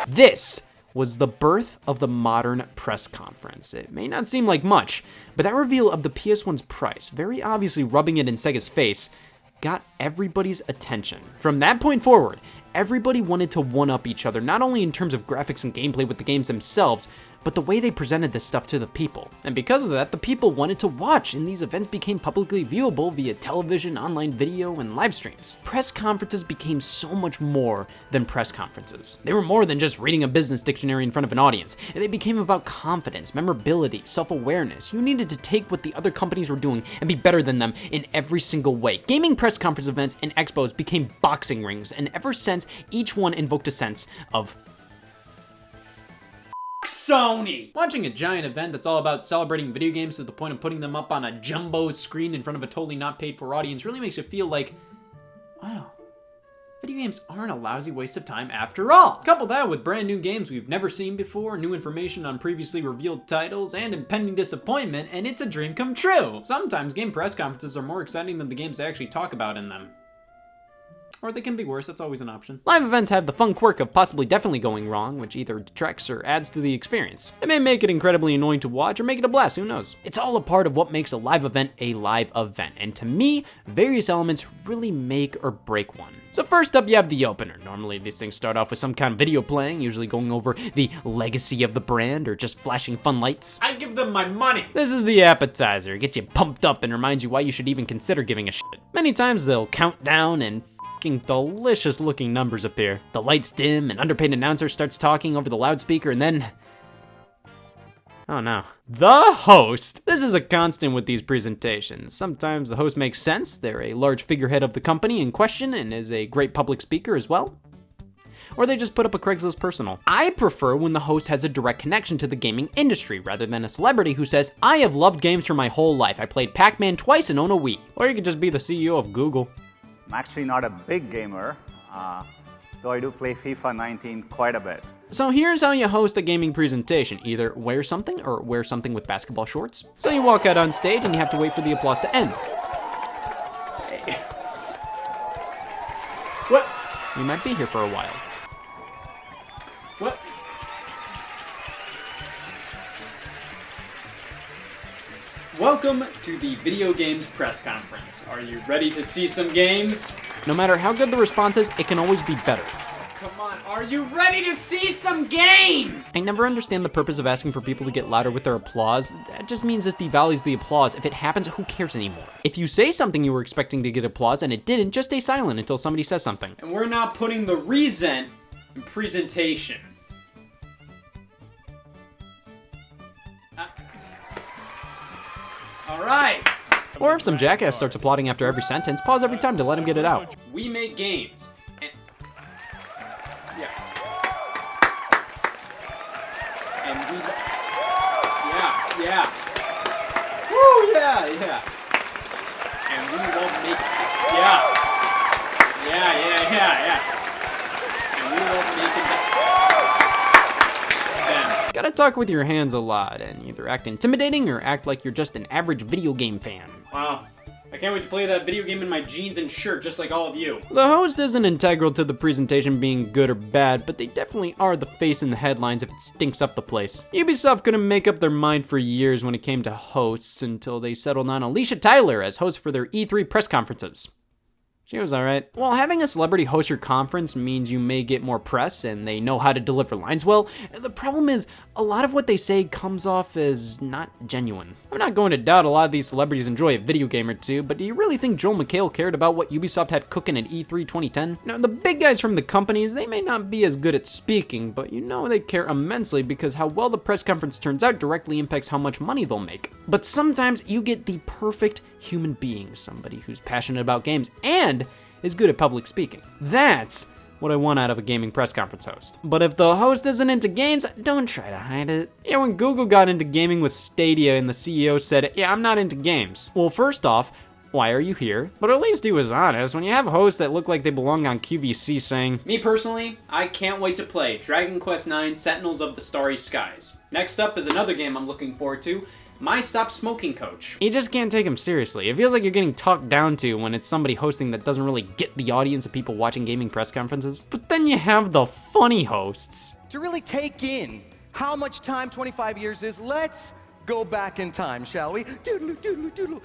This was the birth of the modern press conference. It may not seem like much, but that reveal of the PS1's price, very obviously rubbing it in Sega's face, got everybody's attention. From that point forward, everybody wanted to one-up each other, not only in terms of graphics and gameplay with the games themselves, but the way they presented this stuff to the people. And because of that, the people wanted to watch, and these events became publicly viewable via television, online video, and live streams. Press conferences became so much more than press conferences. They were more than just reading a business dictionary in front of an audience. They became about confidence, memorability, self-awareness. You needed to take what the other companies were doing and be better than them in every single way. Gaming press conference events and expos became boxing rings, and ever since, each one invoked a sense of Sony! Watching a giant event that's all about celebrating video games to the point of putting them up on a jumbo screen in front of a totally not paid for audience really makes it feel like, wow, video games aren't a lousy waste of time after all. Couple that with brand new games we've never seen before, new information on previously revealed titles, and impending disappointment, and it's a dream come true. Sometimes game press conferences are more exciting than the games they actually talk about in them. Or they can be worse, that's always an option. Live events have the fun quirk of possibly definitely going wrong, which either detracts or adds to the experience. It may make it incredibly annoying to watch or make it a blast, who knows? It's all a part of what makes a live event, and to me, various elements really make or break one. So first up, you have the opener. Normally these things start off with some kind of video playing, usually going over the legacy of the brand or just flashing fun lights. I give them my money! This is the appetizer. It gets you pumped up and reminds you why you should even consider giving a shit. Many times they'll count down and delicious looking numbers appear. The lights dim, an underpaid announcer starts talking over the loudspeaker, and then Oh no. The host! This is a constant with these presentations. Sometimes the host makes sense, they're a large figurehead of the company in question and is a great public speaker as well. Or they just put up a Craigslist personal. I prefer when the host has a direct connection to the gaming industry, rather than a celebrity who says, I have loved games for my whole life. I played Pac-Man twice and own a Wii. Or you could just be the CEO of Google. I'm actually not a big gamer, though I do play FIFA 19 quite a bit. So here's how you host a gaming presentation. Either wear something or wear something with basketball shorts. So you walk out on stage and you have to wait for the applause to end. What? We might be here for a while. What? Welcome to the Video Games Press Conference. Are you ready to see some games? No matter how good the response is, it can always be better. Come on, are you ready to see some games? I never understand the purpose of asking for people to get louder with their applause. That just means it devalues the applause. If it happens, who cares anymore? If you say something you were expecting to get applause and it didn't, just stay silent until somebody says something. And we're not putting the reason in presentation. All right. Or if some jackass starts applauding after every sentence, pause every time to let him get it out. We make games. And yeah. And we yeah. Woo, yeah. And we love making yeah. And we love making them. Gotta talk with your hands a lot and either act intimidating or act like you're just an average video game fan. Wow. I can't wait to play that video game in my jeans and shirt just like all of you. The host isn't integral to the presentation being good or bad, but they definitely are the face in the headlines if it stinks up the place. Ubisoft couldn't make up their mind for years when it came to hosts until they settled on Alicia Tyler as host for their E3 press conferences. She was alright. While having a celebrity host your conference means you may get more press and they know how to deliver lines well, the problem is a lot of what they say comes off as not genuine. I'm not going to doubt a lot of these celebrities enjoy a video game or two, but do you really think Joel McHale cared about what Ubisoft had cooking at E3 2010? Now, the big guys from the companies, they may not be as good at speaking, but you know they care immensely because how well the press conference turns out directly impacts how much money they'll make. But sometimes you get the perfect human being, somebody who's passionate about games and is good at public speaking. That's what I want out of a gaming press conference host. But if the host isn't into games, don't try to hide it. Yeah, when Google got into gaming with Stadia and the CEO said, yeah, I'm not into games. Well, first off, why are you here? But at least he was honest. When you have hosts that look like they belong on QVC saying, me personally, I can't wait to play Dragon Quest IX Sentinels of the Starry Skies. Next up is another game I'm looking forward to, My Stop Smoking Coach. You just can't take him seriously. It feels like you're getting talked down to when it's somebody hosting that doesn't really get the audience of people watching gaming press conferences. But then you have the funny hosts. To really take in how much time 25 years is, let's go back in time, shall we? Doodle, doodle, doodle.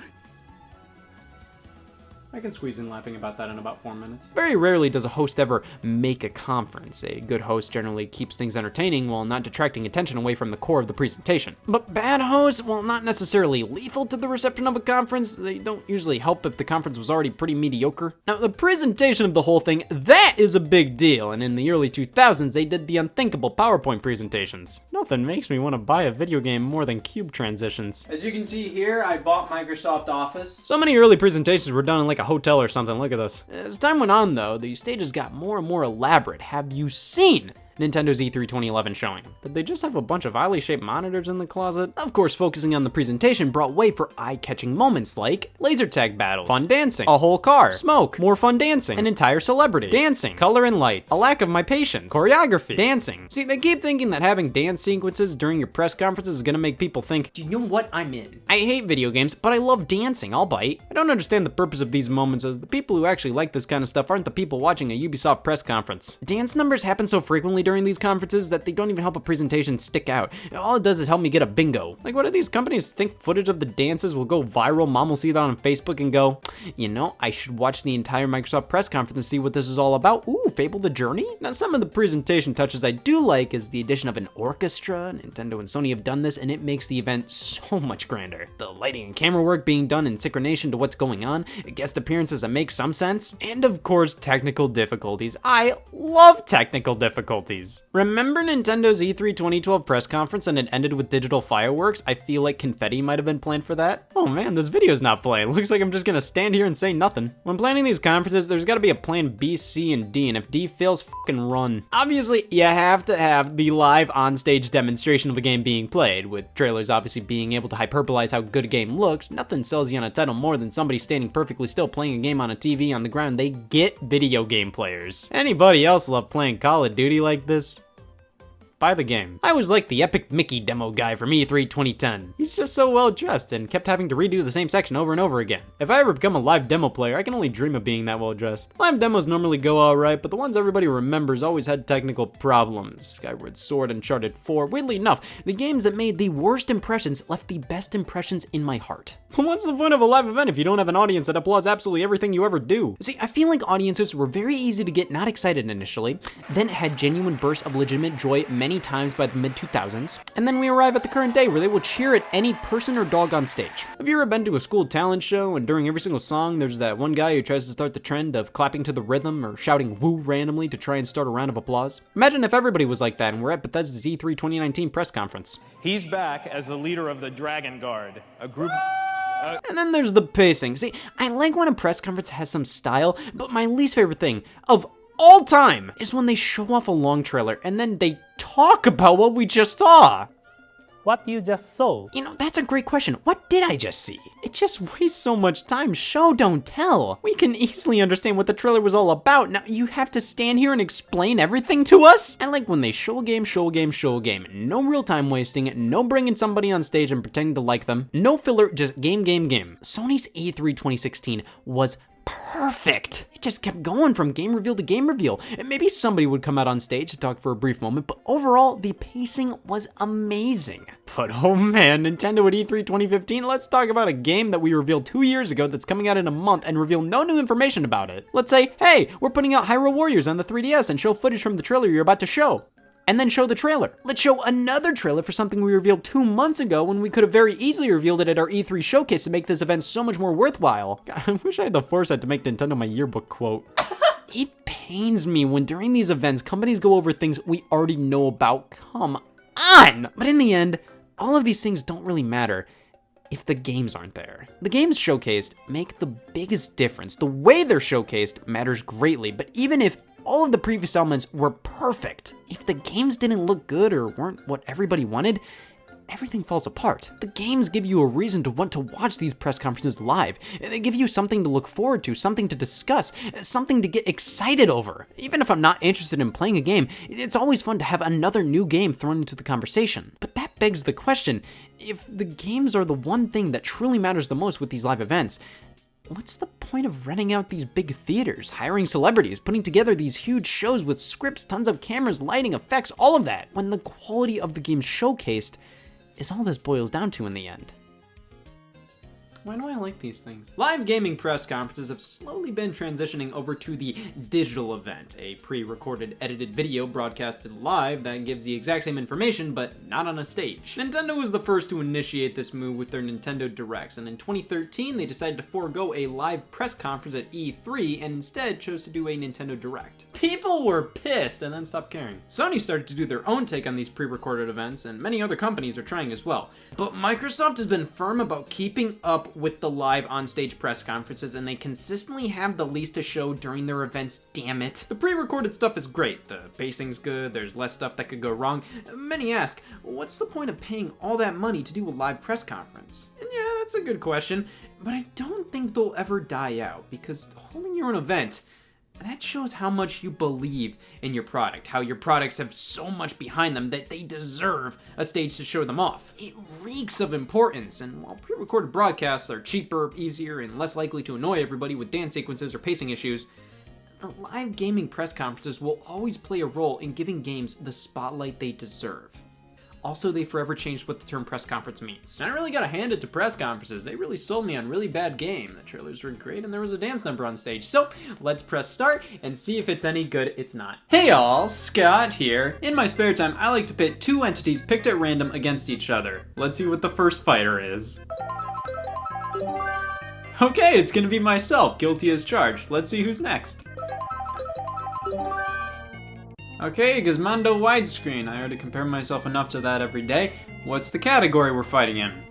I can squeeze in laughing about that in about 4 minutes. Very rarely does a host ever make a conference. A good host generally keeps things entertaining while not detracting attention away from the core of the presentation. But bad hosts, while not necessarily lethal to the reception of a conference, they don't usually help if the conference was already pretty mediocre. Now, the presentation of the whole thing, that is a big deal, and in the early 2000s, they did the unthinkable PowerPoint presentations. Nothing makes me want to buy a video game more than cube transitions. As you can see here, I bought Microsoft Office. So many early presentations were done in like a hotel or something. Look at this. As time went on though, the stages got more and more elaborate. Have you seen Nintendo's E3 2011 showing? Did they just have a bunch of oddly shaped monitors in the closet? Of course, focusing on the presentation brought way for eye-catching moments like laser tag battles, fun dancing, a whole car, smoke, more fun dancing, an entire celebrity, dancing, color and lights, a lack of my patience, choreography, dancing. See, they keep thinking that having dance sequences during your press conferences is gonna make people think, do you know what I'm in? I hate video games, but I love dancing, I'll bite. I don't understand the purpose of these moments as the people who actually like this kind of stuff aren't the people watching a Ubisoft press conference. Dance numbers happen so frequently during these conferences that they don't even help a presentation stick out. All it does is help me get a bingo. Like, what do these companies think footage of the dances will go viral? Mom will see that on Facebook and go, you know, I should watch the entire Microsoft press conference to see what this is all about. Ooh, Fable the Journey? Now, some of the presentation touches I do like is the addition of an orchestra. Nintendo and Sony have done this and it makes the event so much grander. The lighting and camera work being done in synchronization to what's going on, guest appearances that make some sense, and of course, technical difficulties. I love technical difficulties. royalties. Remember Nintendo's E3 2012 press conference and it ended with digital fireworks? I feel like confetti might have been planned for that. Oh man, this video's not playing. Looks like I'm just gonna stand here and say nothing. When planning these conferences, there's gotta be a plan B, C, and D, and if D fails, fucking run. Obviously, you have to have the live on-stage demonstration of a game being played, with trailers obviously being able to hyperbolize how good a game looks. Nothing sells you on a title more than somebody standing perfectly still playing a game on a TV on the ground. They get video game players. Anybody else love playing Call of Duty like this? Buy the game. I was like the Epic Mickey demo guy from E3 2010. He's just so well dressed and kept having to redo the same section over and over again. If I ever become a live demo player, I can only dream of being that well dressed. Live demos normally go alright, but the ones everybody remembers always had technical problems. Skyward Sword, Uncharted 4. Weirdly enough, the games that made the worst impressions left the best impressions in my heart. What's the point of a live event if you don't have an audience that applauds absolutely everything you ever do? See, I feel like audiences were very easy to get not excited initially, then had genuine bursts of legitimate joy many times by the mid-2000s, and then we arrive at the current day where they will cheer at any person or dog on stage. Have you ever been to a school talent show and during every single song there's that one guy who tries to start the trend of clapping to the rhythm or shouting woo randomly to try and start a round of applause? Imagine if everybody was like that and we're at Bethesda's E3 2019 press conference. He's back as the leader of the Dragon Guard, a group... And then there's the pacing. See, I like when a press conference has some style, but my least favorite thing of all time is when they show off a long trailer and then they talk about what we just saw. What you just saw? You know, that's a great question. What did I just see? It just wastes so much time. Show, don't tell. We can easily understand what the trailer was all about. Now, you have to stand here and explain everything to us? I like when they show a game, show a game, show a game. No real time wasting, no bringing somebody on stage and pretending to like them. No filler, just game, game, game. Sony's E3 2016 was perfect. It just kept going from game reveal to game reveal. And maybe somebody would come out on stage to talk for a brief moment, but overall, the pacing was amazing. But oh man, Nintendo at E3 2015, let's talk about a game that we revealed 2 years ago that's coming out in a month and reveal no new information about it. Let's say, hey, we're putting out Hyrule Warriors on the 3DS and show footage from the trailer you're about to show. And then show the trailer. Let's show another trailer for something we revealed 2 months ago when we could have very easily revealed it at our E3 showcase to make this event so much more worthwhile. God, I wish I had the foresight to make Nintendo my yearbook quote. It pains me when during these events, companies go over things we already know about. Come on! But in the end, all of these things don't really matter if the games aren't there. The games showcased make the biggest difference. The way they're showcased matters greatly, but even if all of the previous elements were perfect, if the games didn't look good or weren't what everybody wanted, everything falls apart. The games give you a reason to want to watch these press conferences live. They give you something to look forward to, something to discuss, something to get excited over. Even if I'm not interested in playing a game, it's always fun to have another new game thrown into the conversation. But that begs the question, if the games are the one thing that truly matters the most with these live events, what's the point of renting out these big theaters, hiring celebrities, putting together these huge shows with scripts, tons of cameras, lighting, effects, all of that, when the quality of the games showcased is all this boils down to in the end? Why do I like these things? Live gaming press conferences have slowly been transitioning over to the digital event, a pre-recorded edited video broadcasted live that gives the exact same information but not on a stage. Nintendo was the first to initiate this move with their Nintendo Directs, and in 2013 they decided to forego a live press conference at E3 and instead chose to do a Nintendo Direct. People were pissed and then stopped caring. Sony started to do their own take on these pre-recorded events, and many other companies are trying as well. But Microsoft has been firm about keeping up with the live on-stage press conferences, and they consistently have the least to show during their events, damn it. The pre-recorded stuff is great, the pacing's good, there's less stuff that could go wrong. Many ask, what's the point of paying all that money to do a live press conference? And yeah, that's a good question, but I don't think they'll ever die out, because holding your own event, that shows how much you believe in your product, how your products have so much behind them that they deserve a stage to show them off. It reeks of importance, and while pre-recorded broadcasts are cheaper, easier, and less likely to annoy everybody with dance sequences or pacing issues, the live gaming press conferences will always play a role in giving games the spotlight they deserve. Also, they forever changed what the term press conference means. And I really gotta hand it to press conferences. They really sold me on really bad game. The trailers were great and there was a dance number on stage. So, let's press start and see if it's any good. It's not. Hey all, Scott here. In my spare time, I like to pit two entities picked at random against each other. Let's see what the first fighter is. Okay, it's gonna be myself, guilty as charged. Let's see who's next. Okay, Gizmondo widescreen. I already compare myself enough to that every day. What's the category we're fighting in?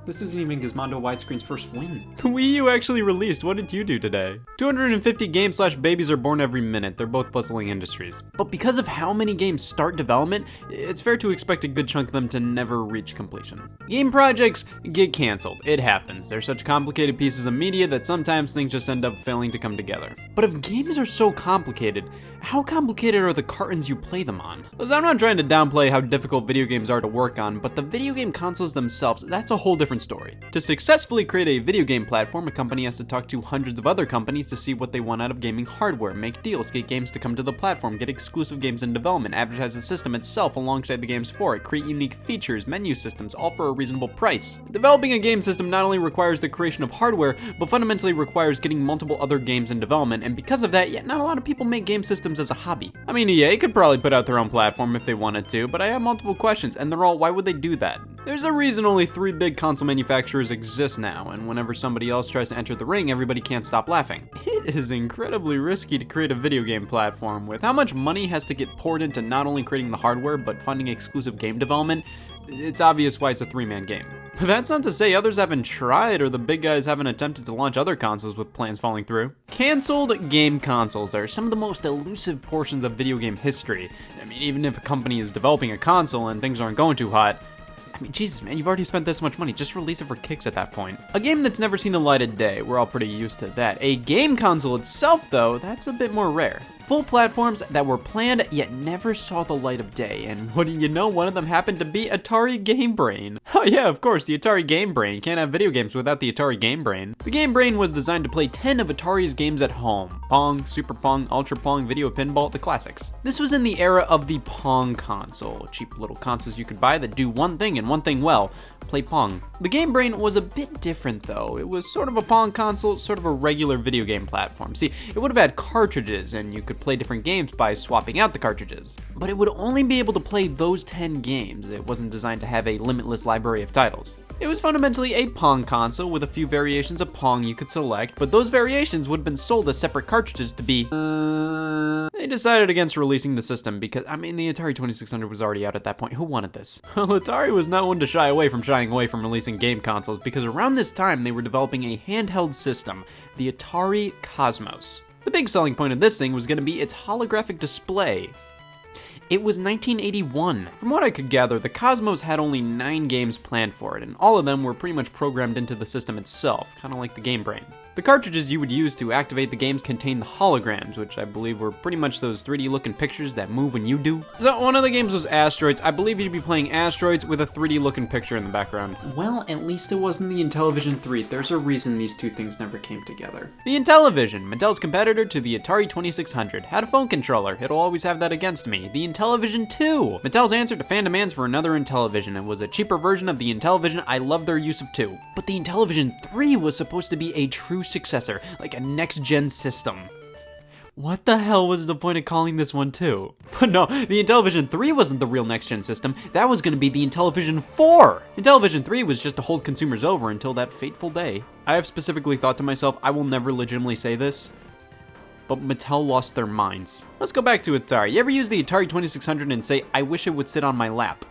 This isn't even Gizmondo widescreen's first win. The Wii U actually released. What did you do today? 250 games/babies are born every minute. They're both bustling industries. But because of how many games start development, it's fair to expect a good chunk of them to never reach completion. Game projects get canceled. It happens. They're such complicated pieces of media that sometimes things just end up failing to come together. But if games are so complicated, how complicated are the cartons you play them on? Listen, I'm not trying to downplay how difficult video games are to work on, but the video game consoles themselves, that's a whole different story. To successfully create a video game platform, a company has to talk to hundreds of other companies to see what they want out of gaming hardware, make deals, get games to come to the platform, get exclusive games in development, advertise the system itself alongside the games for it, create unique features, menu systems, all for a reasonable price. Developing a game system not only requires the creation of hardware, but fundamentally requires getting multiple other games in development, and because of that, yet not a lot of people make game systems as a hobby. I mean, EA could probably put out their own platform if they wanted to, but I have multiple questions, and they're all, why would they do that? There's a reason only 3 big console manufacturers exist now, and whenever somebody else tries to enter the ring, everybody can't stop laughing. It is incredibly risky to create a video game platform. With how much money has to get poured into not only creating the hardware, but funding exclusive game development, it's obvious why it's a 3-man game. But that's not to say others haven't tried or the big guys haven't attempted to launch other consoles with plans falling through. Canceled game consoles are some of the most elusive portions of video game history. I mean, even if a company is developing a console and things aren't going too hot, I mean, Jesus, man, you've already spent this much money. Just release it for kicks at that point. A game that's never seen the light of day, we're all pretty used to that. A game console itself, though, that's a bit more rare. Full platforms that were planned yet never saw the light of day, and what do you know, one of them happened to be Atari Game Brain. Oh yeah, of course, the Atari Game Brain. Can't have video games without the Atari Game Brain. The Game Brain was designed to play 10 of Atari's games at home. Pong, Super Pong, Ultra Pong, Video Pinball, the classics. This was in the era of the Pong console. Cheap little consoles you could buy that do one thing and one thing well, play Pong. The Game Brain was a bit different though. It was sort of a Pong console, sort of a regular video game platform. See, it would have had cartridges and you could play different games by swapping out the cartridges. But it would only be able to play those 10 games. It wasn't designed to have a limitless library of titles. It was fundamentally a Pong console with a few variations of Pong you could select, but those variations would have been sold as separate cartridges to be... They decided against releasing the system because, I mean, the Atari 2600 was already out at that point. Who wanted this? Well, Atari was not one to shying away from releasing game consoles because around this time they were developing a handheld system, the Atari Cosmos. The big selling point of this thing was going to be its holographic display. It was 1981. From what I could gather, the Cosmos had only 9 games planned for it, and all of them were pretty much programmed into the system itself, kind of like the Game Brain. The cartridges you would use to activate the games contained the holograms, which I believe were pretty much those 3D looking pictures that move when you do. So one of the games was Asteroids. I believe you'd be playing Asteroids with a 3D looking picture in the background. Well, at least it wasn't the Intellivision 3. There's a reason these two things never came together. The Intellivision, Mattel's competitor to the Atari 2600, had a phone controller. It'll always have that against me. The Intellivision 2, Mattel's answer to fan demands for another Intellivision. It was a cheaper version of the Intellivision. I love their use of 2. But the Intellivision 3 was supposed to be a true successor, like a next-gen system. What the hell was the point of calling this one 2? But no, the Intellivision 3 wasn't the real next-gen system. That was going to be the Intellivision 4. Intellivision 3 was just to hold consumers over until that fateful day. I have specifically thought to myself, I will never legitimately say this, but Mattel lost their minds. Let's go back to Atari. You ever use the Atari 2600 and say, I wish it would sit on my lap?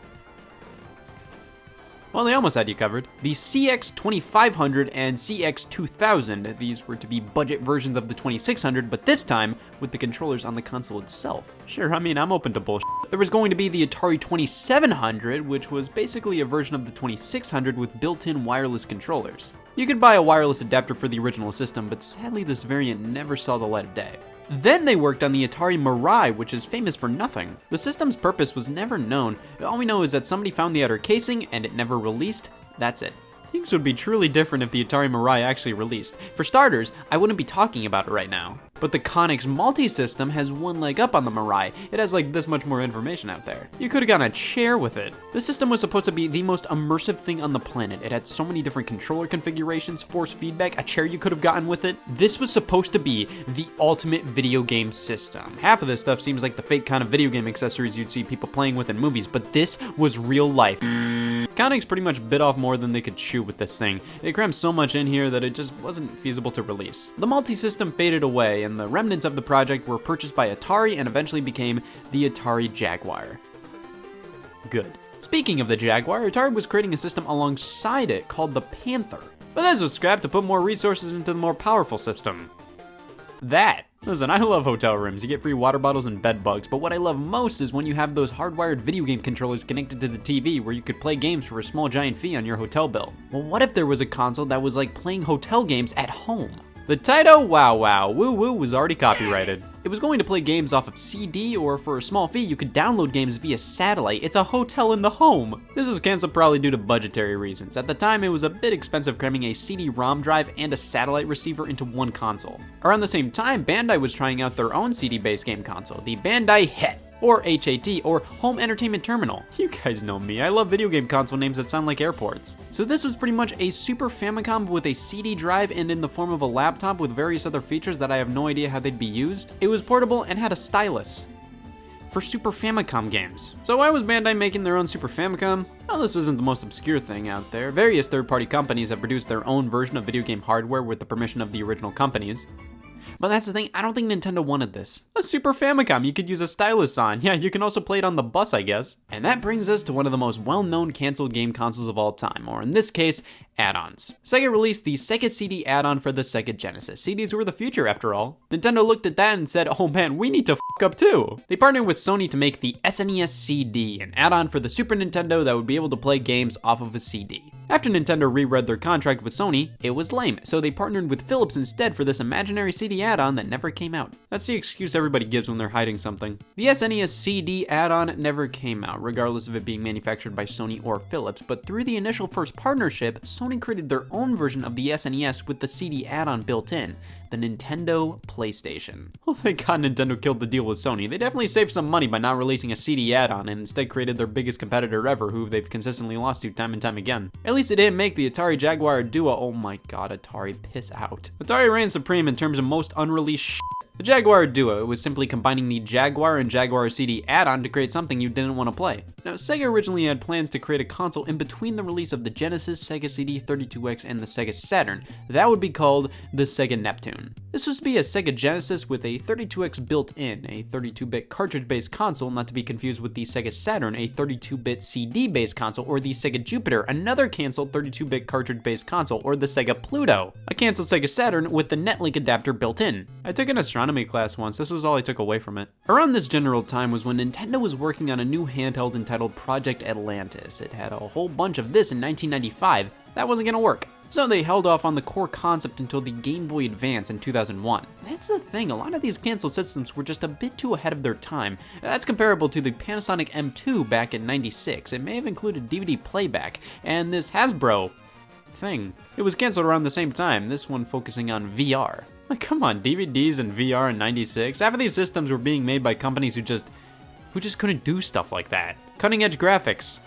Well, they almost had you covered. The CX2500 and CX2000, these were to be budget versions of the 2600, but this time with the controllers on the console itself. Sure, I mean, I'm open to bullshit. There was going to be the Atari 2700, which was basically a version of the 2600 with built-in wireless controllers. You could buy a wireless adapter for the original system, but sadly this variant never saw the light of day. Then they worked on the Atari Mirai, which is famous for nothing. The system's purpose was never known. All we know is that somebody found the outer casing and it never released. That's it. Things would be truly different if the Atari Mirai actually released. For starters, I wouldn't be talking about it right now. But the Conix multi-system has one leg up on the Mirai. It has like this much more information out there. You could have gotten a chair with it. This system was supposed to be the most immersive thing on the planet. It had so many different controller configurations, force feedback, a chair you could have gotten with it. This was supposed to be the ultimate video game system. Half of this stuff seems like the fake kind of video game accessories you'd see people playing with in movies, but this was real life. Mechanics pretty much bit off more than they could chew with this thing. They crammed so much in here that it just wasn't feasible to release. The multi-system faded away, and the remnants of the project were purchased by Atari and eventually became the Atari Jaguar. Good. Speaking of the Jaguar, Atari was creating a system alongside it called the Panther. But this was scrapped to put more resources into the more powerful system. Listen, I love hotel rooms. You get free water bottles and bed bugs, but what I love most is when you have those hardwired video game controllers connected to the TV where you could play games for a small giant fee on your hotel bill. Well, what if there was a console that was like playing hotel games at home? The Taito Wow Wow Woo Woo was already copyrighted. It was going to play games off of CD, or for a small fee, you could download games via satellite. It's a hotel in the home. This was canceled probably due to budgetary reasons. At the time, it was a bit expensive cramming a CD-ROM drive and a satellite receiver into one console. Around the same time, Bandai was trying out their own CD-based game console, the Bandai HET, or HAT, or Home Entertainment Terminal. You guys know me, I love video game console names that sound like airports. So this was pretty much a Super Famicom with a CD drive and in the form of a laptop with various other features that I have no idea how they'd be used. It was portable and had a stylus for Super Famicom games. So why was Bandai making their own Super Famicom? Well, this isn't the most obscure thing out there. Various third-party companies have produced their own version of video game hardware with the permission of the original companies. But that's the thing, I don't think Nintendo wanted this. A Super Famicom you could use a stylus on. Yeah, you can also play it on the bus, I guess. And that brings us to one of the most well-known canceled game consoles of all time, or in this case, add-ons. Sega released the Sega CD add-on for the Sega Genesis. CDs were the future, after all. Nintendo looked at that and said, oh man, we need to f*** up too. They partnered with Sony to make the SNES CD, an add-on for the Super Nintendo that would be able to play games off of a CD. After Nintendo reread their contract with Sony, it was lame, so they partnered with Philips instead for this imaginary CD add-on that never came out. That's the excuse everybody gives when they're hiding something. The SNES CD add-on never came out, regardless of it being manufactured by Sony or Philips, but through the initial first partnership, Sony created their own version of the SNES with the CD add-on built in, the Nintendo PlayStation. Well, thank God Nintendo killed the deal with Sony. They definitely saved some money by not releasing a CD add-on and instead created their biggest competitor ever, who they've consistently lost to time and time again. At least it didn't make the Atari Jaguar Duo. Oh my God, Atari, piss out. Atari reigned supreme in terms of most unreleased shit. The Jaguar Duo was simply combining the Jaguar and Jaguar CD add-on to create something you didn't want to play. Now, Sega originally had plans to create a console in between the release of the Genesis, Sega CD, 32X, and the Sega Saturn. That would be called the Sega Neptune. This was to be a Sega Genesis with a 32X built in, a 32-bit cartridge-based console, not to be confused with the Sega Saturn, a 32-bit CD-based console, or the Sega Jupiter, another canceled 32-bit cartridge-based console, or the Sega Pluto, a canceled Sega Saturn with the Netlink adapter built in. I took an astronomy class once, this was all I took away from it. Around this general time was when Nintendo was working on a new handheld entitled Project Atlantis. It had a whole bunch of this in 1995. That wasn't gonna work. So they held off on the core concept until the Game Boy Advance in 2001. That's the thing, a lot of these canceled systems were just a bit too ahead of their time. That's comparable to the Panasonic M2 back in '96. It may have included DVD playback, and this Hasbro thing. It was canceled around the same time, this one focusing on VR. Like, come on, DVDs and VR in '96? Half of these systems were being made by companies who just couldn't do stuff like that. Cutting edge graphics.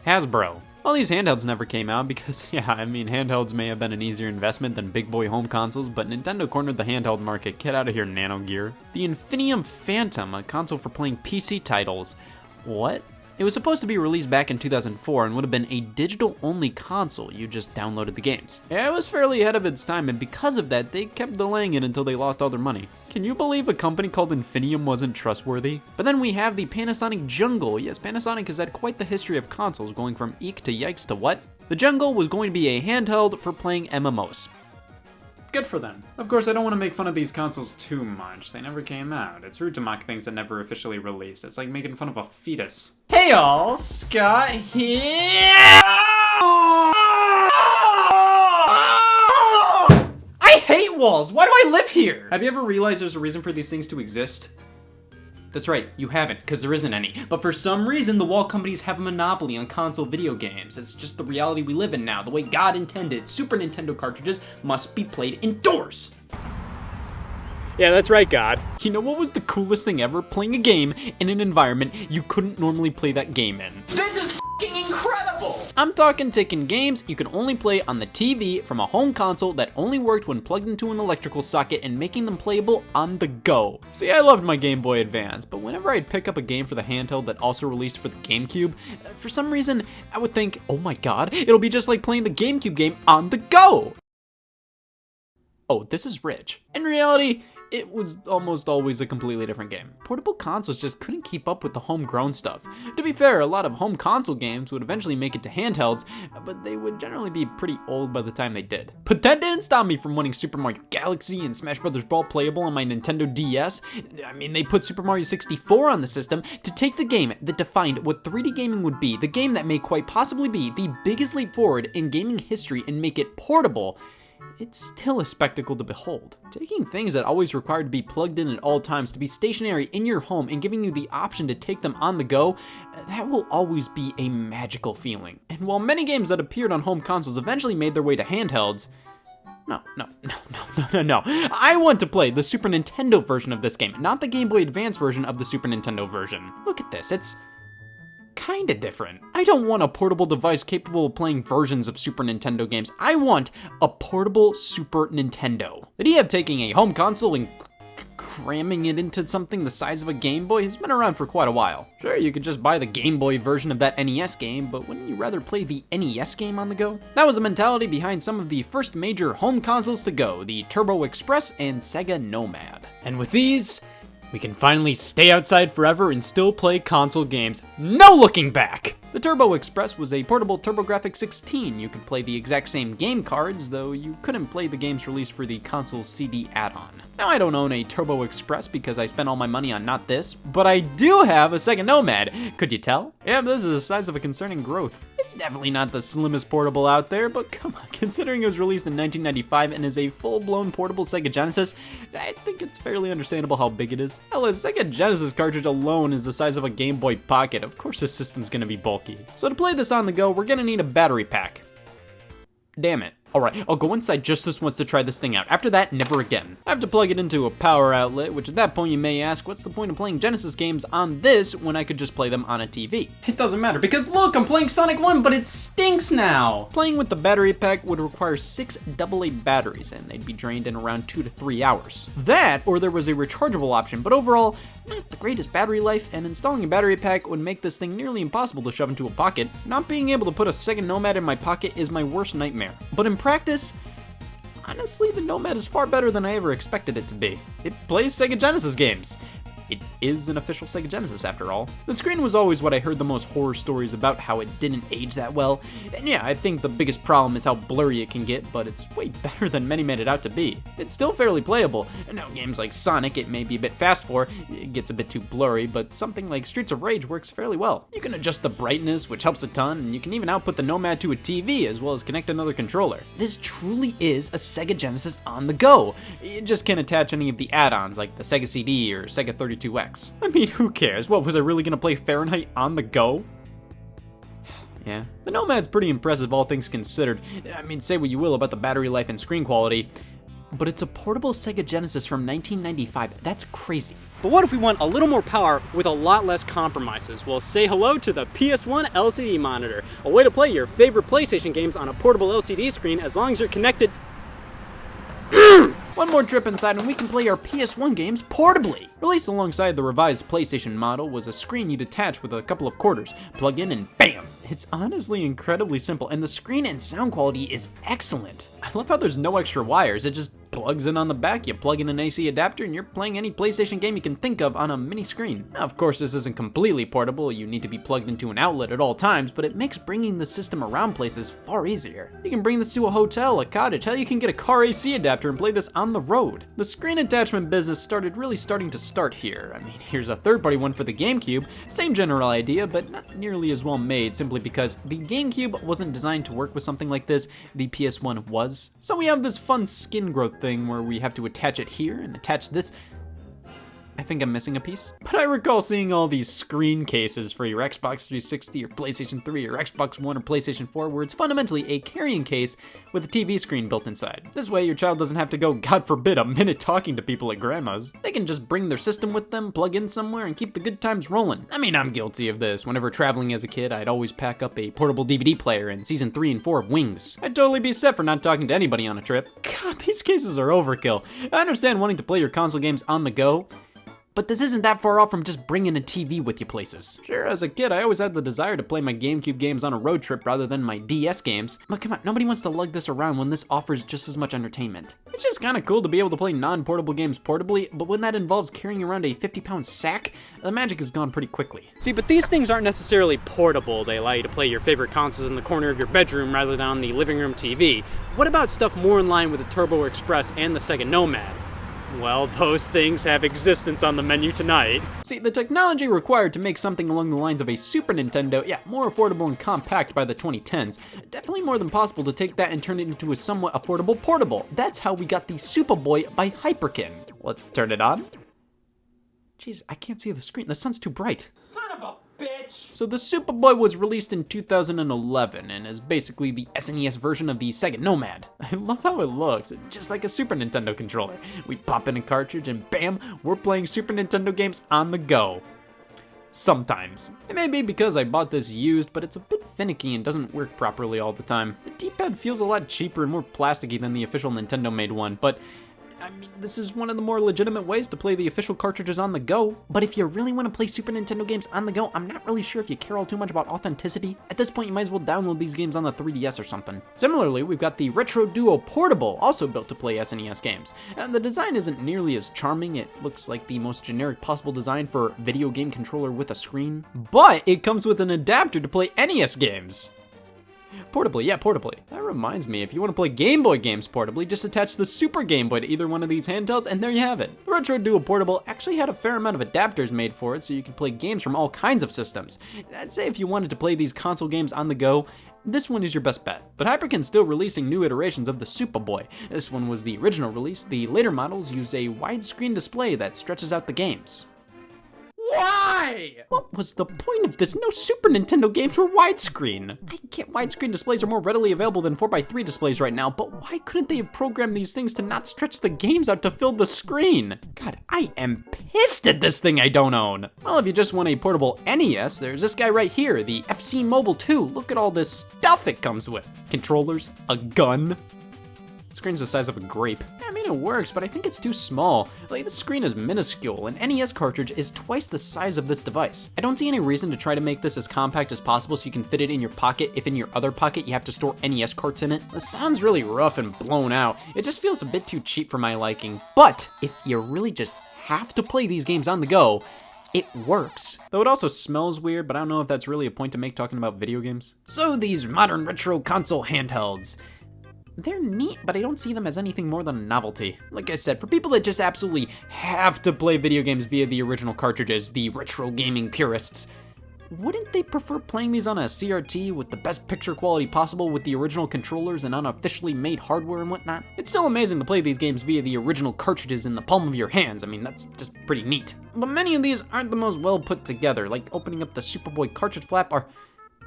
Hasbro. All these handhelds never came out because, yeah, I mean, handhelds may have been an easier investment than big boy home consoles, but Nintendo cornered the handheld market. Get out of here, Nano Gear. The Infinium Phantom, a console for playing PC titles. What? It was supposed to be released back in 2004 and would have been a digital-only console. You just downloaded the games. Yeah, it was fairly ahead of its time, and because of that, they kept delaying it until they lost all their money. Can you believe a company called Infinium wasn't trustworthy? But then we have the Panasonic Jungle. Yes, Panasonic has had quite the history of consoles, going from eek to yikes to what? The Jungle was going to be a handheld for playing MMOs. Good for them. Of course, I don't want to make fun of these consoles too much. They never came out. It's rude to mock things that never officially released. It's like making fun of a fetus. Hey y'all, Scott here! I hate walls! Why do I live here? Have you ever realized there's a reason for these things to exist? That's right, you haven't, because there isn't any. But for some reason, the wall companies have a monopoly on console video games. It's just the reality we live in now, the way God intended. Super Nintendo cartridges must be played indoors. Yeah, that's right, God. You know what was the coolest thing ever? Playing a game in an environment you couldn't normally play that game in. This is f***ing incredible! I'm talking taking games you can only play on the TV from a home console that only worked when plugged into an electrical socket and making them playable on the go. See, I loved my Game Boy Advance, but whenever I'd pick up a game for the handheld that also released for the GameCube, for some reason, I would think, oh my god, it'll be just like playing the GameCube game on the go! Oh, this is rich. In reality, it was almost always a completely different game. Portable consoles just couldn't keep up with the homegrown stuff. To be fair, a lot of home console games would eventually make it to handhelds, but they would generally be pretty old by the time they did. But that didn't stop me from wanting Super Mario Galaxy and Smash Bros. Brawl playable on my Nintendo DS. I mean, they put Super Mario 64 on the system to take the game that defined what 3D gaming would be, the game that may quite possibly be the biggest leap forward in gaming history, and make it portable. It's still a spectacle to behold. Taking things that always required to be plugged in at all times to be stationary in your home and giving you the option to take them on the go, that will always be a magical feeling. And while many games that appeared on home consoles eventually made their way to handhelds, no. I want to play the Super Nintendo version of this game, not the Game Boy Advance version of the Super Nintendo version. Look at this, it's kinda different. I don't want a portable device capable of playing versions of Super Nintendo games. I want a portable Super Nintendo. The idea of taking a home console and cramming it into something the size of a Game Boy has been around for quite a while. Sure, you could just buy the Game Boy version of that NES game, but wouldn't you rather play the NES game on the go? That was the mentality behind some of the first major home consoles to go, the Turbo Express and Sega Nomad. And with these, we can finally stay outside forever and still play console games, no looking back! The Turbo Express was a portable TurboGrafx 16. You could play the exact same game cards, though you couldn't play the games released for the console CD add-on. Now, I don't own a Turbo Express because I spent all my money on not this, but I do have a Sega Nomad. Could you tell? Yeah, this is the size of a concerning growth. It's definitely not the slimmest portable out there, but come on, considering it was released in 1995 and is a full-blown portable Sega Genesis, I think it's fairly understandable how big it is. Hell, a Sega Genesis cartridge alone is the size of a Game Boy Pocket. Of course this system's gonna be bulky. So to play this on the go, we're gonna need a battery pack. Damn it. Alright, I'll go inside just this once to try this thing out. After that, never again. I have to plug it into a power outlet, which at that point you may ask, what's the point of playing Genesis games on this when I could just play them on a TV? It doesn't matter, because look, I'm playing Sonic 1, but it stinks now! Playing with the battery pack would require 6 AA batteries, and they'd be drained in around 2 to 3 hours. That, or there was a rechargeable option, but overall, not the greatest battery life, and installing a battery pack would make this thing nearly impossible to shove into a pocket. Not being able to put a Sega Nomad in my pocket is my worst nightmare. But in practice, honestly, the Nomad is far better than I ever expected it to be. It plays Sega Genesis games. It is an official Sega Genesis after all. The screen was always what I heard the most horror stories about, how it didn't age that well. And yeah, I think the biggest problem is how blurry it can get, but it's way better than many made it out to be. It's still fairly playable. And now games like Sonic it may be a bit fast for, it gets a bit too blurry, but something like Streets of Rage works fairly well. You can adjust the brightness, which helps a ton, and you can even output the Nomad to a TV as well as connect another controller. This truly is a Sega Genesis on the go. You just can't attach any of the add-ons like the Sega CD or Sega 32X. I mean, who cares? What, was I really gonna play Fahrenheit on the go? Yeah. The Nomad's pretty impressive, all things considered. I mean, say what you will about the battery life and screen quality, but it's a portable Sega Genesis from 1995. That's crazy. But what if we want a little more power with a lot less compromises? Well, say hello to the PS1 LCD monitor, a way to play your favorite PlayStation games on a portable LCD screen as long as you're connected. One more trip inside and we can play our PS1 games portably. Released alongside the revised PlayStation model was a screen you'd attach with a couple of quarters, plug in and bam! It's honestly incredibly simple, and the screen and sound quality is excellent. I love how there's no extra wires, it just plugs in on the back, you plug in an AC adapter, and you're playing any PlayStation game you can think of on a mini screen. Now, of course, this isn't completely portable, you need to be plugged into an outlet at all times, but it makes bringing the system around places far easier. You can bring this to a hotel, a cottage, hell, you can get a car AC adapter and play this on the road. The screen attachment business started starting to start here. I mean, here's a third-party one for the GameCube, same general idea, but not nearly as well made, simply because the GameCube wasn't designed to work with something like this, the PS1 was. So we have this fun skin growth thing where we have to attach it here and attach this. I think I'm missing a piece. But I recall seeing all these screen cases for your Xbox 360 or PlayStation 3 or Xbox One or PlayStation 4 where it's fundamentally a carrying case with a TV screen built inside. This way your child doesn't have to go, God forbid, a minute talking to people at grandma's. They can just bring their system with them, plug in somewhere, and keep the good times rolling. I mean, I'm guilty of this. Whenever traveling as a kid, I'd always pack up a portable DVD player and season 3 and 4 of Wings. I'd totally be set for not talking to anybody on a trip. God, these cases are overkill. I understand wanting to play your console games on the go, but this isn't that far off from just bringing a TV with you places. Sure, as a kid, I always had the desire to play my GameCube games on a road trip rather than my DS games, but come on, nobody wants to lug this around when this offers just as much entertainment. It's just kinda cool to be able to play non-portable games portably, but when that involves carrying around a 50-pound sack, the magic is gone pretty quickly. See, but these things aren't necessarily portable. They allow you to play your favorite consoles in the corner of your bedroom rather than on the living room TV. What about stuff more in line with the Turbo Express and the Sega Nomad? Well, those things have existence on the menu tonight. See, the technology required to make something along the lines of a Super Nintendo, yeah, more affordable and compact by the 2010s, definitely more than possible to take that and turn it into a somewhat affordable portable. That's how we got the Superboy by Hyperkin. Let's turn it on. Jeez, I can't see the screen. The sun's too bright. Son of a bitch! So the Superboy was released in 2011 and is basically the SNES version of the Sega Nomad. I love how it looks, just like a Super Nintendo controller. We pop in a cartridge and bam, we're playing Super Nintendo games on the go. Sometimes. It may be because I bought this used, but it's a bit finicky and doesn't work properly all the time. The D-pad feels a lot cheaper and more plasticky than the official Nintendo made one, but I mean, this is one of the more legitimate ways to play the official cartridges on the go. But if you really want to play Super Nintendo games on the go, I'm not really sure if you care all too much about authenticity. At this point, you might as well download these games on the 3DS or something. Similarly, we've got the Retro Duo Portable, also built to play SNES games. And the design isn't nearly as charming. It looks like the most generic possible design for video game controller with a screen. But it comes with an adapter to play NES games. Portably, yeah, portably. That reminds me, if you want to play Game Boy games portably, just attach the Super Game Boy to either one of these handhelds, and there you have it. The Retro Duo Portable actually had a fair amount of adapters made for it, so you can play games from all kinds of systems. I'd say if you wanted to play these console games on the go, this one is your best bet. But Hyperkin's still releasing new iterations of the Superboy. This one was the original release. The later models use a widescreen display that stretches out the games. Why? What was the point of this? No Super Nintendo games were widescreen. I get widescreen displays are more readily available than 4x3 displays right now, but why couldn't they have programmed these things to not stretch the games out to fill the screen? God, I am pissed at this thing I don't own. Well, if you just want a portable NES, there's this guy right here, the FC Mobile 2. Look at all this stuff it comes with. Controllers, a gun. The screen's the size of a grape. I mean, it works, but I think it's too small. Like, the screen is minuscule. An NES cartridge is twice the size of this device. I don't see any reason to try to make this as compact as possible so you can fit it in your pocket if in your other pocket you have to store NES carts in it. The sound's really rough and blown out. It just feels a bit too cheap for my liking. But if you really just have to play these games on the go, it works. Though it also smells weird, but I don't know if that's really a point to make talking about video games. So these modern retro console handhelds. They're neat, but I don't see them as anything more than a novelty. Like I said, for people that just absolutely have to play video games via the original cartridges, the retro gaming purists, wouldn't they prefer playing these on a CRT with the best picture quality possible with the original controllers and unofficially made hardware and whatnot? It's still amazing to play these games via the original cartridges in the palm of your hands. I mean, that's just pretty neat. But many of these aren't the most well put together, like opening up the Superboy cartridge flap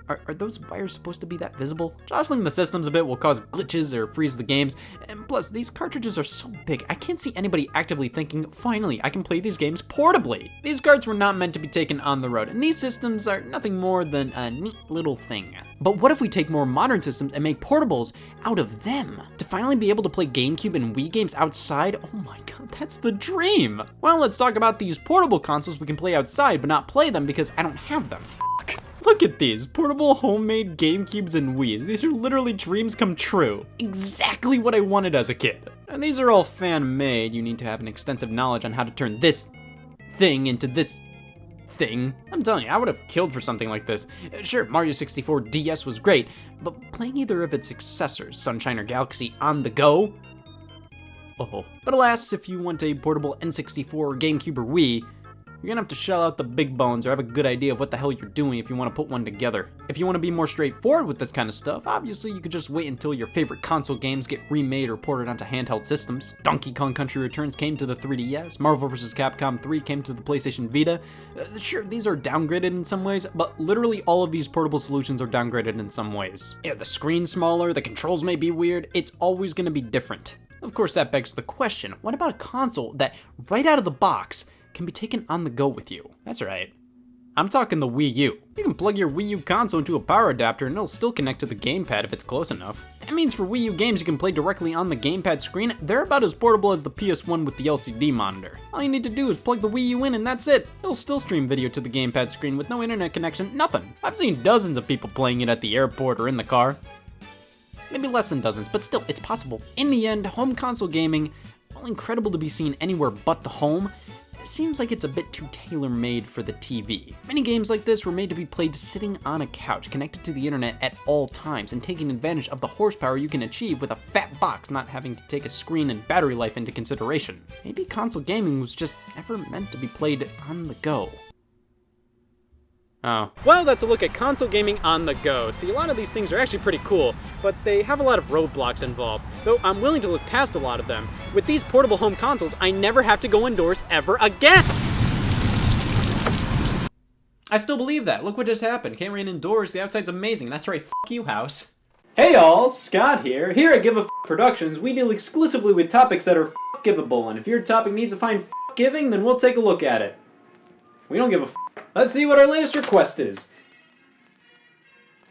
Are those wires supposed to be that visible? Jostling the systems a bit will cause glitches or freeze the games, and plus these cartridges are so big, I can't see anybody actively thinking, finally, I can play these games portably. These carts were not meant to be taken on the road, and these systems are nothing more than a neat little thing. But what if we take more modern systems and make portables out of them? To finally be able to play GameCube and Wii games outside, oh my god, that's the dream! Well, let's talk about these portable consoles we can play outside, but not play them because I don't have them. Look at these, portable homemade GameCubes and Wiis. These are literally dreams come true. Exactly what I wanted as a kid. And these are all fan-made. You need to have an extensive knowledge on how to turn this thing into this thing. I'm telling you, I would have killed for something like this. Sure, Mario 64 DS was great, but playing either of its successors, Sunshine or Galaxy, on the go? Oh. But alas, if you want a portable N64 or GameCube or Wii, You're gonna have to shell out the big bones or have a good idea of what the hell you're doing if you want to put one together. If you want to be more straightforward with this kind of stuff, obviously you could just wait until your favorite console games get remade or ported onto handheld systems. Donkey Kong Country Returns came to the 3DS, Marvel vs. Capcom 3 came to the PlayStation Vita. Sure, these are downgraded in some ways, but literally all of these portable solutions are downgraded in some ways. Yeah, the screen's smaller, the controls may be weird, it's always gonna be different. Of course, that begs the question, what about a console that, right out of the box, can be taken on the go with you? That's right. I'm talking the Wii U. You can plug your Wii U console into a power adapter and it'll still connect to the gamepad if it's close enough. That means for Wii U games you can play directly on the gamepad screen, they're about as portable as the PS1 with the LCD monitor. All you need to do is plug the Wii U in and that's it. It'll still stream video to the gamepad screen with no internet connection, nothing. I've seen dozens of people playing it at the airport or in the car. Maybe less than dozens, but still, it's possible. In the end, home console gaming, while incredible to be seen anywhere but the home, it seems like it's a bit too tailor-made for the TV. Many games like this were made to be played sitting on a couch, connected to the internet at all times, and taking advantage of the horsepower you can achieve with a fat box, not having to take a screen and battery life into consideration. Maybe console gaming was just never meant to be played on the go. Oh. Well, that's a look at console gaming on the go. See, a lot of these things are actually pretty cool, but they have a lot of roadblocks involved, though I'm willing to look past a lot of them. With these portable home consoles, I never have to go indoors ever again! I still believe that. Look what just happened. Can't rain indoors, the outside's amazing. That's right, f*** you, house. Hey all, Scott here. Here at Give a F Productions, we deal exclusively with topics that are f***givable, and if your topic needs to find f***giving, then we'll take a look at it. We don't give a f***. Let's see what our latest request is.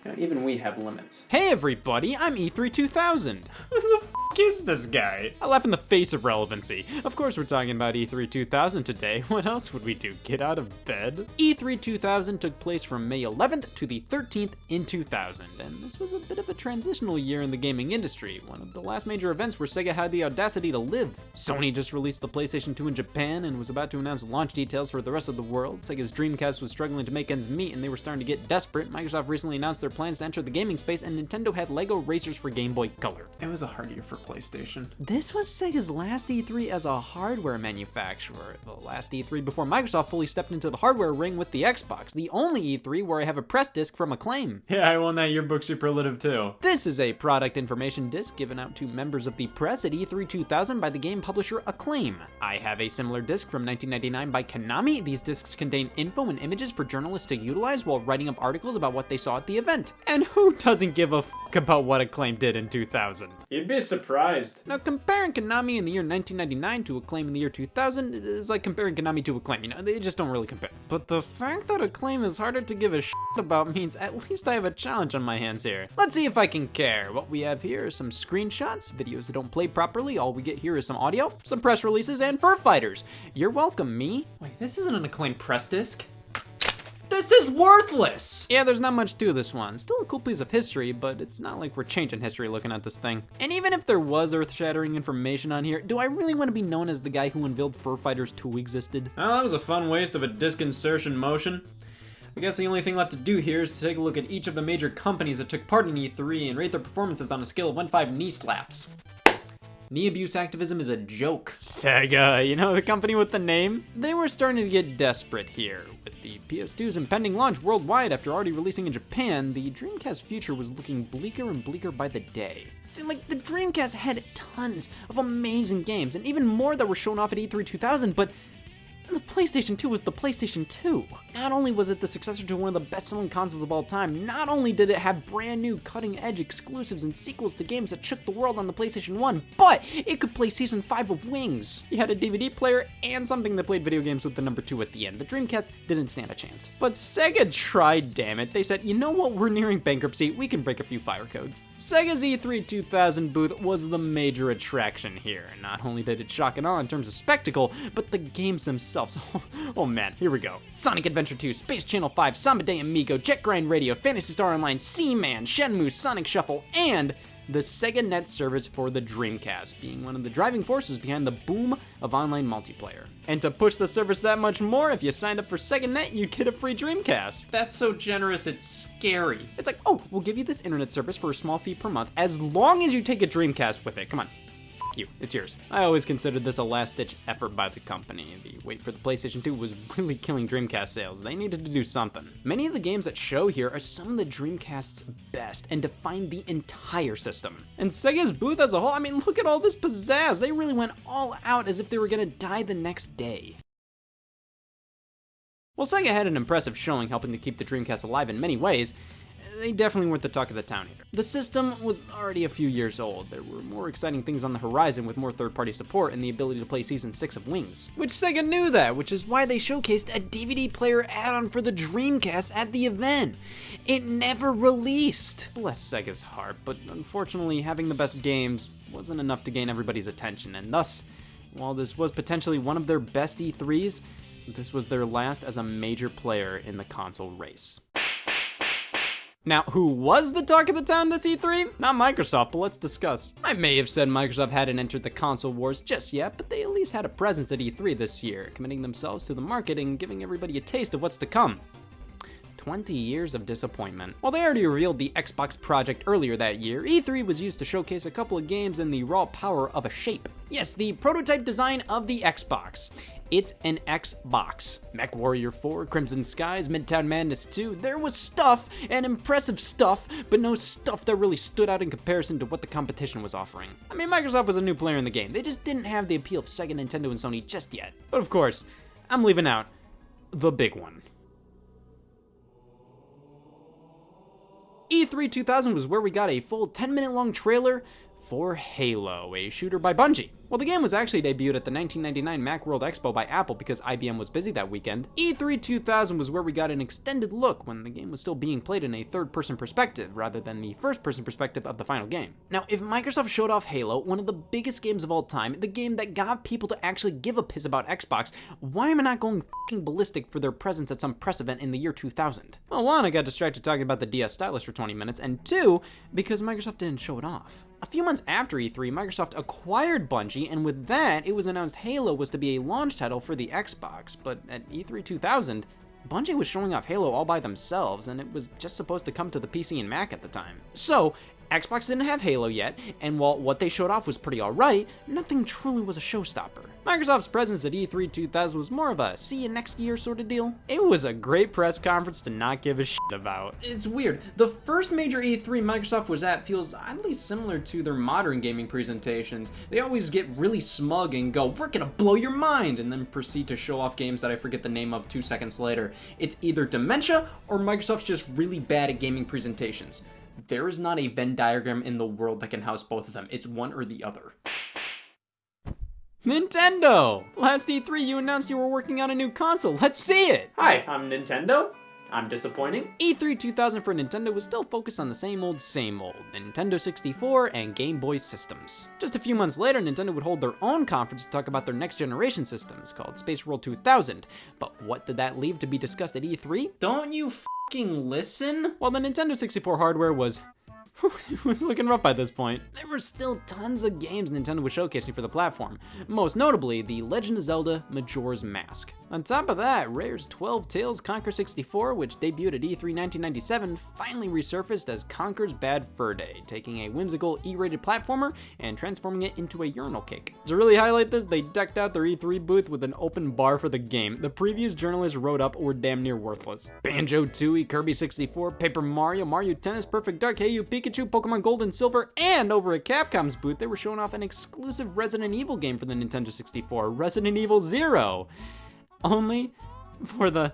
You know, even we have limits. Hey everybody, I'm E3 2000. Who the f*** is this guy? I laugh in the face of relevancy. Of course we're talking about E3 2000 today. What else would we do? Get out of bed? E3 2000 took place from May 11th to the 13th in 2000, and this was a bit of a transitional year in the gaming industry, one of the last major events where Sega had the audacity to live. Sony just released the PlayStation 2 in Japan and was about to announce launch details for the rest of the world. Sega's Dreamcast was struggling to make ends meet and they were starting to get desperate. Microsoft recently announced their plans to enter the gaming space, and Nintendo had Lego Racers for Game Boy Color. It was a hard year for PlayStation. This was Sega's last E3 as a hardware manufacturer. The last E3 before Microsoft fully stepped into the hardware ring with the Xbox. The only E3 where I have a press disc from Acclaim. Yeah, I won that yearbook superlative too. This is a product information disc given out to members of the press at E3 2000 by the game publisher Acclaim. I have a similar disc from 1999 by Konami. These discs contain info and images for journalists to utilize while writing up articles about what they saw at the event. And who doesn't give a f*** about what Acclaim did in 2000? You'd be surprised. Now, comparing Konami in the year 1999 to Acclaim in the year 2000 is like comparing Konami to Acclaim, you know, they just don't really compare. But the fact that Acclaim is harder to give a shit about means at least I have a challenge on my hands here. Let's see if I can care. What we have here is some screenshots, videos that don't play properly. All we get here is some audio, some press releases, and Fur Fighters. You're welcome, me. Wait, this isn't an Acclaim press disc? This is worthless! Yeah, there's not much to this one. Still a cool piece of history, but it's not like we're changing history looking at this thing. And even if there was earth-shattering information on here, do I really want to be known as the guy who unveiled Fur Fighters 2 existed? Well, that was a fun waste of a disc insertion motion. I guess the only thing left to do here is to take a look at each of the major companies that took part in E3 and rate their performances on a scale of 1-5 knee slaps. Knee abuse activism is a joke. Sega, you know, the company with the name? They were starting to get desperate here. With the PS2's impending launch worldwide after already releasing in Japan, the Dreamcast future was looking bleaker and bleaker by the day. It seemed like the Dreamcast had tons of amazing games, and even more that were shown off at E3 2000, but the PlayStation 2 was the PlayStation 2. Not only was it the successor to one of the best-selling consoles of all time, not only did it have brand new cutting-edge exclusives and sequels to games that shook the world on the PlayStation 1, but it could play Season 5 of Wings. You had a DVD player and something that played video games with the number 2 at the end. The Dreamcast didn't stand a chance. But Sega tried, damn it. They said, you know what, we're nearing bankruptcy, we can break a few fire codes. Sega's E3 2000 booth was the major attraction here. Not only did it shock and awe in terms of spectacle, but the games themselves. Oh man, here we go. Sonic Adventure 2, Space Channel 5, Samba de Amigo, Jet Grind Radio, Phantasy Star Online, Seaman, Shenmue, Sonic Shuffle, and the Sega Net service for the Dreamcast, being one of the driving forces behind the boom of online multiplayer. And to push the service that much more, if you signed up for Sega Net, you get a free Dreamcast. That's so generous, it's scary. It's like, oh, we'll give you this internet service for a small fee per month as long as you take a Dreamcast with it. Come on. fuck you, it's yours. I always considered this a last-ditch effort by the company. The wait for the PlayStation 2 was really killing Dreamcast sales. They needed to do something. Many of the games that show here are some of the Dreamcast's best and define the entire system. And Sega's booth as a whole, I mean, look at all this pizzazz. They really went all out as if they were gonna die the next day. While Sega had an impressive showing helping to keep the Dreamcast alive in many ways, they definitely weren't the talk of the town either. The system was already a few years old. There were more exciting things on the horizon with more third-party support and the ability to play Season 6 of Wings. Which Sega knew that, which is why they showcased a DVD player add-on for the Dreamcast at the event. It never released. Bless Sega's heart, but unfortunately having the best games wasn't enough to gain everybody's attention, and thus, while this was potentially one of their best E3s, this was their last as a major player in the console race. Now, who was the talk of the town this E3? Not Microsoft, but let's discuss. I may have said Microsoft hadn't entered the console wars just yet, but they at least had a presence at E3 this year, committing themselves to the market and giving everybody a taste of what's to come. 20 years of disappointment. While they already revealed the Xbox project earlier that year, E3 was used to showcase a couple of games in the raw power of a shape. Yes, the prototype design of the Xbox. It's an Xbox. MechWarrior 4, Crimson Skies, Midtown Madness 2, there was stuff, and impressive stuff, but no stuff that really stood out in comparison to what the competition was offering. I mean, Microsoft was a new player in the game. They just didn't have the appeal of Sega, Nintendo, and Sony just yet. But of course, I'm leaving out the big one. E3 2000 was where we got a full 10-minute long trailer for Halo, a shooter by Bungie. While the game was actually debuted at the 1999 Macworld Expo by Apple because IBM was busy that weekend, E3 2000 was where we got an extended look when the game was still being played in a third-person perspective rather than the first-person perspective of the final game. Now, if Microsoft showed off Halo, one of the biggest games of all time, the game that got people to actually give a piss about Xbox, why am I not going fucking ballistic for their presence at some press event in the year 2000? Well, one, I got distracted talking about the DS stylus for 20 minutes, and two, because Microsoft didn't show it off. A few months after E3, Microsoft acquired Bungie, and with that, it was announced Halo was to be a launch title for the Xbox, but at E3 2000, Bungie was showing off Halo all by themselves, and it was just supposed to come to the PC and Mac at the time. So, Xbox didn't have Halo yet, and while what they showed off was pretty alright, nothing truly was a showstopper. Microsoft's presence at E3 2000 was more of a see you next year sort of deal. It was a great press conference to not give a shit about. It's weird. The first major E3 Microsoft was at feels oddly similar to their modern gaming presentations. They always get really smug and go, we're gonna blow your mind, and then proceed to show off games that I forget the name of 2 seconds later. It's either dementia or Microsoft's just really bad at gaming presentations. There is not a Venn diagram in the world that can house both of them. It's one or the other. Nintendo! Last E3 you announced you were working on a new console. Let's see it! Hi, I'm Nintendo. I'm disappointing. E3 2000 for Nintendo was still focused on the same old, Nintendo 64 and Game Boy systems. Just a few months later, Nintendo would hold their own conference to talk about their next generation systems, called Space World 2000. But what did that leave to be discussed at E3? Don't you f***ing listen? While the Nintendo 64 hardware was it was looking rough by this point. There were still tons of games Nintendo was showcasing for the platform, most notably The Legend of Zelda Majora's Mask. On top of that, Rare's 12 Tales Conquer 64, which debuted at E3 1997, finally resurfaced as Conker's Bad Fur Day, taking a whimsical E-rated platformer and transforming it into a urinal cake. To really highlight this, they decked out their E3 booth with an open bar for the game. The previews journalists wrote up were damn near worthless. Banjo-Tooie, Kirby 64, Paper Mario, Mario Tennis, Perfect Dark, Hey You Pikachu, Pokemon Gold and Silver, and over at Capcom's booth, they were showing off an exclusive Resident Evil game for the Nintendo 64, Resident Evil 0. Only for the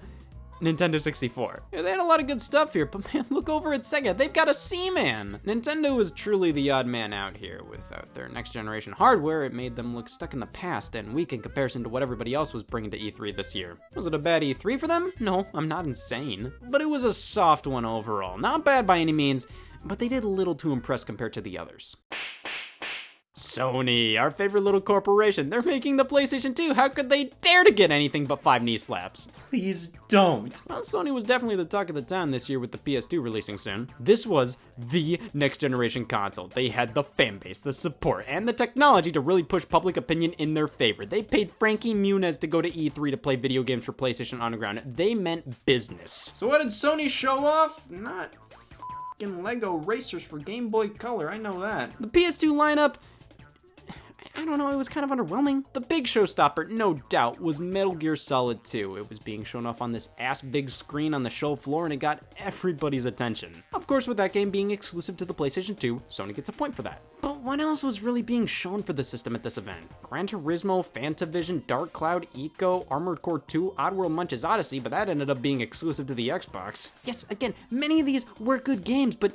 Nintendo 64. Yeah, they had a lot of good stuff here, but man, look over at Sega. They've got a Seaman. Nintendo was truly the odd man out here. Without their next generation hardware, it made them look stuck in the past and weak in comparison to what everybody else was bringing to E3 this year. Was it a bad E3 for them? No, I'm not insane. But it was a soft one overall. Not bad by any means, but they did a little to impress compared to the others. Sony, our favorite little corporation, they're making the PlayStation 2. How could they dare to get anything but 5 knee slaps? Please don't. Well, Sony was definitely the talk of the town this year with the PS2 releasing soon. This was the next generation console. They had the fan base, the support, and the technology to really push public opinion in their favor. They paid Frankie Muniz to go to E3 to play video games for PlayStation Underground. They meant business. So what did Sony show off? Not f***ing Lego racers for Game Boy Color, I know that. The PS2 lineup, I don't know, it was kind of underwhelming. The big showstopper, no doubt, was Metal Gear Solid 2. It was being shown off on this ass big screen on the show floor and it got everybody's attention. Of course, with that game being exclusive to the PlayStation 2, Sony gets a point for that. But what else was really being shown for the system at this event? Gran Turismo, Fantavision, Dark Cloud, Eco, Armored Core 2, Oddworld Munch's Odyssey, but that ended up being exclusive to the Xbox. Yes, again, many of these were good games, but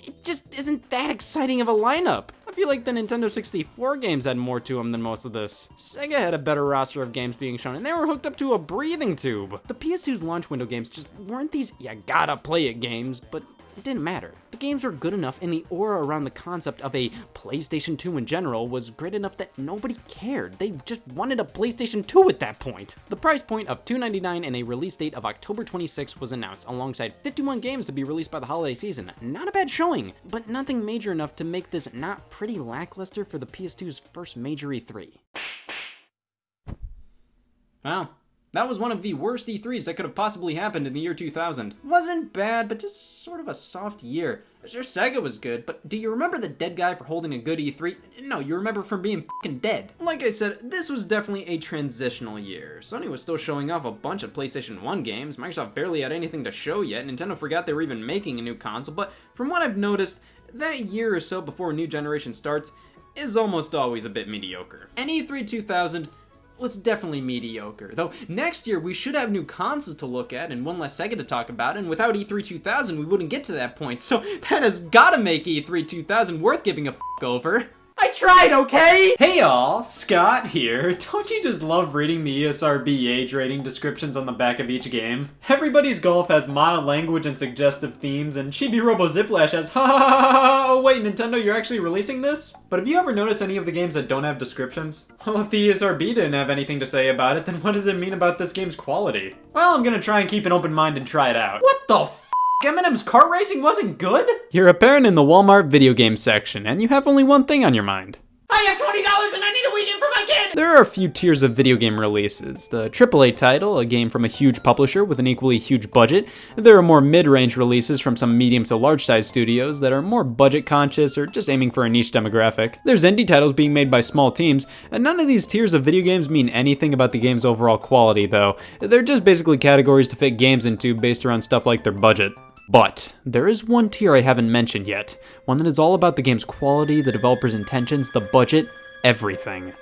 it just isn't that exciting of a lineup. I feel like the Nintendo 64 games had more to them than most of this. Sega had a better roster of games being shown, and they were hooked up to a breathing tube. The PS2's launch window games just weren't these you gotta play it games, but it didn't matter. The games were good enough, and the aura around the concept of a PlayStation 2 in general was great enough that nobody cared. They just wanted a PlayStation 2 at that point. The price point of $299 and a release date of October 26 was announced, alongside 51 games to be released by the holiday season. Not a bad showing, but nothing major enough to make this not pretty lackluster for the PS2's first major E3. Wow. That was one of the worst E3s that could have possibly happened in the year 2000. Wasn't bad, but just sort of a soft year. Sure, Sega was good, but do you remember the dead guy for holding a good E3? No, you remember from being fucking dead. Like I said, this was definitely a transitional year. Sony was still showing off a bunch of PlayStation 1 games, Microsoft barely had anything to show yet, Nintendo forgot they were even making a new console, but from what I've noticed, that year or so before a new generation starts is almost always a bit mediocre. And E3 2000 was definitely mediocre, though next year we should have new consoles to look at and one less Sega to talk about, and without E3 2000 we wouldn't get to that point, so that has gotta make E3 2000 worth giving a f*** over. I tried, okay? Hey y'all, Scott here. Don't you just love reading the ESRB age rating descriptions on the back of each game? Everybody's Golf has mild language and suggestive themes, and Chibi Robo Ziplash has ha ha ha ha. Oh wait, Nintendo, you're actually releasing this? But have you ever noticed any of the games that don't have descriptions? Well, if the ESRB didn't have anything to say about it, then what does it mean about this game's quality? Well, I'm gonna try and keep an open mind and try it out. What the f***? Eminem's kart racing wasn't good? You're a parent in the Walmart video game section, and you have only one thing on your mind. I have $20 and I need a Wii game for my kid! There are a few tiers of video game releases. The AAA title, a game from a huge publisher with an equally huge budget. There are more mid-range releases from some medium to large-sized studios that are more budget-conscious or just aiming for a niche demographic. There's indie titles being made by small teams, and none of these tiers of video games mean anything about the game's overall quality, though. They're just basically categories to fit games into based around stuff like their budget. But there is one tier I haven't mentioned yet, one that is all about the game's quality, the developer's intentions, the budget, everything.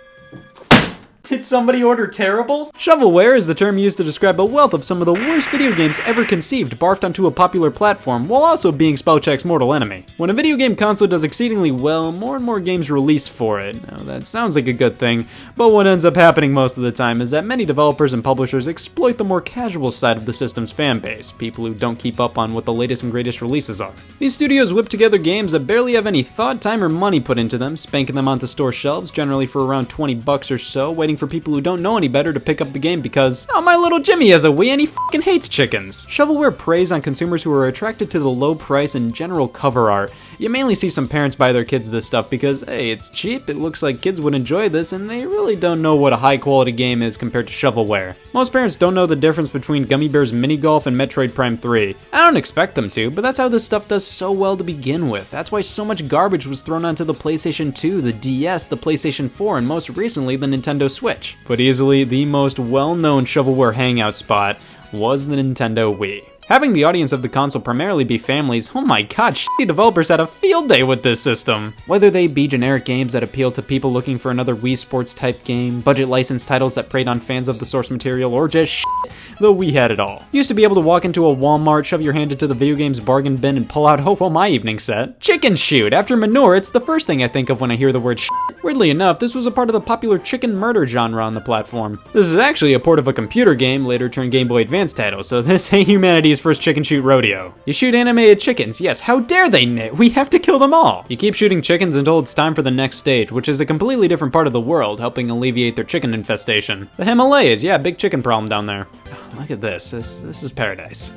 Did somebody order terrible? Shovelware is the term used to describe a wealth of some of the worst video games ever conceived barfed onto a popular platform while also being Spellcheck's mortal enemy. When a video game console does exceedingly well, more and more games release for it. Now that sounds like a good thing, but what ends up happening most of the time is that many developers and publishers exploit the more casual side of the system's fan base, people who don't keep up on what the latest and greatest releases are. These studios whip together games that barely have any thought, time, or money put into them, spanking them onto store shelves, generally for around $20 or so, waiting for people who don't know any better to pick up the game because, oh, my little Jimmy has a Wii and he fucking hates chickens. Shovelware preys on consumers who are attracted to the low price and general cover art. You mainly see some parents buy their kids this stuff because, hey, it's cheap, it looks like kids would enjoy this, and they really don't know what a high quality game is compared to shovelware. Most parents don't know the difference between Gummy Bears Mini Golf and Metroid Prime 3. I don't expect them to, but that's how this stuff does so well to begin with. That's why so much garbage was thrown onto the PlayStation 2, the DS, the PlayStation 4, and most recently the Nintendo Switch. But easily the most well-known shovelware hangout spot was the Nintendo Wii. Having the audience of the console primarily be families, oh my god, shitty developers had a field day with this system. Whether they be generic games that appeal to people looking for another Wii Sports type game, budget licensed titles that preyed on fans of the source material, or just shit, the Wii had it all. Used to be able to walk into a Walmart, shove your hand into the video game's bargain bin, and pull out, oh well, my evening set. Chicken shoot! After manure, it's the first thing I think of when I hear the word shit. Weirdly enough, this was a part of the popular chicken murder genre on the platform. This is actually a port of a computer game, later turned Game Boy Advance title, so this ain't humanity's first chicken shoot rodeo. You shoot animated chickens, yes, how dare they, Nit? We have to kill them all! You keep shooting chickens until it's time for the next stage, which is a completely different part of the world, helping alleviate their chicken infestation. The Himalayas, yeah, big chicken problem down there. Oh, look at this, this is paradise.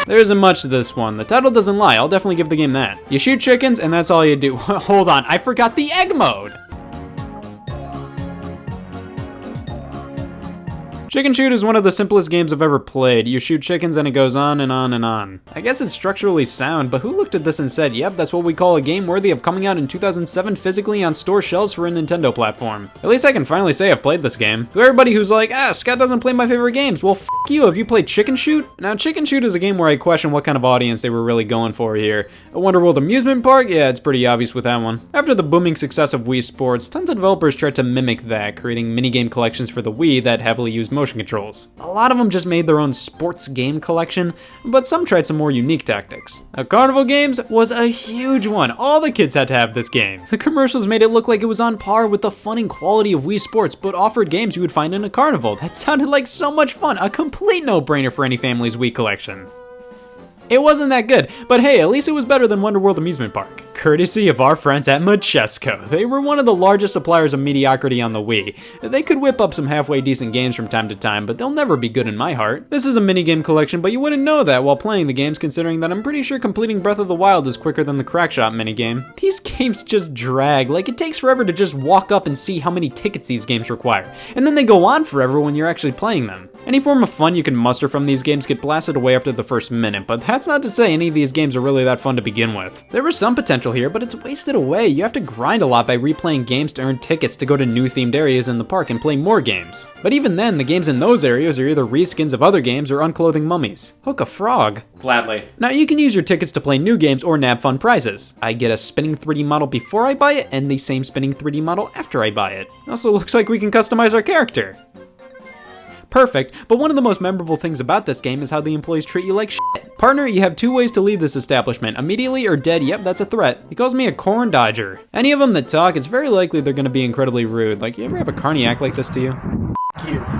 There isn't much to this one. The title doesn't lie, I'll definitely give the game that. You shoot chickens, and that's all you do. Hold on, I forgot the egg mode! Chicken Shoot is one of the simplest games I've ever played. You shoot chickens and it goes on and on and on. I guess it's structurally sound, but who looked at this and said, yep, that's what we call a game worthy of coming out in 2007 physically on store shelves for a Nintendo platform. At least I can finally say I've played this game. To everybody who's like, Scott doesn't play my favorite games, well, f you, have you played Chicken Shoot? Now, Chicken Shoot is a game where I question what kind of audience they were really going for here. A Wonderworld amusement park? Yeah, it's pretty obvious with that one. After the booming success of Wii Sports, tons of developers tried to mimic that, creating minigame collections for the Wii that heavily used motion controls. A lot of them just made their own sports game collection, but some tried some more unique tactics. Carnival Games was a huge one. All the kids had to have this game. The commercials made it look like it was on par with the fun and quality of Wii Sports, but offered games you would find in a carnival. That sounded like so much fun, a complete no-brainer for any family's Wii collection. It wasn't that good, but hey, at least it was better than Wonderworld Amusement Park. Courtesy of our friends at Majesco. They were one of the largest suppliers of mediocrity on the Wii. They could whip up some halfway decent games from time to time, but they'll never be good in my heart. This is a minigame collection, but you wouldn't know that while playing the games, considering that I'm pretty sure completing Breath of the Wild is quicker than the Crackshot minigame. These games just drag, like it takes forever to just walk up and see how many tickets these games require, and then they go on forever when you're actually playing them. Any form of fun you can muster from these games get blasted away after the first minute, but that's not to say any of these games are really that fun to begin with. There was some potential here, but it's wasted away. You have to grind a lot by replaying games to earn tickets to go to new themed areas in the park and play more games. But even then, the games in those areas are either reskins of other games or unclothing mummies. Hook a frog. Gladly. Now you can use your tickets to play new games or nab fun prizes. I get a spinning 3D model before I buy it and the same spinning 3D model after I buy it. Also looks like we can customize our character. Perfect, but one of the most memorable things about this game is how the employees treat you like shit. Partner, you have two ways to leave this establishment, immediately or dead. Yep, that's a threat. He calls me a corn dodger. Any of them that talk, it's very likely they're gonna be incredibly rude. Like, you ever have a carny act like this to you?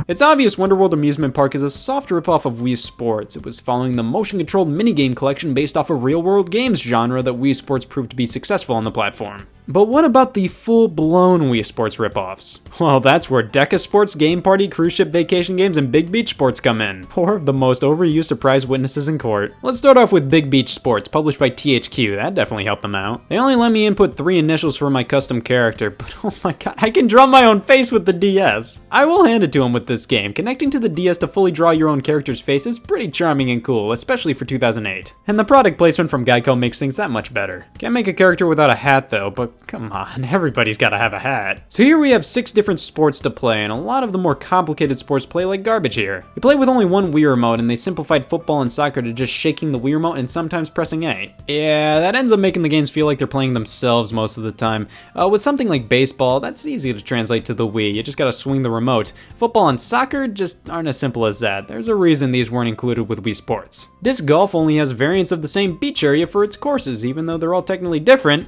It's obvious Wonderworld Amusement Park is a soft ripoff of Wii Sports. It was following the motion-controlled minigame collection based off of real-world games genre that Wii Sports proved to be successful on the platform. But what about the full-blown Wii Sports ripoffs? Well, that's where Deca Sports, Game Party, Cruise Ship Vacation Games, and Big Beach Sports come in. Four of the most overused surprise witnesses in court. Let's start off with Big Beach Sports, published by THQ. That definitely helped them out. They only let me input 3 initials for my custom character, but oh my god, I can draw my own face with the DS. I will hand it to them with this game. Connecting to the DS to fully draw your own character's face is pretty charming and cool, especially for 2008. And the product placement from Geico makes things that much better. Can't make a character without a hat though, but come on, everybody's gotta have a hat. So here we have 6 different sports to play, and a lot of the more complicated sports play like garbage here. You play with only one Wii remote, and they simplified football and soccer to just shaking the Wii remote and sometimes pressing A. Yeah, that ends up making the games feel like they're playing themselves most of the time. With something like baseball, that's easy to translate to the Wii, you just gotta swing the remote. Football and soccer just aren't as simple as that. There's a reason these weren't included with Wii Sports. Disc golf only has variants of the same beach area for its courses, even though they're all technically different.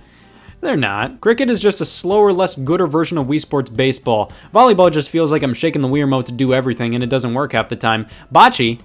They're not. Cricket is just a slower, less gooder version of Wii Sports baseball. Volleyball just feels like I'm shaking the Wii remote to do everything and it doesn't work half the time. Bocce.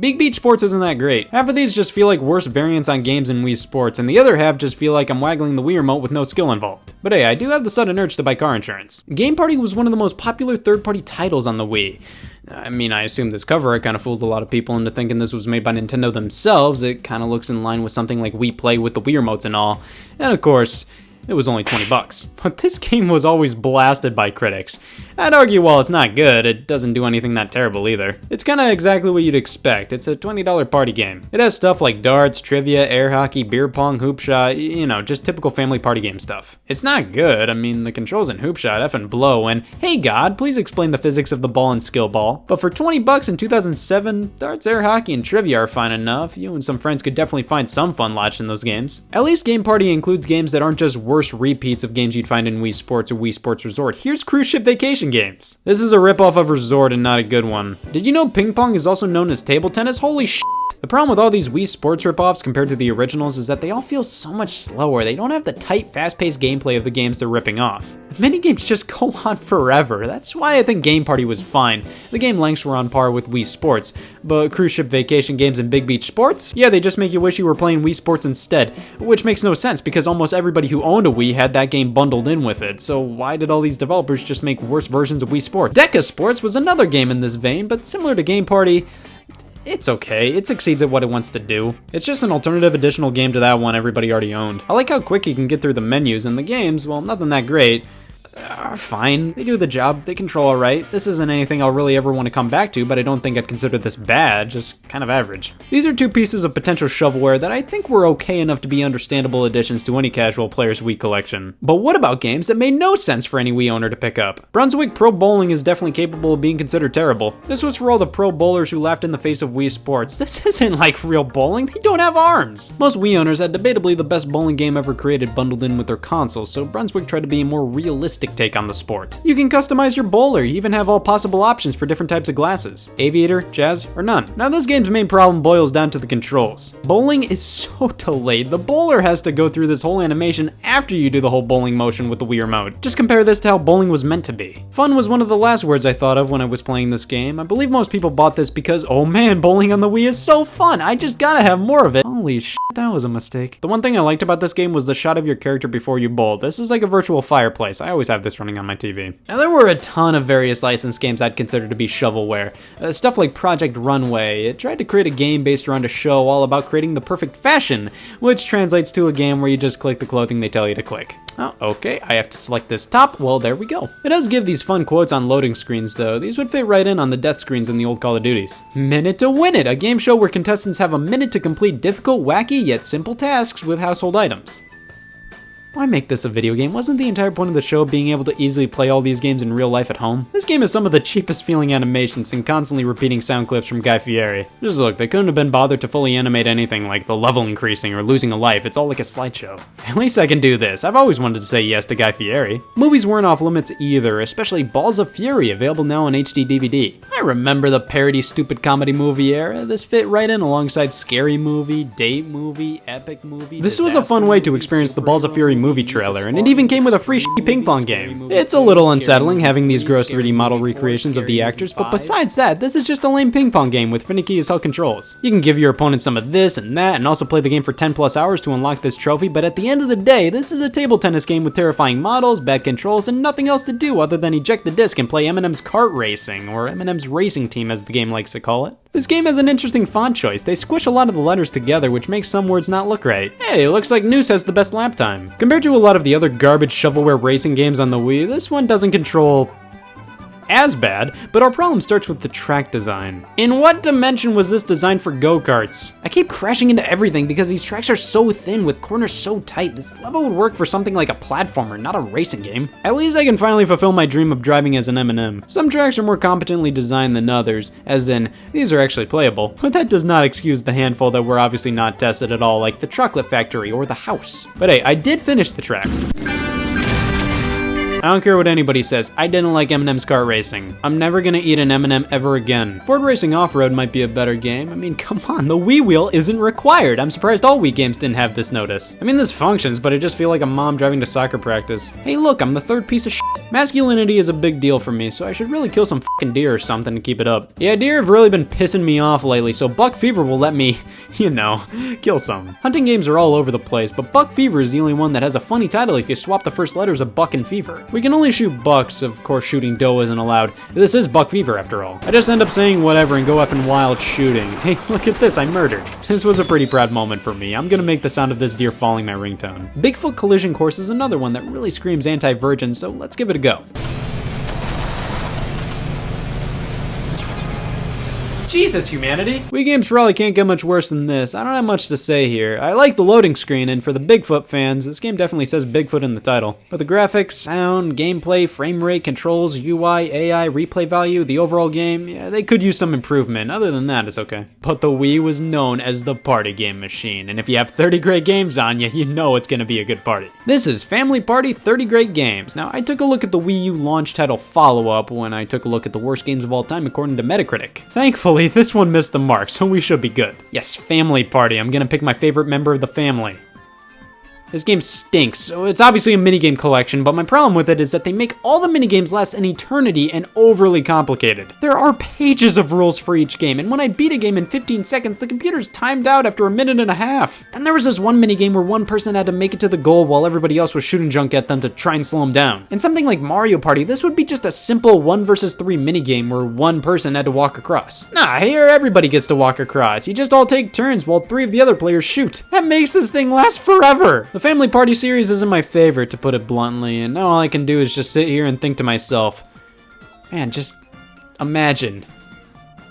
Big Beach Sports isn't that great. Half of these just feel like worse variants on games in Wii Sports, and the other half just feel like I'm waggling the Wii remote with no skill involved. But hey, I do have the sudden urge to buy car insurance. Game Party was one of the most popular third-party titles on the Wii. I mean, I assume this cover art kind of fooled a lot of people into thinking this was made by Nintendo themselves. It kind of looks in line with something like Wii Play with the Wii remotes and all. And of course, it was only $20. But this game was always blasted by critics. I'd argue while it's not good, it doesn't do anything that terrible either. It's kinda exactly what you'd expect. It's a $20 party game. It has stuff like darts, trivia, air hockey, beer pong, hoop shot, you know, just typical family party game stuff. It's not good. I mean, the controls in hoop shot effing blow, and hey God, please explain the physics of the ball and skill ball. But for $20 in 2007, darts, air hockey, and trivia are fine enough. You and some friends could definitely find some fun watching those games. At least Game Party includes games that aren't just worse repeats of games you'd find in Wii Sports or Wii Sports Resort. Here's Cruise Ship Vacation Games. This is a ripoff of Resort and not a good one. Did you know ping pong is also known as table tennis? Holy shit. The problem with all these Wii Sports ripoffs compared to the originals is that they all feel so much slower. They don't have the tight, fast-paced gameplay of the games they're ripping off. Many games just go on forever. That's why I think Game Party was fine. The game lengths were on par with Wii Sports, but Cruise Ship Vacation Games and Big Beach Sports? Yeah, they just make you wish you were playing Wii Sports instead, which makes no sense because almost everybody who owned a Wii had that game bundled in with it, so why did all these developers just make worse versions of Wii Sports? Deca Sports was another game in this vein, but similar to Game Party, it's okay, it succeeds at what it wants to do. It's just an alternative additional game to that one everybody already owned. I like how quick you can get through the menus, and the games, well, nothing that great. are fine. They do the job, they control alright. This isn't anything I'll really ever want to come back to, but I don't think I'd consider this bad, just kind of average. These are two pieces of potential shovelware that I think were okay enough to be understandable additions to any casual player's Wii collection. But what about games that made no sense for any Wii owner to pick up? Brunswick Pro Bowling is definitely capable of being considered terrible. This was for all the pro bowlers who laughed in the face of Wii Sports. This isn't like real bowling, they don't have arms. Most Wii owners had debatably the best bowling game ever created bundled in with their consoles, so Brunswick tried to be a more realistic take on the sport. You can customize your bowler, you even have all possible options for different types of glasses. Aviator, jazz, or none. Now this game's main problem boils down to the controls. Bowling is so delayed, the bowler has to go through this whole animation after you do the whole bowling motion with the Wii remote. Just compare this to how bowling was meant to be. Fun was one of the last words I thought of when I was playing this game. I believe most people bought this because, oh man, bowling on the Wii is so fun, I just gotta have more of it. Holy shit, that was a mistake. The one thing I liked about this game was the shot of your character before you bowl. This is like a virtual fireplace. I always have this running on my TV. Now there were a ton of various licensed games I'd consider to be shovelware. Stuff like Project Runway. It tried to create a game based around a show all about creating the perfect fashion, which translates to a game where you just click the clothing they tell you to click. Oh, okay, I have to select this top. Well, there we go. It does give these fun quotes on loading screens, though. These would fit right in on the death screens in the old Call of Duties. Minute to Win It, a game show where contestants have a minute to complete difficult, wacky, yet simple tasks with household items. Why make this a video game? Wasn't the entire point of the show being able to easily play all these games in real life at home? This game has some of the cheapest feeling animations and constantly repeating sound clips from Guy Fieri. Just look, they couldn't have been bothered to fully animate anything like the level increasing or losing a life. It's all like a slideshow. At least I can do this. I've always wanted to say yes to Guy Fieri. Movies weren't off limits either, especially Balls of Fury, available now on HD DVD. I remember the parody stupid comedy movie era. This fit right in alongside Scary Movie, Date Movie, Epic Movie. This was a fun way to experience the Balls of Fury movie trailer, and it even came with a free ping pong game. It's a little unsettling having these gross 3D model recreations of the actors, but besides that, this is just a lame ping pong game with finicky as hell controls. You can give your opponent some of this and that, and also play the game for 10 plus hours to unlock this trophy, but at the end of the day, this is a table tennis game with terrifying models, bad controls, and nothing else to do other than eject the disc and play Eminem's Kart Racing, or Eminem's Racing Team as the game likes to call it. This game has an interesting font choice. They squish a lot of the letters together, which makes some words not look right. Hey, looks like Noose has the best lap time. Compared to a lot of the other garbage shovelware racing games on the Wii, this one doesn't control as bad, but our problem starts with the track design. In what dimension was this designed for go-karts? I keep crashing into everything because these tracks are so thin with corners so tight. This level would work for something like a platformer, not a racing game. At least I can finally fulfill my dream of driving as an M&M. Some tracks are more competently designed than others, as in, these are actually playable, but that does not excuse the handful that were obviously not tested at all, like the Chocolate Factory or the House. But hey, I did finish the tracks. I don't care what anybody says, I didn't like Eminem's Kart Racing. I'm never gonna eat an M&M ever again. Ford Racing Off-Road might be a better game. I mean, come on, the Wii wheel isn't required. I'm surprised all Wii games didn't have this notice. I mean, this functions, but I just feel like a mom driving to soccer practice. Hey look, I'm the third piece of shit. Masculinity is a big deal for me, so I should really kill some fucking deer or something to keep it up. Yeah, deer have really been pissing me off lately, so Buck Fever will let me, you know, kill some. Hunting games are all over the place, but Buck Fever is the only one that has a funny title if you swap the first letters of Buck and Fever. We can only shoot bucks, of course shooting doe isn't allowed. This is Buck Fever after all. I just end up saying whatever and go effing wild shooting. Hey, look at this, I murdered. This was a pretty proud moment for me. I'm gonna make the sound of this deer falling my ringtone. Bigfoot Collision Course is another one that really screams anti-virgin, so let's give it a go. Jesus, humanity! Wii games probably can't get much worse than this. I don't have much to say here. I like the loading screen, and for the Bigfoot fans, this game definitely says Bigfoot in the title. But the graphics, sound, gameplay, frame rate, controls, UI, AI, replay value, the overall game, yeah, they could use some improvement. Other than that, it's okay. But the Wii was known as the party game machine, and if you have 30 great games on you, you know it's gonna be a good party. This is Family Party 30 Great Games. Now, I took a look at the Wii U launch title follow-up when I took a look at the worst games of all time according to Metacritic. Thankfully, this one missed the mark, so we should be good. Yes, Family Party. I'm gonna pick my favorite member of the family. This game stinks, so it's obviously a minigame collection, but my problem with it is that they make all the minigames last an eternity and overly complicated. There are pages of rules for each game, and when I beat a game in 15 seconds, the computer's timed out after a minute and a half. Then there was this one minigame where one person had to make it to the goal while everybody else was shooting junk at them to try and slow them down. In something like Mario Party, this would be just a simple 1 versus 3 minigame where one person had to walk across. Nah, here everybody gets to walk across. You just all take turns while 3 of the other players shoot. That makes this thing last forever. The Family Party series isn't my favorite, to put it bluntly, and now all I can do is just sit here and think to myself, man, just imagine.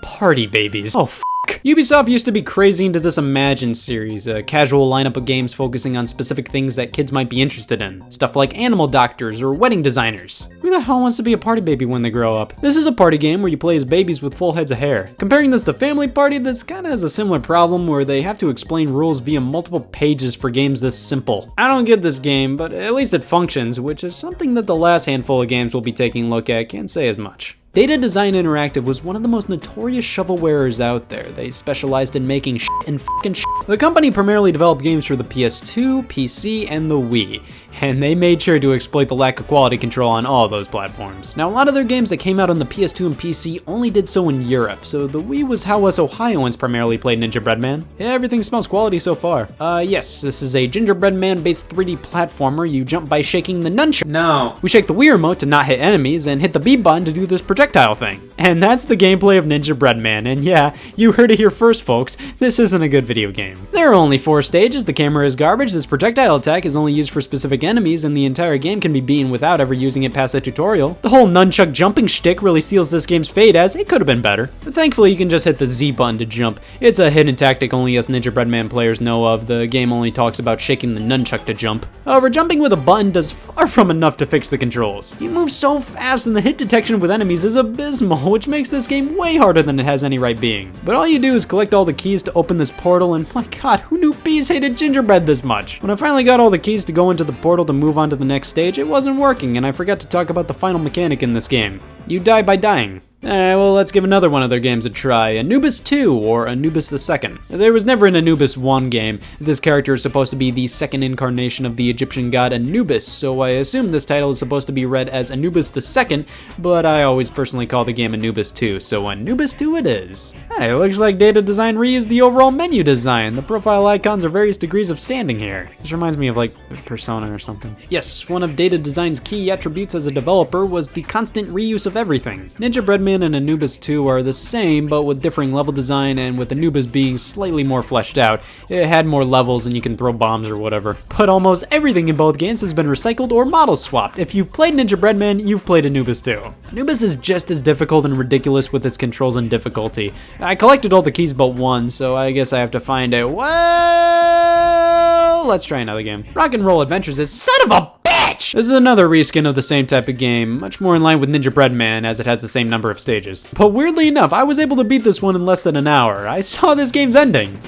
Party babies. Oh, f***. Ubisoft used to be crazy into this Imagine series, a casual lineup of games focusing on specific things that kids might be interested in. Stuff like animal doctors or wedding designers. Who the hell wants to be a party baby when they grow up? This is a party game where you play as babies with full heads of hair. Comparing this to Family Party, this kinda has a similar problem where they have to explain rules via multiple pages for games this simple. I don't get this game, but at least it functions, which is something that the last handful of games we'll be taking a look at can't say as much. Data Design Interactive was one of the most notorious shovelwares out there. They specialized in making shit and fucking shit. The company primarily developed games for the PS2, PC, and the Wii, and they made sure to exploit the lack of quality control on all those platforms. Now, a lot of their games that came out on the PS2 and PC only did so in Europe, so the Wii was how us Ohioans primarily played Ninja Bread Man. Yeah, everything smells quality so far. Yes, this is a Gingerbread Man-based 3D platformer. You jump by shaking the nunchuck. No. We shake the Wii remote to not hit enemies, and hit the B button to do this projectile thing. And that's the gameplay of Ninja Bread Man, and yeah, you heard it here first, folks. This isn't a good video game. There are only 4 stages, the camera is garbage, this projectile attack is only used for specific enemies, and the entire game can be beaten without ever using it past the tutorial. The whole nunchuck jumping shtick really seals this game's fate, as it could have been better. But thankfully, you can just hit the Z button to jump. It's a hidden tactic only us Ninja Bread Man players know of. The game only talks about shaking the nunchuck to jump. However, jumping with a button does far from enough to fix the controls. You move so fast, and the hit detection with enemies is abysmal, which makes this game way harder than it has any right being. But all you do is collect all the keys to open this portal, and my god, who knew bees hated gingerbread this much? When I finally got all the keys to go into the portal to move on to the next stage, it wasn't working, and I forgot to talk about the final mechanic in this game. You die by dying. Alright, well, let's give another one of their games a try. Anubis 2, or Anubis II. There was never an Anubis 1 game. This character is supposed to be the second incarnation of the Egyptian god Anubis, so I assume this title is supposed to be read as Anubis II, but I always personally call the game Anubis 2, so Anubis 2 it is. Hey, it looks like Data Design reused the overall menu design. The profile icons are various degrees of standing here. This reminds me of, like, Persona or something. Yes, one of Data Design's key attributes as a developer was the constant reuse of everything. Ninja Bread Man and Anubis 2 are the same, but with differing level design, and with Anubis being slightly more fleshed out. It had more levels and you can throw bombs or whatever. But almost everything in both games has been recycled or model swapped. If you've played Ninja Bread Man, you've played Anubis 2. Anubis is just as difficult and ridiculous with its controls and difficulty. I collected all the keys but one, so I guess I have to find it. Well, let's try another game. Rock and Roll Adventures is son of a bitch! This is another reskin of the same type of game, much more in line with Ninja Bread Man as it has the same number of stages. But weirdly enough, I was able to beat this one in less than an hour. I saw this game's ending.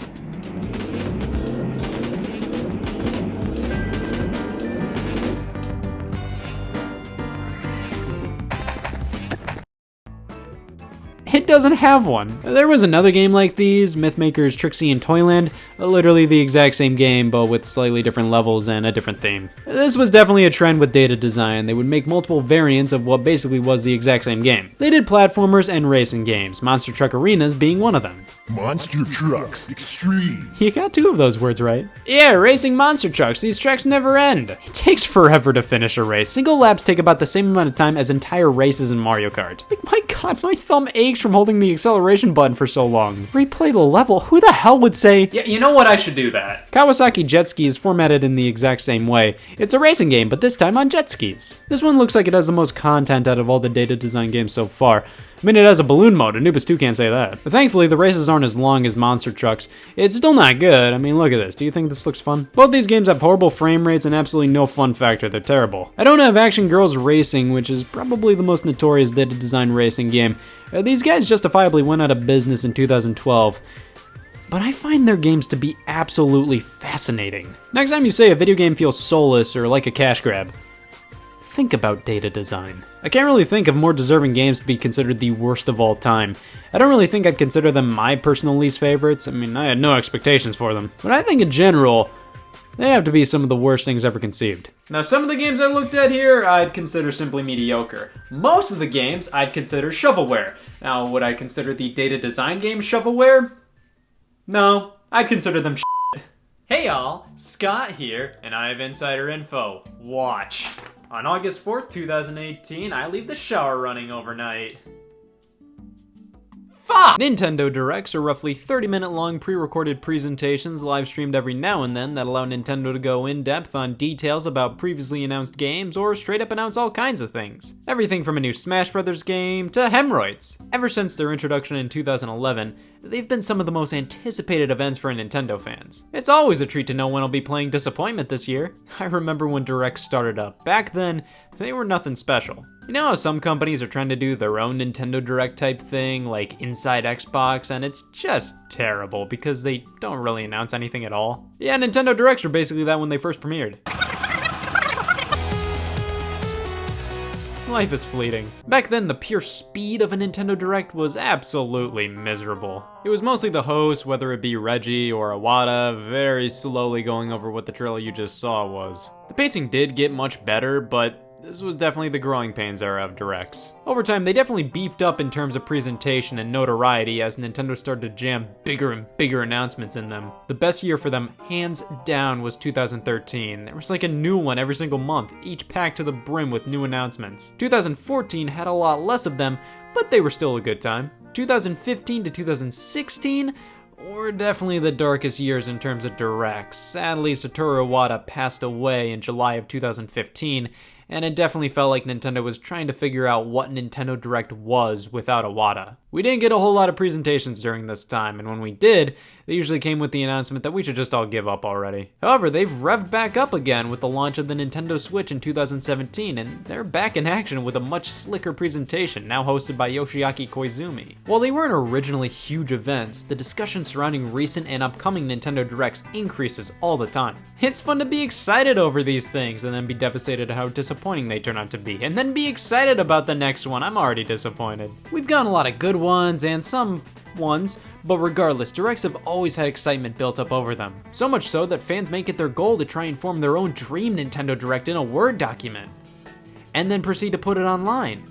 It doesn't have one. There was another game like these, Mythmaker's Trixie in Toyland, literally the exact same game but with slightly different levels and a different theme. This was definitely a trend with Data Design. They would make multiple variants of what basically was the exact same game. They did platformers and racing games, Monster Truck Arenas being one of them. Monster Trucks Extreme. You got 2 of those words right. Yeah, racing monster trucks. These tracks never end. It takes forever to finish a race. Single laps take about the same amount of time as entire races in Mario Kart. Like, my god, my thumb aches from holding the acceleration button for so long. Replay the level? Who the hell would say, yeah, you know what, I should do that. Kawasaki Jet Ski is formatted in the exact same way. It's a racing game, but this time on jet skis. This one looks like it has the most content out of all the Data Design games so far. I mean, it has a balloon mode, Anubis 2 can't say that. But thankfully, the races aren't as long as Monster Trucks. It's still not good. I mean, look at this. Do you think this looks fun? Both these games have horrible frame rates and absolutely no fun factor. They're terrible. I don't have Action Girls Racing, which is probably the most notorious Data Design racing game. These guys justifiably went out of business in 2012. But I find their games to be absolutely fascinating. Next time you say a video game feels soulless or like a cash grab, think about Data Design. I can't really think of more deserving games to be considered the worst of all time. I don't really think I'd consider them my personal least favorites. I mean, I had no expectations for them. But I think in general, they have to be some of the worst things ever conceived. Now, some of the games I looked at here, I'd consider simply mediocre. Most of the games I'd consider shovelware. Now, would I consider the Data Design game shovelware? No, I'd consider them shit. Hey y'all, Scott here, and I have insider info. Watch. On August 4th, 2018, I leave the shower running overnight. Fuck! Nintendo Directs are roughly 30-minute long pre-recorded presentations live streamed every now and then that allow Nintendo to go in-depth on details about previously announced games or straight up announce all kinds of things. Everything from a new Smash Bros. Game to hemorrhoids. Ever since their introduction in 2011, they've been some of the most anticipated events for Nintendo fans. It's always a treat to know when I'll be playing Disappointment this year. I remember when Directs started up. Back then, they were nothing special. You know how some companies are trying to do their own Nintendo Direct type thing, like Inside Xbox, and it's just terrible because they don't really announce anything at all? Yeah, Nintendo Directs were basically that when they first premiered. Life is fleeting. Back then, the pure speed of a Nintendo Direct was absolutely miserable. It was mostly the host, whether it be Reggie or Iwata, very slowly going over what the trailer you just saw was. The pacing did get much better, but this was definitely the growing pains era of Directs. Over time, they definitely beefed up in terms of presentation and notoriety as Nintendo started to jam bigger and bigger announcements in them. The best year for them, hands down, was 2013. There was like a new one every single month, each packed to the brim with new announcements. 2014 had a lot less of them, but they were still a good time. 2015 to 2016 were definitely the darkest years in terms of Directs. Sadly, Satoru Iwata passed away in July of 2015, and it definitely felt like Nintendo was trying to figure out what Nintendo Direct was without Iwata. We didn't get a whole lot of presentations during this time, and when we did, they usually came with the announcement that we should just all give up already. However, they've revved back up again with the launch of the Nintendo Switch in 2017, and they're back in action with a much slicker presentation, now hosted by Yoshiaki Koizumi. While they weren't originally huge events, the discussion surrounding recent and upcoming Nintendo Directs increases all the time. It's fun to be excited over these things and then be devastated at how disappointing they turn out to be, and then be excited about the next one. I'm already disappointed. We've gotten a lot of good ones and some ones, but regardless, Directs have always had excitement built up over them. So much so that fans make it their goal to try and form their own dream Nintendo Direct in a Word document, and then proceed to put it online,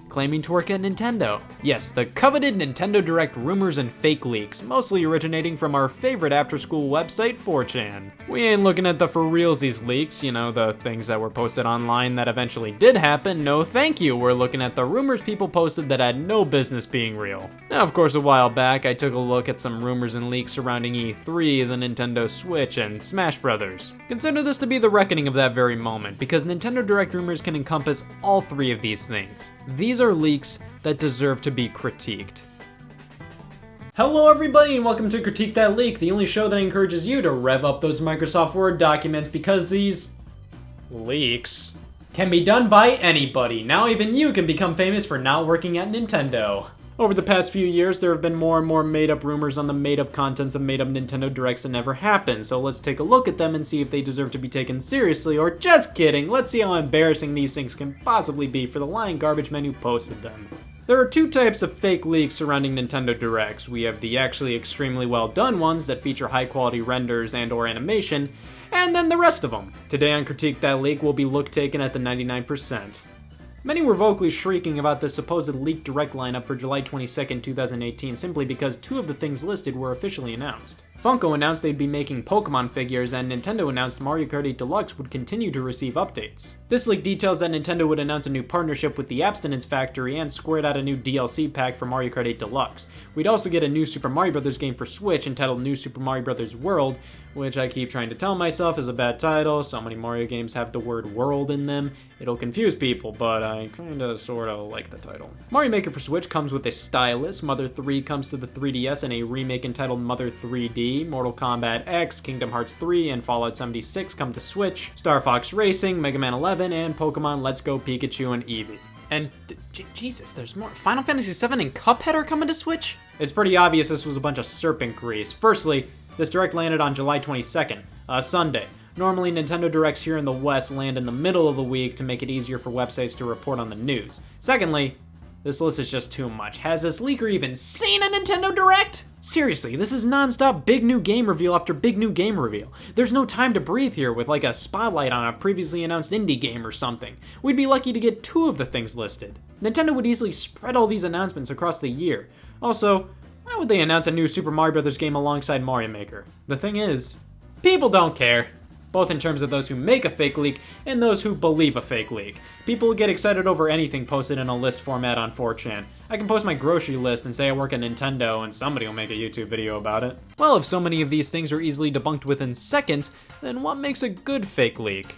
claiming to work at Nintendo. Yes, the coveted Nintendo Direct rumors and fake leaks, mostly originating from our favorite after-school website, 4chan. We ain't looking at the for realsies leaks, you know, the things that were posted online that eventually did happen. No thank you, we're looking at the rumors people posted that had no business being real. Now, of course, a while back, I took a look at some rumors and leaks surrounding E3, the Nintendo Switch, and Smash Bros. Consider this to be the reckoning of that very moment, because Nintendo Direct rumors can encompass all three of these things. These are leaks that deserve to be critiqued. Hello everybody and welcome to Critique That Leak, the only show that encourages you to rev up those Microsoft Word documents because these leaks can be done by anybody. Now even you can become famous for not working at Nintendo. Over the past few years, there have been more and more made-up rumors on the made-up contents of made-up Nintendo Directs that never happened, so let's take a look at them and see if they deserve to be taken seriously, or just kidding, let's see how embarrassing these things can possibly be for the lying garbage man who posted them. There are two types of fake leaks surrounding Nintendo Directs. We have the actually extremely well done ones that feature high quality renders and or animation, and then the rest of them. Today on Critique That Leak, we'll be look taken at the 99%. Many were vocally shrieking about the supposed leaked Direct lineup for July 22nd, 2018 simply because two of the things listed were officially announced. Funko announced they'd be making Pokemon figures, and Nintendo announced Mario Kart 8 Deluxe would continue to receive updates. This leak details that Nintendo would announce a new partnership with the Abstinence Factory and squared out a new DLC pack for Mario Kart 8 Deluxe. We'd also get a new Super Mario Bros. Game for Switch entitled New Super Mario Bros. World, which I keep trying to tell myself is a bad title. So many Mario games have the word world in them. It'll confuse people, but I kinda sorta like the title. Mario Maker for Switch comes with a stylus, Mother 3 comes to the 3DS and a remake entitled Mother 3D, Mortal Kombat X, Kingdom Hearts 3, and Fallout 76 come to Switch, Star Fox Racing, Mega Man 11, and Pokemon Let's Go Pikachu and Eevee. And Jesus, there's more. Final Fantasy 7 and Cuphead are coming to Switch? It's pretty obvious this was a bunch of serpent grease. Firstly, this Direct landed on July 22nd, Sunday. Normally, Nintendo Directs here in the West land in the middle of the week to make it easier for websites to report on the news. Secondly, this list is just too much. Has this leaker even seen a Nintendo Direct? Seriously, this is non-stop big new game reveal after big new game reveal. There's no time to breathe here with like a spotlight on a previously announced indie game or something. We'd be lucky to get two of the things listed. Nintendo would easily spread all these announcements across the year. Also, why would they announce a new Super Mario Bros. Game alongside Mario Maker? The thing is, people don't care. both in terms of those who make a fake leak and those who believe a fake leak. People get excited over anything posted in a list format on 4chan. I can post my grocery list and say I work at Nintendo and somebody will make a YouTube video about it. Well, if so many of these things are easily debunked within seconds, then what makes a good fake leak?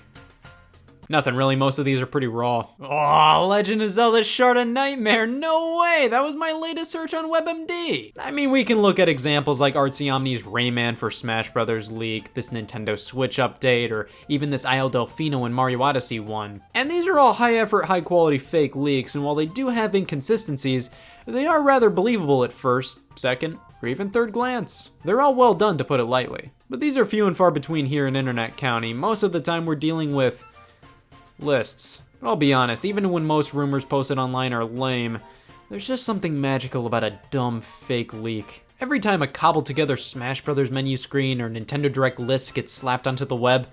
Nothing really, most of these are pretty raw. Oh, Legend of Zelda Shard of Nightmare, no way! That was my latest search on WebMD! I mean, we can look at examples like Artsy Omni's Rayman for Smash Bros. Leak, this Nintendo Switch update, or even this Isle Delfino and Mario Odyssey one. And these are all high-effort, high-quality fake leaks, and while they do have inconsistencies, they are rather believable at first, second, or even third glance. They're all well done, to put it lightly. But these are few and far between here in Internet County. Most of the time we're dealing with lists. But I'll be honest, even when most rumors posted online are lame, there's just something magical about a dumb fake leak. Every time a cobbled together Smash Bros. Menu screen or Nintendo Direct list gets slapped onto the web,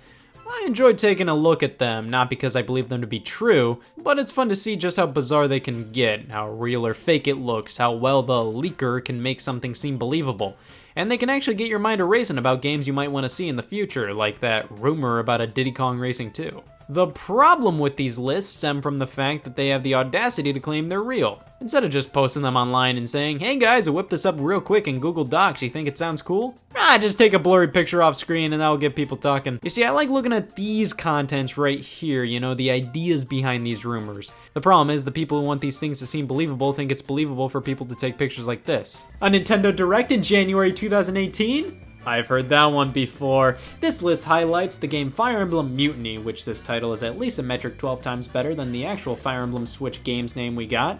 I enjoy taking a look at them, not because I believe them to be true, but it's fun to see just how bizarre they can get, how real or fake it looks, how well the leaker can make something seem believable. And they can actually get your mind a-racing about games you might want to see in the future, like that rumor about a Diddy Kong Racing 2. The problem with these lists stem from the fact that they have the audacity to claim they're real. Instead of just posting them online and saying, hey guys, I whipped this up real quick in Google Docs, you think it sounds cool? Just take a blurry picture off screen and that'll get people talking. You see, I like looking at these contents right here, you know, the ideas behind these rumors. The problem is the people who want these things to seem believable think it's believable for people to take pictures like this. A Nintendo Direct in January 2018? I've heard that one before. This list highlights the game Fire Emblem Mutiny, which this title is at least a metric 12 times better than the actual Fire Emblem Switch game's name we got.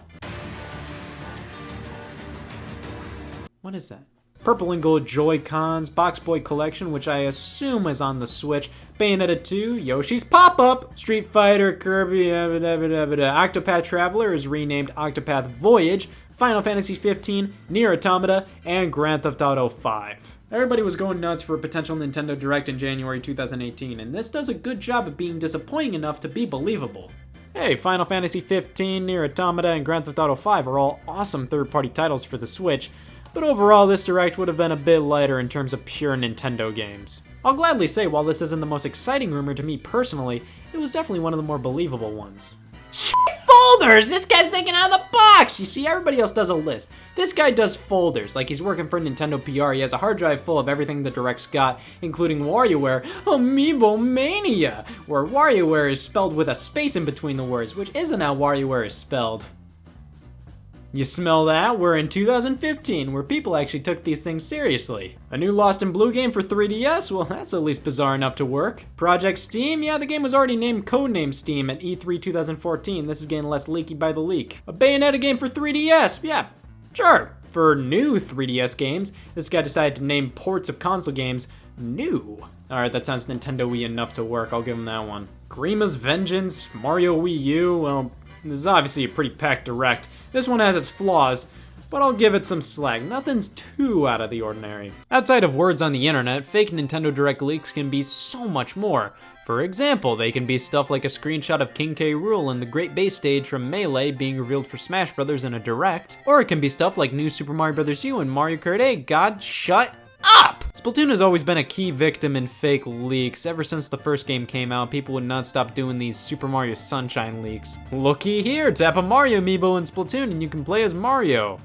What is that? Purple and Gold Joy-Cons, Box Boy Collection, which I assume is on the Switch, Bayonetta 2, Yoshi's Pop-Up, Street Fighter, Kirby, Octopath Traveler is renamed Octopath Voyage, Final Fantasy 15, Nier Automata, and Grand Theft Auto 5. Everybody was going nuts for a potential Nintendo Direct in January 2018, and this does a good job of being disappointing enough to be believable. Hey, Final Fantasy 15, Nier Automata, and Grand Theft Auto 5 are all awesome third-party titles for the Switch, but overall this Direct would have been a bit lighter in terms of pure Nintendo games. I'll gladly say, while this isn't the most exciting rumor to me personally, it was definitely one of the more believable ones. Folders! This guy's thinking out of the box! You see, everybody else does a list. This guy does folders, like he's working for Nintendo PR. He has a hard drive full of everything the Direct's got, including WarioWare Amiibo Mania, where WarioWare is spelled with a space in between the words, which isn't how WarioWare is spelled. You smell that? We're in 2015, where people actually took these things seriously. A new Lost in Blue game for 3DS? Well, that's at least bizarre enough to work. Project Steam? Yeah, the game was already named Codename Steam at E3 2014. This is getting less leaky by the leak. A Bayonetta game for 3DS? Yeah, sure. For new 3DS games, this guy decided to name ports of console games new. Alright, that sounds Nintendo-y enough to work, I'll give him that one. Grima's Vengeance, Mario Wii U, well, this is obviously a pretty packed Direct. This one has its flaws, but I'll give it some slack. Nothing's too out of the ordinary. Outside of words on the internet, fake Nintendo Direct leaks can be so much more. For example, they can be stuff like a screenshot of King K. Rool and the Great Base Stage from Melee being revealed for Smash Bros. In a Direct. Or it can be stuff like New Super Mario Bros. U and Mario Kart 8. God, shut up! Splatoon has always been a key victim in fake leaks. Ever since the first game came out, people would not stop doing these Super Mario Sunshine leaks. Looky here, tap a Mario amiibo in Splatoon and you can play as Mario.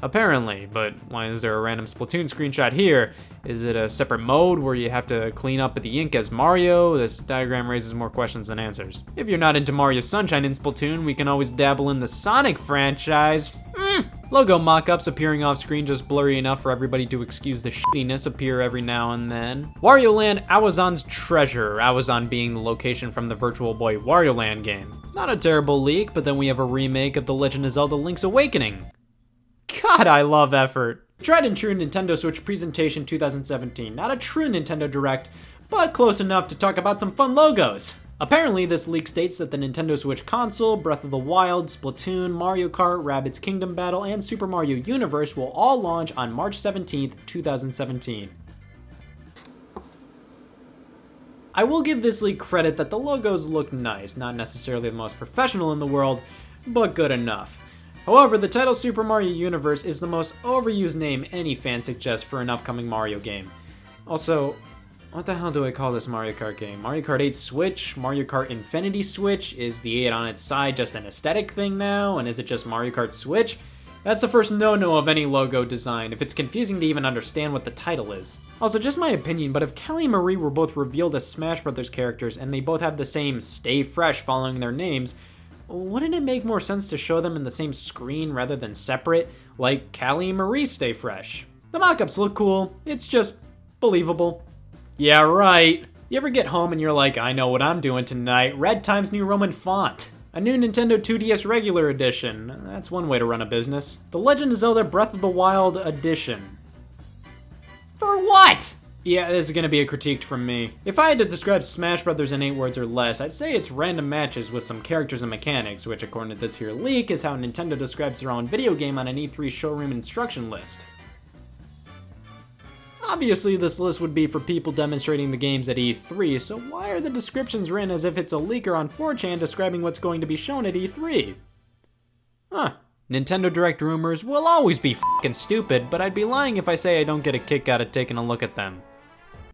Apparently, but why is there a random Splatoon screenshot here? Is it a separate mode where you have to clean up the ink as Mario? This diagram raises more questions than answers. If you're not into Mario Sunshine in Splatoon, we can always dabble in the Sonic franchise. Logo mock-ups appearing off screen just blurry enough for everybody to excuse the shittiness appear every now and then. Wario Land Awazon's Treasure, Awazon being the location from the Virtual Boy Wario Land game. Not a terrible leak, but then we have a remake of The Legend of Zelda Link's Awakening. God, I love effort. Tried and true Nintendo Switch presentation 2017. Not a true Nintendo Direct, but close enough to talk about some fun logos. Apparently, this leak states that the Nintendo Switch console, Breath of the Wild, Splatoon, Mario Kart, Rabbids Kingdom Battle, and Super Mario Universe will all launch on March 17th, 2017. I will give this leak credit that the logos look nice, not necessarily the most professional in the world, but good enough. However, the title Super Mario Universe is the most overused name any fan suggests for an upcoming Mario game. Also, What the hell do I call this Mario Kart game? Mario Kart 8 Switch? Mario Kart Infinity Switch? Is the 8 on its side just an aesthetic thing now? And is it just Mario Kart Switch? That's the first no-no of any logo design, if it's confusing to even understand what the title is. Also, just my opinion, but if Kelly and Marie were both revealed as Smash Brothers characters and they both have the same stay fresh following their names, wouldn't it make more sense to show them in the same screen rather than separate, like Callie and Marie stay fresh? The mock-ups look cool, it's just believable. Yeah, right. You ever get home and you're like, I know what I'm doing tonight, red Times New Roman font. A new Nintendo 2DS Regular Edition. That's one way to run a business. The Legend of Zelda Breath of the Wild Edition. For what? Yeah, this is gonna be a critique from me. If I had to describe Smash Brothers in 8 words or less, I'd say it's random matches with some characters and mechanics, which according to this here leak is how Nintendo describes their own video game on an E3 showroom instruction list. Obviously, this list would be for people demonstrating the games at E3, so why are the descriptions written as if it's a leaker on 4chan describing what's going to be shown at E3? Huh. Nintendo Direct rumors will always be f***ing stupid, but I'd be lying if I say I don't get a kick out of taking a look at them.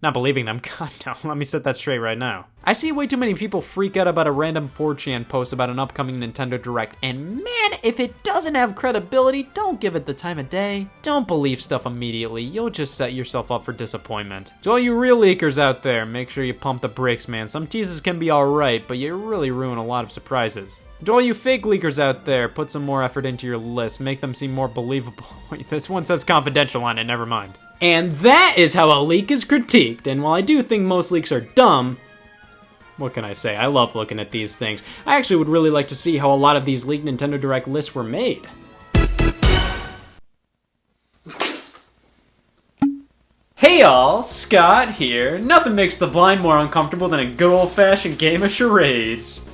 Not believing them, god no, let me set that straight right now. I see way too many people freak out about a random 4chan post about an upcoming Nintendo Direct, and man, if it doesn't have credibility, don't give it the time of day. Don't believe stuff immediately, you'll just set yourself up for disappointment. To all you real leakers out there, make sure you pump the brakes, man. Some teases can be alright, but you really ruin a lot of surprises. To all you fake leakers out there, put some more effort into your list, make them seem more believable. Wait, this one says confidential on it, never mind. And that is how a leak is critiqued, and while I do think most leaks are dumb, what can I say? I love looking at these things. I actually would really like to see how a lot of these leaked Nintendo Direct lists were made. Hey all, Scott here. Nothing makes the blind more uncomfortable than a good old-fashioned game of charades.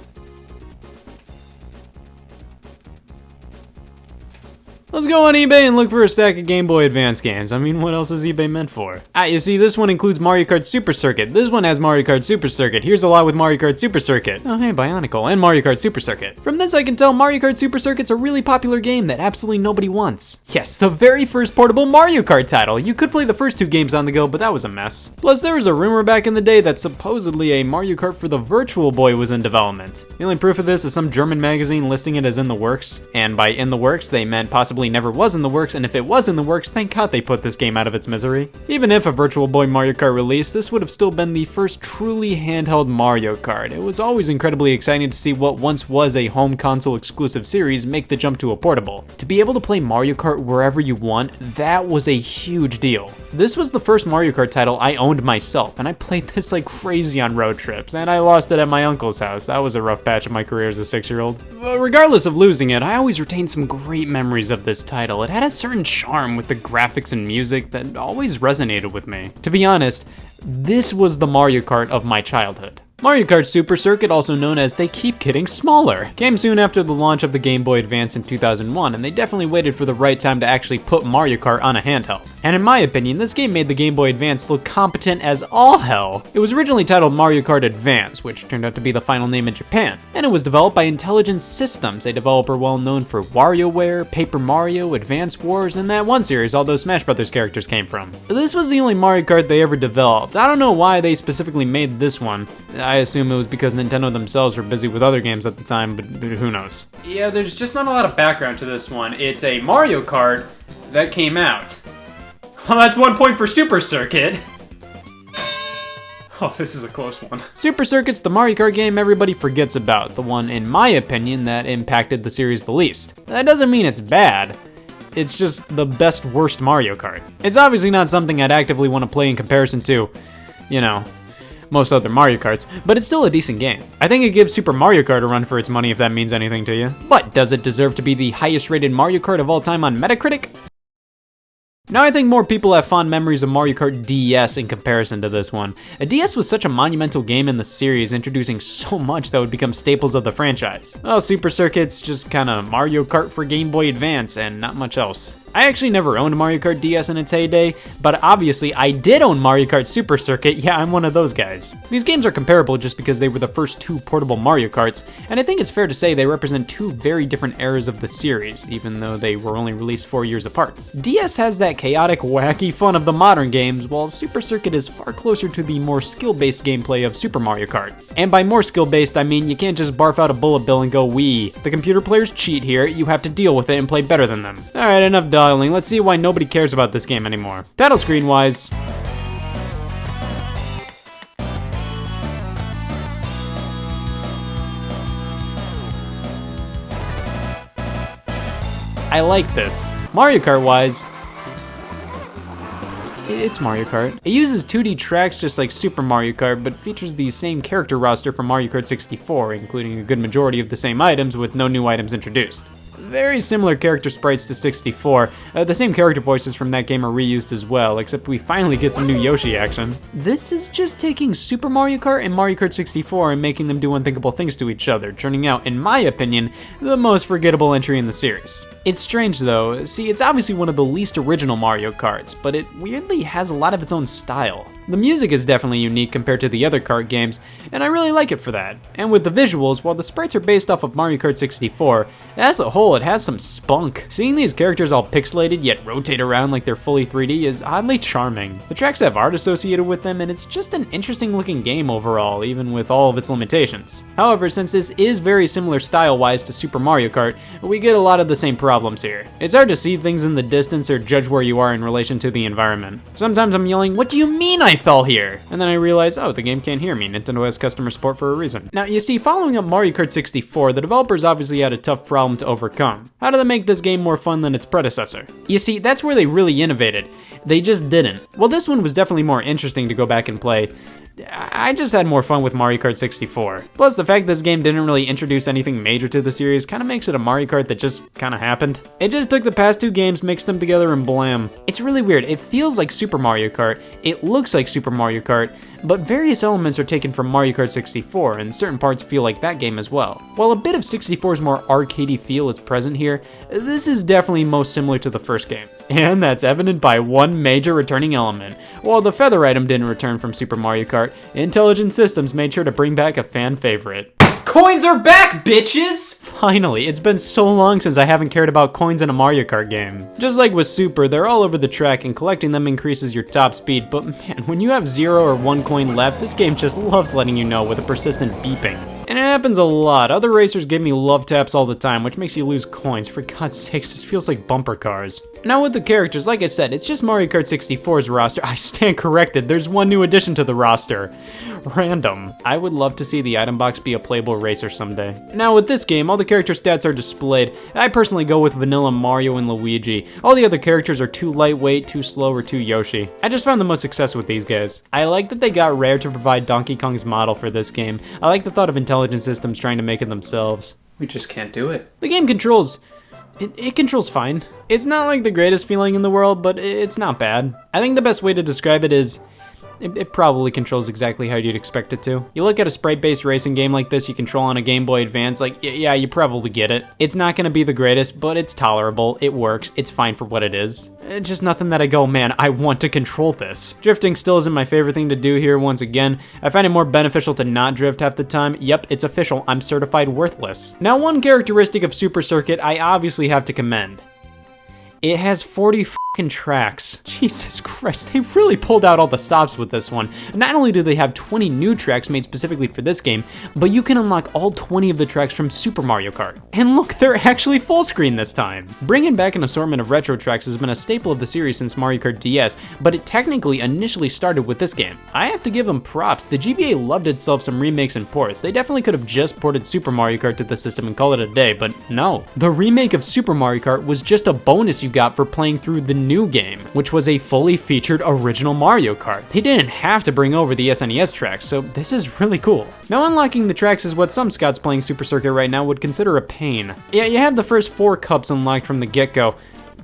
Let's go on eBay and look for a stack of Game Boy Advance games. I mean, what else is eBay meant for? You see, this one includes Mario Kart Super Circuit. This one has Mario Kart Super Circuit. Here's a lot with Mario Kart Super Circuit. Oh, hey, Bionicle, and Mario Kart Super Circuit. From this, I can tell Mario Kart Super Circuit's a really popular game that absolutely nobody wants. Yes, the very first portable Mario Kart title. You could play the first 2 games on the go, but that was a mess. Plus, there was a rumor back in the day that supposedly a Mario Kart for the Virtual Boy was in development. The only proof of this is some German magazine listing it as in the works. And by in the works, they meant possibly never was in the works, and if it was in the works, thank God they put this game out of its misery. Even if a Virtual Boy Mario Kart released, this would have still been the first truly handheld Mario Kart. It was always incredibly exciting to see what once was a home console exclusive series make the jump to a portable. To be able to play Mario Kart wherever you want, that was a huge deal. This was the first Mario Kart title I owned myself, and I played this like crazy on road trips, and I lost it at my uncle's house. That was a rough patch of my career as a 6-year-old. But regardless of losing it, I always retained some great memories of this title. It had a certain charm with the graphics and music that always resonated with me. To be honest, this was the Mario Kart of my childhood. Mario Kart Super Circuit, also known as They Keep Getting Smaller, came soon after the launch of the Game Boy Advance in 2001, and they definitely waited for the right time to actually put Mario Kart on a handheld. And in my opinion, this game made the Game Boy Advance look competent as all hell. It was originally titled Mario Kart Advance, which turned out to be the final name in Japan, and it was developed by Intelligent Systems, a developer well known for WarioWare, Paper Mario, Advance Wars, and that one series all those Smash Brothers characters came from. This was the only Mario Kart they ever developed. I don't know why they specifically made this one. I assume it was because Nintendo themselves were busy with other games at the time, but who knows. Yeah, there's just not a lot of background to this one. It's a Mario Kart that came out. Well, that's 1 point for Super Circuit. Oh, this is a close one. Super Circuit's the Mario Kart game everybody forgets about, the one, in my opinion, that impacted the series the least. That doesn't mean it's bad. It's just the best worst Mario Kart. It's obviously not something I'd actively want to play in comparison to, you know, most other Mario Karts, but it's still a decent game. I think it gives Super Mario Kart a run for its money if that means anything to you. But does it deserve to be the highest rated Mario Kart of all time on Metacritic? Now I think more people have fond memories of Mario Kart DS in comparison to this one. A DS was such a monumental game in the series, introducing so much that would become staples of the franchise. Well, Super Circuit's just kinda Mario Kart for Game Boy Advance and not much else. I actually never owned Mario Kart DS in its heyday, but obviously I did own Mario Kart Super Circuit. Yeah, I'm one of those guys. These games are comparable just because they were the first two portable Mario Karts, and I think it's fair to say they represent two very different eras of the series, even though they were only released 4 years apart. DS has that chaotic, wacky fun of the modern games, while Super Circuit is far closer to the more skill-based gameplay of Super Mario Kart. And by more skill-based, I mean you can't just barf out a bullet bill and go wee. The computer players cheat here, you have to deal with it and play better than them. Alright, enough dawdling, let's see why nobody cares about this game anymore. Title screen-wise, I like this. Mario Kart-wise, it's Mario Kart. It uses 2D tracks just like Super Mario Kart, but features the same character roster from Mario Kart 64, including a good majority of the same items with no new items introduced. Very similar character sprites to 64. The same character voices from that game are reused as well, except we finally get some new Yoshi action. This is just taking Super Mario Kart and Mario Kart 64 and making them do unthinkable things to each other, turning out, in my opinion, the most forgettable entry in the series. It's strange though. See, it's obviously one of the least original Mario Karts, but it weirdly has a lot of its own style. The music is definitely unique compared to the other kart games, and I really like it for that. And with the visuals, while the sprites are based off of Mario Kart 64, as a whole it has some spunk. Seeing these characters all pixelated yet rotate around like they're fully 3D is oddly charming. The tracks have art associated with them, and it's just an interesting looking game overall, even with all of its limitations. However, since this is very similar style-wise to Super Mario Kart, we get a lot of the same problems here. It's hard to see things in the distance or judge where you are in relation to the environment. Sometimes I'm yelling, "What do you mean I fell here?" And then I realize, oh, the game can't hear me. Nintendo has customer support for a reason. Now, you see, following up Mario Kart 64, the developers obviously had a tough problem to overcome. How do they make this game more fun than its predecessor? You see, that's where they really innovated. They just didn't. Well, this one was definitely more interesting to go back and play. I just had more fun with Mario Kart 64. Plus, the fact this game didn't really introduce anything major to the series kind of makes it a Mario Kart that just kind of happened. It just took the past two games, mixed them together, and blam. It's really weird. It feels like Super Mario Kart, it looks like Super Mario Kart, but various elements are taken from Mario Kart 64, and certain parts feel like that game as well. While a bit of 64's more arcadey feel is present here, this is definitely most similar to the first game. And that's evident by one major returning element. While the feather item didn't return from Super Mario Kart, Intelligent Systems made sure to bring back a fan favorite. Coins are back, bitches! Finally, it's been so long since I haven't cared about coins in a Mario Kart game. Just like with Super, they're all over the track and collecting them increases your top speed, but man, when you have 0 or 1 coin left, this game just loves letting you know with a persistent beeping. And it happens a lot. Other racers give me love taps all the time, which makes you lose coins. For God's sakes, this feels like bumper cars. Now with the characters, like I said, it's just Mario Kart 64's roster. I stand corrected, there's one new addition to the roster. Random. I would love to see the item box be a playable racer someday. Now with this game, all the character stats are displayed. I personally go with vanilla Mario and Luigi. All the other characters are too lightweight, too slow, or too Yoshi. I just found the most success with these guys. I like that they got Rare to provide Donkey Kong's model for this game. I like the thought of Intelligent Systems trying to make it themselves. We just can't do it. The game controls. It controls fine. It's not like the greatest feeling in the world, but it's not bad. I think the best way to describe it is it probably controls exactly how you'd expect it to. You look at a sprite-based racing game like this you control on a Game Boy Advance, like, yeah, you probably get it. It's not gonna be the greatest, but it's tolerable, it works, it's fine for what it is. Just nothing that I go, man, I want to control this. Drifting still isn't my favorite thing to do here once again. I find it more beneficial to not drift half the time. Yep, it's official, I'm certified worthless. Now, one characteristic of Super Circuit I obviously have to commend. It has 40 f***ing tracks. Jesus Christ, they really pulled out all the stops with this one. Not only do they have 20 new tracks made specifically for this game, but you can unlock all 20 of the tracks from Super Mario Kart. And look, they're actually full screen this time. Bringing back an assortment of retro tracks has been a staple of the series since Mario Kart DS, but it technically initially started with this game. I have to give them props. The GBA loved itself some remakes and ports. They definitely could have just ported Super Mario Kart to the system and called it a day, but no. The remake of Super Mario Kart was just a bonus you got for playing through the new game, which was a fully featured original Mario Kart. They didn't have to bring over the SNES tracks, so this is really cool. Now, unlocking the tracks is what some Scots playing Super Circuit right now would consider a pain. Yeah, you have the first 4 cups unlocked from the get-go,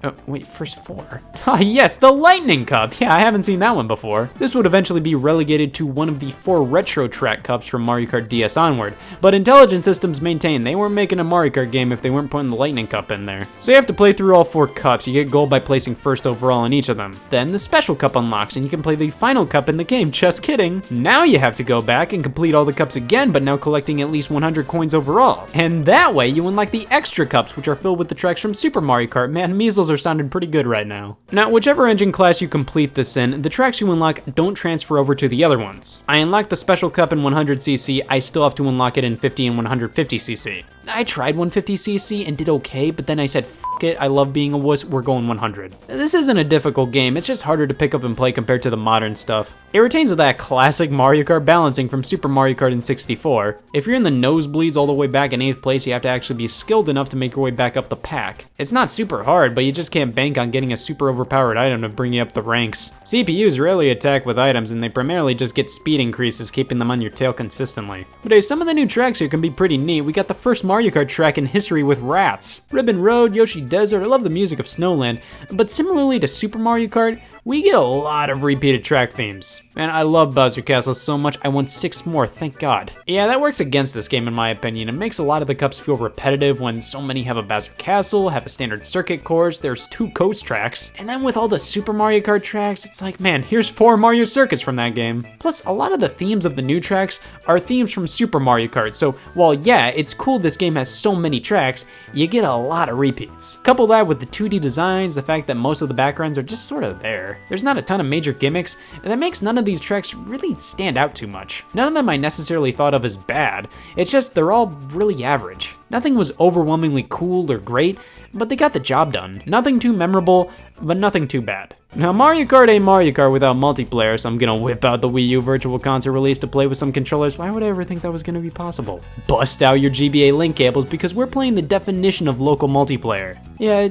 Oh, wait, first 4. Ah, yes, the Lightning Cup! Yeah, I haven't seen that one before. This would eventually be relegated to one of the 4 Retro Track Cups from Mario Kart DS onward, but Intelligent Systems maintained they weren't making a Mario Kart game if they weren't putting the Lightning Cup in there. So you have to play through all 4 cups. You get gold by placing first overall in each of them. Then the Special Cup unlocks, and you can play the final cup in the game. Just kidding. Now you have to go back and complete all the cups again, but now collecting at least 100 coins overall. And that way, you unlock the extra cups, which are filled with the tracks from Super Mario Kart. Man, measles are sounding pretty good right now. Now, whichever engine class you complete this in, the tracks you unlock don't transfer over to the other ones. I unlocked the Special Cup in 100cc, I still have to unlock it in 50 and 150cc. I tried 150cc and did okay, but then I said, f it, I love being a wuss, we're going 100. This isn't a difficult game, it's just harder to pick up and play compared to the modern stuff. It retains that classic Mario Kart balancing from Super Mario Kart in 64. If you're in the nosebleeds all the way back in 8th place, you have to actually be skilled enough to make your way back up the pack. It's not super hard, but you just can't bank on getting a super overpowered item to bring you up the ranks. CPUs rarely attack with items, and they primarily just get speed increases, keeping them on your tail consistently. But hey, some of the new tracks here can be pretty neat. We got the first Mario Kart track in history with rats. Ribbon Road, Yoshi Desert, I love the music of Snowland, but similarly to Super Mario Kart, we get a lot of repeated track themes. And I love Bowser Castle so much, I want 6 more, thank God. Yeah, that works against this game in my opinion. It makes a lot of the cups feel repetitive when so many have a Bowser Castle, have a standard circuit course, there's 2 coast tracks, and then with all the Super Mario Kart tracks, it's like, man, here's 4 Mario circuits from that game. Plus, a lot of the themes of the new tracks are themes from Super Mario Kart, so while yeah, it's cool this game has so many tracks, you get a lot of repeats. Couple that with the 2D designs, the fact that most of the backgrounds are just sort of there. There's not a ton of major gimmicks, and that makes none of these tracks really stand out too much. None of them I necessarily thought of as bad, it's just they're all really average. Nothing was overwhelmingly cool or great, but they got the job done. Nothing too memorable, but nothing too bad. Now Mario Kart ain't Mario Kart without multiplayer, so I'm gonna whip out the Wii U Virtual Console release to play with some controllers. Why would I ever think that was gonna be possible? Bust out your GBA link cables because we're playing the definition of local multiplayer. Yeah,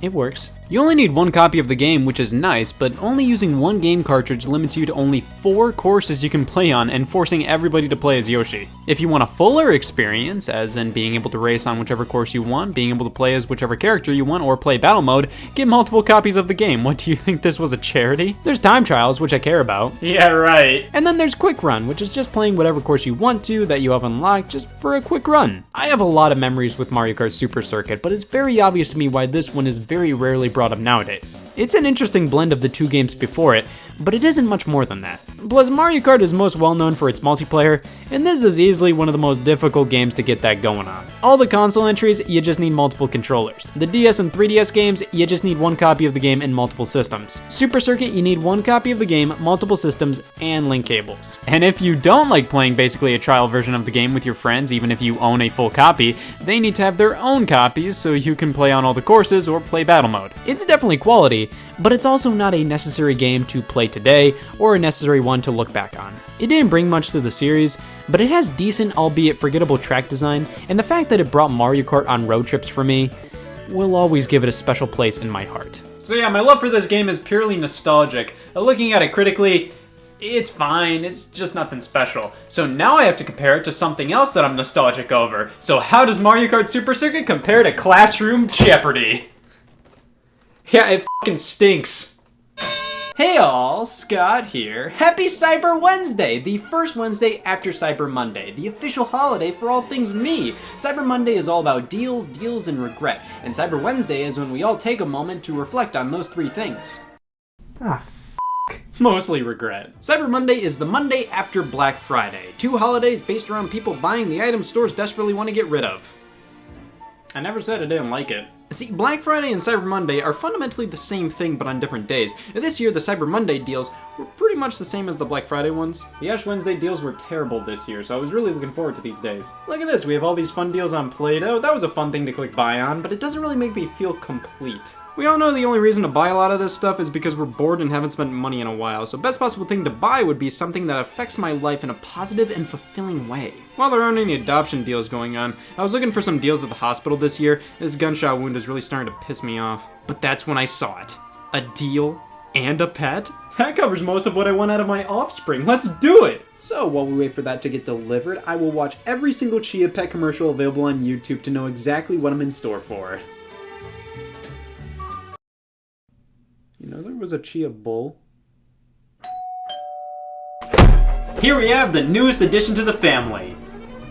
it works. You only need 1 copy of the game, which is nice, but only using 1 game cartridge limits you to only 4 courses you can play on and forcing everybody to play as Yoshi. If you want a fuller experience, as in being able to race on whichever course you want, being able to play as whichever character you want, or play battle mode, get multiple copies of the game. What, do you think this was a charity? There's time trials, which I care about. Yeah, right. And then there's quick run, which is just playing whatever course you want to that you have unlocked just for a quick run. I have a lot of memories with Mario Kart Super Circuit, but it's very obvious to me why this one is very rarely brought up nowadays. It's an interesting blend of the 2 games before it, but it isn't much more than that. Plus, Mario Kart is most well known for its multiplayer, and this is easily one of the most difficult games to get that going on. All the console entries, you just need multiple controllers. The DS and 3DS games, you just need 1 copy of the game and multiple systems. Super Circuit, you need 1 copy of the game, multiple systems, and link cables. And if you don't like playing basically a trial version of the game with your friends, even if you own a full copy, they need to have their own copies so you can play on all the courses or play battle mode. It's definitely quality, but it's also not a necessary game to play today or a necessary one to look back on. It didn't bring much to the series, but it has decent, albeit forgettable track design, and the fact that it brought Mario Kart on road trips for me will always give it a special place in my heart. So yeah, my love for this game is purely nostalgic. Looking at it critically, it's fine, it's just nothing special. So now I have to compare it to something else that I'm nostalgic over. So how does Mario Kart Super Circuit compare to Classroom Jeopardy? Yeah, it fucking stinks. Hey all, Scott here. Happy Cyber Wednesday, the first Wednesday after Cyber Monday, the official holiday for all things me. Cyber Monday is all about deals, and regret, and Cyber Wednesday is when we all take a moment to reflect on those 3 things. Mostly regret. Cyber Monday is the Monday after Black Friday, 2 holidays based around people buying the items stores desperately want to get rid of. I never said I didn't like it. See, Black Friday and Cyber Monday are fundamentally the same thing but on different days. And this year, the Cyber Monday deals were pretty much the same as the Black Friday ones. The Ash Wednesday deals were terrible this year, so I was really looking forward to these days. Look at this, we have all these fun deals on Play-Doh. That was a fun thing to click buy on, but it doesn't really make me feel complete. We all know the only reason to buy a lot of this stuff is because we're bored and haven't spent money in a while, so best possible thing to buy would be something that affects my life in a positive and fulfilling way. While there aren't any adoption deals going on, I was looking for some deals at the hospital this year. This gunshot wound is really starting to piss me off. But that's when I saw it. A deal and a pet? That covers most of what I want out of my offspring. Let's do it! So while we wait for that to get delivered, I will watch every single Chia Pet commercial available on YouTube to know exactly what I'm in store for. You know there was a Chia bull. Here we have the newest addition to the family,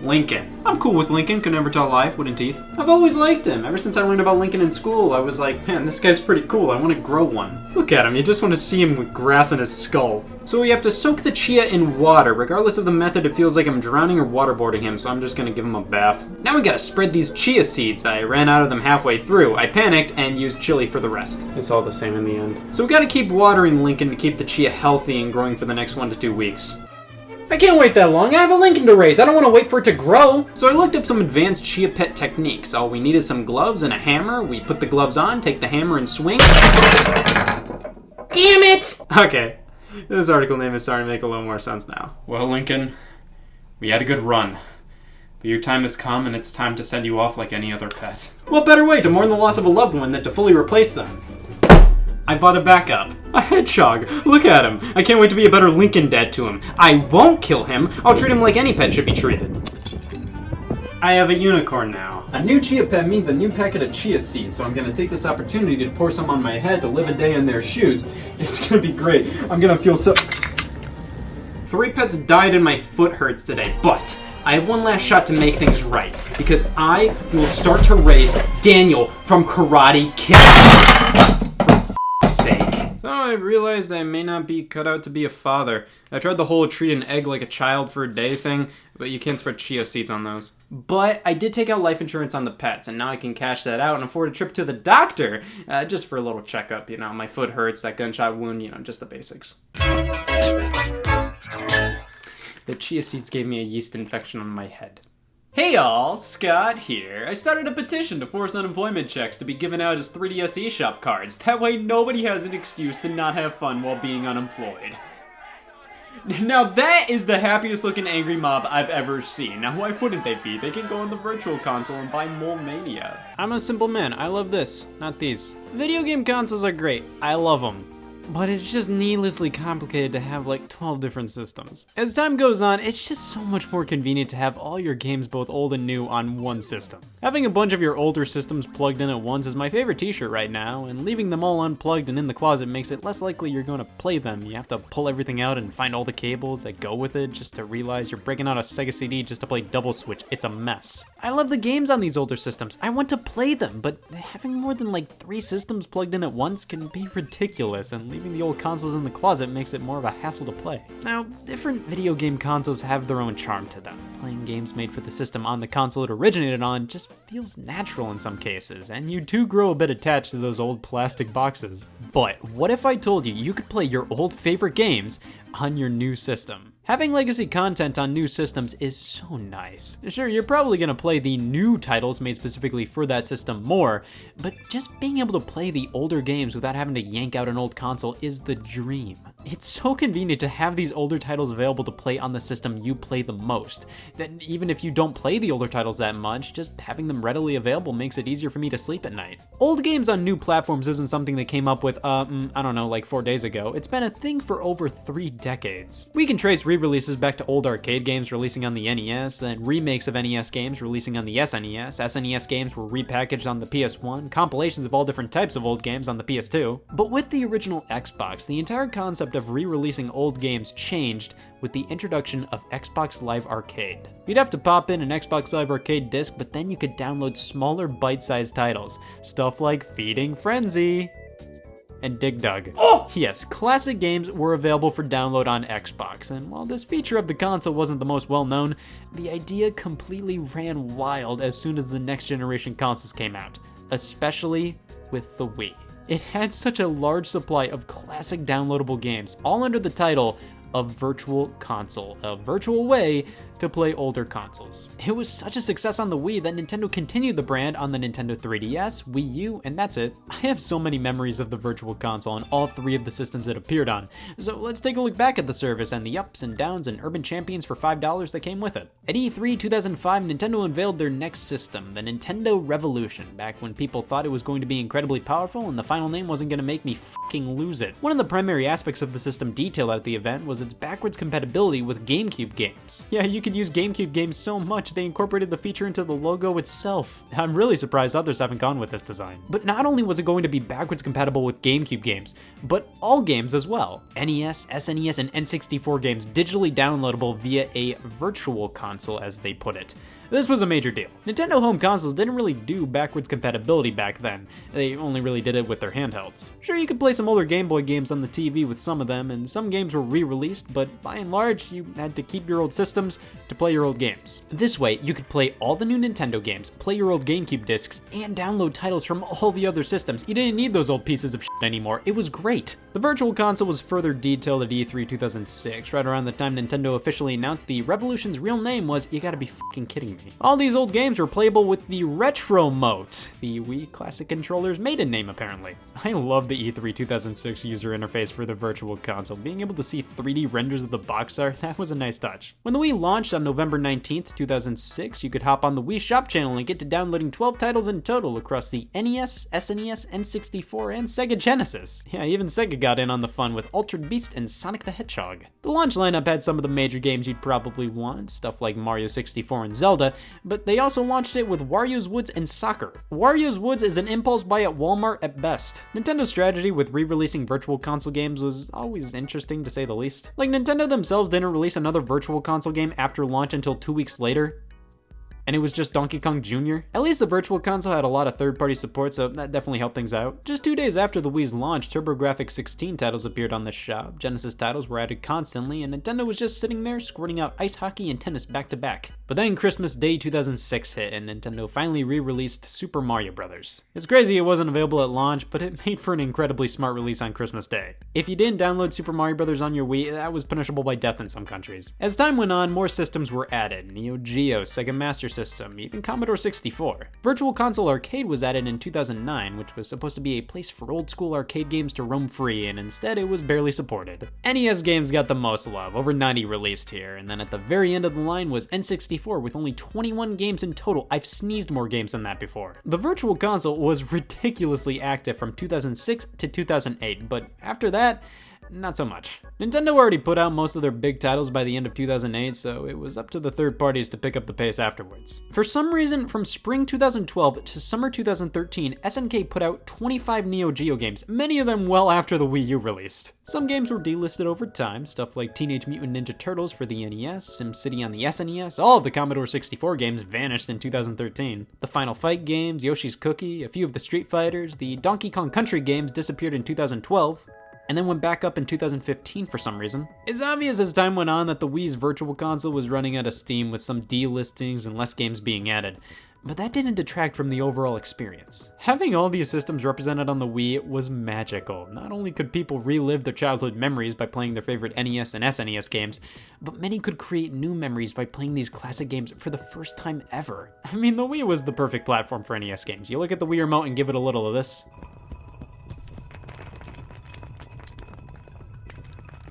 Lincoln. I'm cool with Lincoln, could never tell a lie, wooden teeth. I've always liked him. Ever since I learned about Lincoln in school, I was like, man, this guy's pretty cool, I want to grow one. Look at him, you just want to see him with grass in his skull. So we have to soak the Chia in water. Regardless of the method, it feels like I'm drowning or waterboarding him, so I'm just gonna give him a bath. Now we gotta spread these Chia seeds. I ran out of them halfway through. I panicked and used chili for the rest. It's all the same in the end. So we gotta keep watering Lincoln to keep the Chia healthy and growing for the next 1 to 2 weeks. I can't wait that long. I have a Lincoln to raise. I don't want to wait for it to grow. So I looked up some advanced Chia pet techniques. All we need is some gloves and a hammer. We put the gloves on, take the hammer and swing. Damn it! Okay. This article name is starting to make a little more sense now. Well, Lincoln, we had a good run. But your time has come and it's time to send you off like any other pet. What better way to mourn the loss of a loved one than to fully replace them? I bought a backup. A hedgehog. Look at him. I can't wait to be a better Lincoln dad to him. I won't kill him. I'll treat him like any pet should be treated. I have a unicorn now. A new Chia pet means a new packet of Chia seeds, so I'm gonna take this opportunity to pour some on my head to live a day in their shoes. It's gonna be great. I'm gonna feel so... 3 pets died and my foot hurts today, but I have one last shot to make things right, because I will start to raise Daniel from Karate Kid. So I realized I may not be cut out to be a father. I tried the whole treat an egg like a child for a day thing, but you can't spread Chia seeds on those. But I did take out life insurance on the pets, and now I can cash that out and afford a trip to the doctor, just for a little checkup, you know, my foot hurts, that gunshot wound, you know, just the basics. The Chia seeds gave me a yeast infection on my head. Hey y'all, Scott here. I started a petition to force unemployment checks to be given out as 3DS eShop cards. That way nobody has an excuse to not have fun while being unemployed. Now that is the happiest looking angry mob I've ever seen. Now why wouldn't they be? They can go on the virtual console and buy Mole Mania. I'm a simple man. I love this, not these. Video game consoles are great. I love them. But it's just needlessly complicated to have like 12 different systems. As time goes on, it's just so much more convenient to have all your games both old and new on one system. Having a bunch of your older systems plugged in at once is my favorite t-shirt right now, and leaving them all unplugged and in the closet makes it less likely you're going to play them. You have to pull everything out and find all the cables that go with it just to realize you're breaking out a Sega CD just to play Double Switch. It's a mess. I love the games on these older systems. I want to play them, but having more than like 3 systems plugged in at once can be ridiculous, and leaving the old consoles in the closet makes it more of a hassle to play. Now, different video game consoles have their own charm to them. Playing games made for the system on the console it originated on just feels natural in some cases, and you do grow a bit attached to those old plastic boxes. But what if I told you you could play your old favorite games on your new system? Having legacy content on new systems is so nice. Sure, you're probably gonna play the new titles made specifically for that system more, but just being able to play the older games without having to yank out an old console is the dream. It's so convenient to have these older titles available to play on the system you play the most, that even if you don't play the older titles that much, just having them readily available makes it easier for me to sleep at night. Old games on new platforms isn't something they came up with, I don't know, like 4 days ago. It's been a thing for over 3 decades. We can trace re-releases back to old arcade games releasing on the NES, then remakes of NES games releasing on the SNES, SNES games were repackaged on the PS1, compilations of all different types of old games on the PS2. But with the original Xbox, the entire concept of re-releasing old games changed with the introduction of Xbox Live Arcade. You'd have to pop in an Xbox Live Arcade disc, but then you could download smaller bite-sized titles, stuff like Feeding Frenzy and Dig Dug. Oh! Yes, classic games were available for download on Xbox, and while this feature of the console wasn't the most well-known, the idea completely ran wild as soon as the next generation consoles came out, especially with the Wii. It had such a large supply of classic downloadable games, all under the title of Virtual Console, a virtual way to play older consoles. It was such a success on the Wii that Nintendo continued the brand on the Nintendo 3DS, Wii U, and that's it. I have so many memories of the Virtual Console on all 3 of the systems it appeared on, so let's take a look back at the service and the ups and downs and urban champions for $5 that came with it. At E3 2005, Nintendo unveiled their next system, the Nintendo Revolution, back when people thought it was going to be incredibly powerful and the final name wasn't going to make me fucking lose it. One of the primary aspects of the system detailed at the event was its backwards compatibility with GameCube games. Yeah, you could use GameCube games so much they incorporated the feature into the logo itself. I'm really surprised others haven't gone with this design. But not only was it going to be backwards compatible with GameCube games, but all games as well. NES, SNES, and N64 games digitally downloadable via a virtual console, as they put it. This was a major deal. Nintendo home consoles didn't really do backwards compatibility back then. They only really did it with their handhelds. Sure, you could play some older Game Boy games on the TV with some of them, and some games were re-released, but by and large, you had to keep your old systems to play your old games. This way, you could play all the new Nintendo games, play your old GameCube discs, and download titles from all the other systems. You didn't need those old pieces of shit anymore. It was great. The Virtual Console was further detailed at E3 2006, right around the time Nintendo officially announced the Revolution's real name was, you gotta be fucking kidding me. All these old games were playable with the Retro Mote, the Wii Classic Controller's maiden name apparently. I love the E3 2006 user interface for the Virtual Console. Being able to see 3D renders of the box art, that was a nice touch. When the Wii launched on November 19th, 2006, you could hop on the Wii Shop channel and get to downloading 12 titles in total across the NES, SNES, N64, and Sega Genesis. Yeah, even Sega got in on the fun with Altered Beast and Sonic the Hedgehog. The launch lineup had some of the major games you'd probably want, stuff like Mario 64 and Zelda, but they also launched it with Wario's Woods and Soccer. Wario's Woods is an impulse buy at Walmart at best. Nintendo's strategy with re-releasing Virtual Console games was always interesting to say the least. Like, Nintendo themselves didn't release another Virtual Console game after launch until 2 weeks later, and it was just Donkey Kong Jr. At least the Virtual Console had a lot of third-party support, so that definitely helped things out. Just 2 days after the Wii's launch, TurboGrafx 16 titles appeared on the shop, Genesis titles were added constantly, and Nintendo was just sitting there squirting out ice hockey and tennis back-to-back. But then Christmas Day 2006 hit, and Nintendo finally re-released Super Mario Bros. It's crazy it wasn't available at launch, but it made for an incredibly smart release on Christmas Day. If you didn't download Super Mario Bros. On your Wii, that was punishable by death in some countries. As time went on, more systems were added: Neo Geo, Sega Master System, even Commodore 64. Virtual Console Arcade was added in 2009, which was supposed to be a place for old school arcade games to roam free, and instead it was barely supported. NES games got the most love, over 90 released here, and then at the very end of the line was N64 with only 21 games in total. I've sneezed more games than that before. The Virtual Console was ridiculously active from 2006 to 2008, but after that, not so much. Nintendo already put out most of their big titles by the end of 2008, so it was up to the third parties to pick up the pace afterwards. For some reason, from spring 2012 to summer 2013, SNK put out 25 Neo Geo games, many of them well after the Wii U released. Some games were delisted over time, stuff like Teenage Mutant Ninja Turtles for the NES, SimCity on the SNES, all of the Commodore 64 games vanished in 2013. The Final Fight games, Yoshi's Cookie, a few of the Street Fighters, the Donkey Kong Country games disappeared in 2012, and then went back up in 2015 for some reason. It's obvious as time went on that the Wii's Virtual Console was running out of steam with some delistings and less games being added, but that didn't detract from the overall experience. Having all these systems represented on the Wii was magical. Not only could people relive their childhood memories by playing their favorite NES and SNES games, but many could create new memories by playing these classic games for the first time ever. I mean, the Wii was the perfect platform for NES games. You look at the Wii Remote and give it a little of this.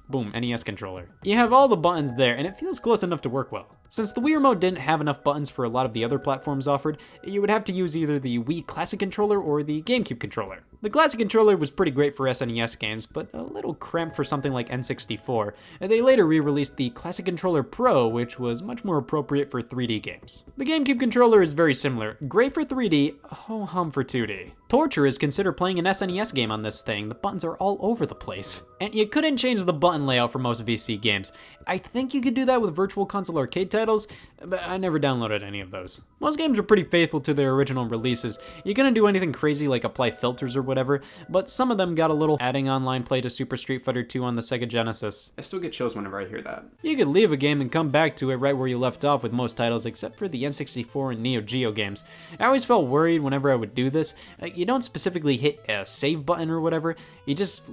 Boom, NES controller. You have all the buttons there, and it feels close enough to work well. Since the Wii Remote didn't have enough buttons for a lot of the other platforms offered, you would have to use either the Wii Classic controller or the GameCube controller. The Classic controller was pretty great for SNES games, but a little cramped for something like N64. They later re-released the Classic Controller Pro, which was much more appropriate for 3D games. The GameCube controller is very similar, great for 3D, ho-hum for 2D. Torture is considered playing an SNES game on this thing. The buttons are all over the place. And you couldn't change the button layout for most VC games. I think you could do that with Virtual Console Arcade titles, but I never downloaded any of those. Most games are pretty faithful to their original releases. You couldn't do anything crazy like apply filters or whatever, but some of them got a little adding online play to Super Street Fighter 2 on the Sega Genesis. I still get chills whenever I hear that. You could leave a game and come back to it right where you left off with most titles except for the N64 and Neo Geo games. I always felt worried whenever I would do this. You don't specifically hit a save button or whatever, you just